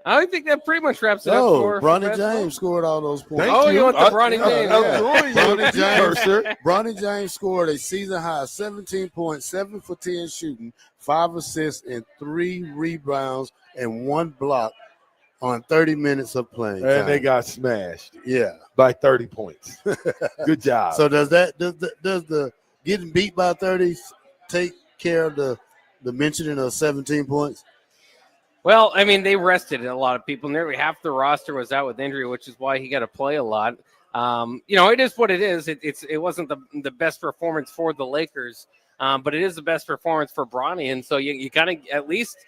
I think that pretty much wraps it up
No,
for
Bronny
basketball.
James scored all those points.
Thank you. Want the Bronny James?
Bronny James,
Cursor.
Bronny James scored a season high 17 points, 7 for 10 shooting, 5 assists, and 3 rebounds and 1 block on 30 minutes of playing time.
And they got smashed.
Yeah.
By 30 points. Good job.
So does the getting beat by 30 take care of the mentioning of 17 points?
Well, I mean, they rested a lot of people. Nearly half the roster was out with injury, which is why he got to play a lot. It is what it is. It wasn't the best performance for the Lakers, but it is the best performance for Bronny. And so you kind of at least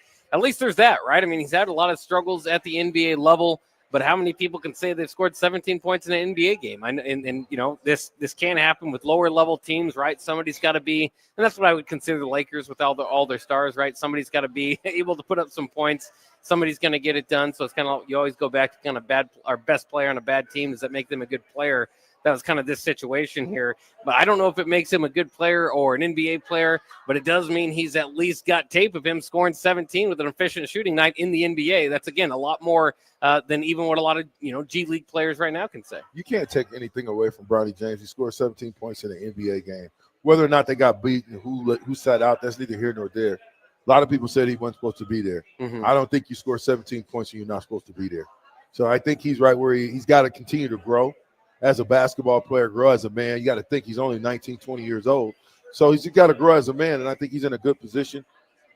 there's that, right? I mean, he's had a lot of struggles at the NBA level, but how many people can say they've scored 17 points in an NBA game? And this can't happen with lower level teams, right? Somebody's got to be, and that's what I would consider the Lakers with all their stars, right? Somebody's got to be able to put up some points. Somebody's going to get it done. So it's kind of, you always go back to kind of our best player on a bad team. Does that make them a good player? That was kind of this situation here. But I don't know if it makes him a good player or an NBA player, but it does mean he's at least got tape of him scoring 17 with an efficient shooting night in the NBA. That's, again, a lot more than even what a lot of, G League players right now can say.
You can't take anything away from Bronny James. He scored 17 points in an NBA game. Whether or not they got beaten, who sat out, that's neither here nor there. A lot of people said he wasn't supposed to be there.
Mm-hmm.
I don't think you score 17 points and you're not supposed to be there. So I think he's right where he's got to continue to grow as a basketball player, grow as a man. You got to think he's only 19, 20 years old. So he's got to grow as a man, and I think he's in a good position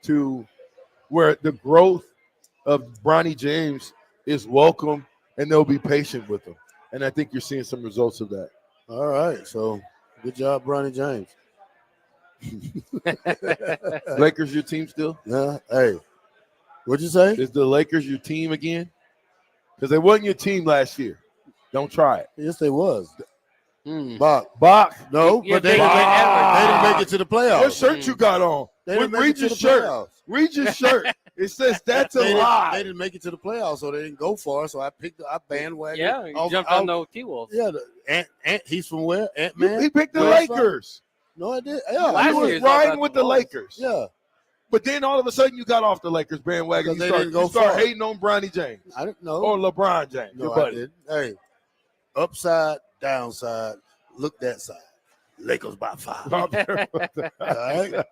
to where the growth of Bronny James is welcome, and they'll be patient with him. And I think you're seeing some results of that.
All right. So good job, Bronny James.
Lakers your team still?
Yeah. Hey, what'd you say?
Is the Lakers your team again? Because they wasn't your team last year. Don't try it.
Yes, they was.
Bach.
No,
Yeah,
but they didn't make it to the playoffs.
What shirt you got on?
They didn't make
Read
it to
your
the
shirt.
playoffs.
Read your shirt. It says that's a
They
lie.
didn't make it to the playoffs, so they didn't go far. So I bandwagon.
Yeah, you jumped on the T-Wolves.
Yeah, Ant. He's from where? Ant-Man?
He picked the
Where's from?
Lakers.
No, I did. Yeah,
Last
He was
year's
riding
about
with
the
the
Bulls.
Lakers.
yeah.
But then all of a sudden you got off the Lakers bandwagon.
Because
You
they
start,
didn't go
you start
far.
hating on Bronny James
I didn't know.
or LeBron James.
No,
your
I
buddy.
didn't. Hey, upside, downside. Look that side. Lakers by 5. All right.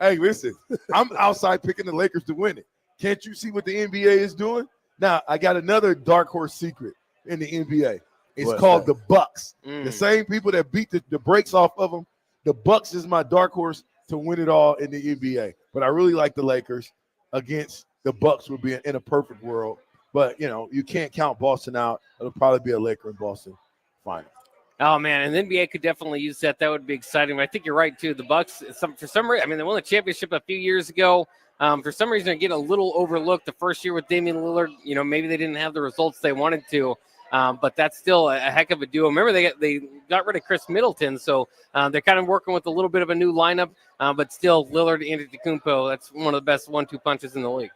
Hey, listen, I'm outside picking the Lakers to win it. Can't you see what the NBA is doing? Now, I got another dark horse secret in the NBA. It's
What's
called
that?
the Bucks.
Mm.
The same people that beat the brakes off of them. The Bucks is my dark horse to win it all in the NBA. But I really like the Lakers against the Bucks would be in a perfect world. But, you can't count Boston out. It'll probably be a Laker and Boston final.
Oh man, and the NBA could definitely use that. That would be exciting. But I think you're right too. The Bucks, for some reason, I mean, they won the championship a few years ago. For some reason, they get a little overlooked. The first year with Damian Lillard, maybe they didn't have the results they wanted to. But that's still a heck of a duo. Remember, they got rid of Chris Middleton, so they're kind of working with a little bit of a new lineup. But still, Lillard and Antetokounmpo, that's one of the best 1-2 punches in the league.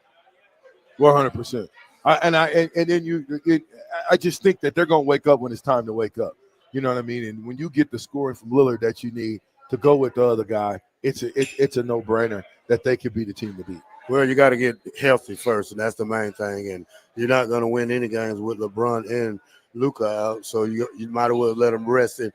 100%. I just think that they're going to wake up when it's time to wake up. You know what I mean? And when you get the scoring from Lillard that you need to go with the other guy, it's a no-brainer that they could be the team to beat.
Well, you got to get healthy first, and that's the main thing. And you're not going to win any games with LeBron and Luka out, so you might as well let them rest and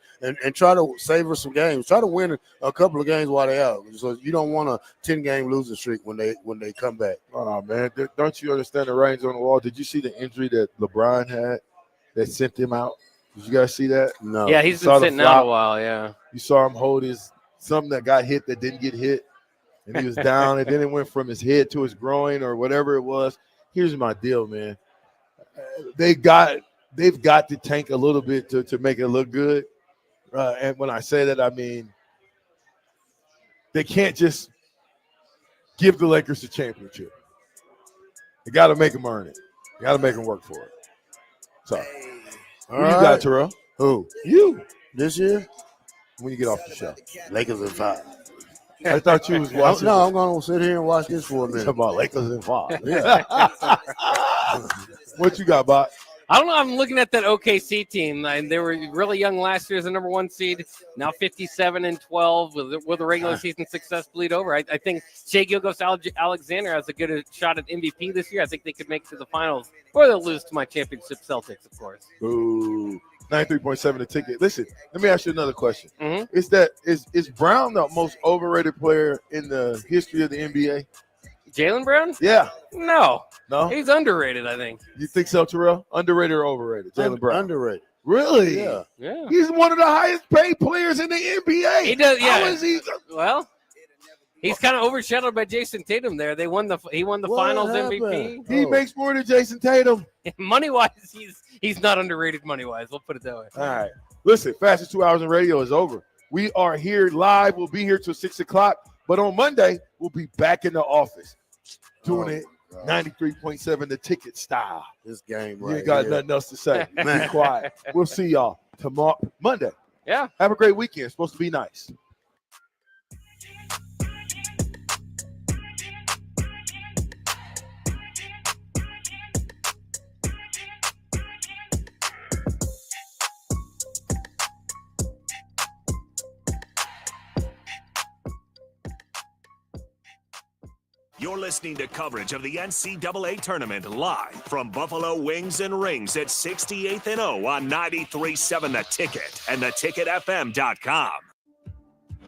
try to savor some games. Try to win a couple of games while they're out. So you don't want a 10-game losing streak when they come back.
Oh, man. Don't you understand the writings on the wall? Did you see the injury that LeBron had that sent him out? Did you guys see that?
No.
Yeah, he's been sitting out a while, yeah.
You saw him hold something that got hit that didn't get hit, and he was down, and then it went from his head to his groin or whatever it was. Here's my deal, man. They've got to tank a little bit to make it look good. And when I say that, I mean they can't just give the Lakers the championship. They got to make them earn it. They got to make them work for it. So,
All
who you
right.
got, Terrell?
Who?
You.
This year?
When you get off the show.
Lakers in 5.
I thought you was watching.
No, I'm going to sit here and watch this for a minute.
Talking about Lakers in 5.
Yeah.
What you got, Bot?
I don't know. I'm looking at that OKC team, and they were really young last year as the number 1 seed. Now 57-12 with a regular season success bleed over. I think Shai Gilgeous-Alexander has a good shot at MVP this year. I think they could make it to the finals, or they'll lose to my championship Celtics, of course.
Ooh, 93.7 the ticket. Listen, let me ask you another question.
Mm-hmm.
Is Brown the most overrated player in the history of the NBA?
Jaylen Brown?
Yeah.
No.
No?
He's underrated, I think.
You think so, Terrell? Underrated or overrated? Jaylen Brown.
Underrated.
Really?
Yeah.
Yeah.
He's one of the highest paid players in the NBA.
He does, yeah.
How is he?
Well, he's kind of overshadowed by Jason Tatum there. He won the Finals MVP.
He makes more than Jason Tatum.
Money wise, he's not underrated money wise. We'll put it that way.
All right. Listen, fastest 2 hours in radio is over. We are here live. We'll be here till 6 o'clock. But on Monday, we'll be back in the office doing it 93.7 the ticket style.
This game
You
right
ain't got
here.
nothing else to say. Be quiet. We'll see y'all tomorrow, Monday.
Yeah.
Have a great weekend. It's supposed to be nice.
You're listening to coverage of the NCAA tournament live from Buffalo Wings and Rings at 68th and O on 93.7 The Ticket and theticketfm.com.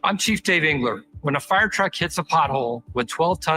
I'm Chief Dave Engler. When a fire truck hits a pothole with 12 tons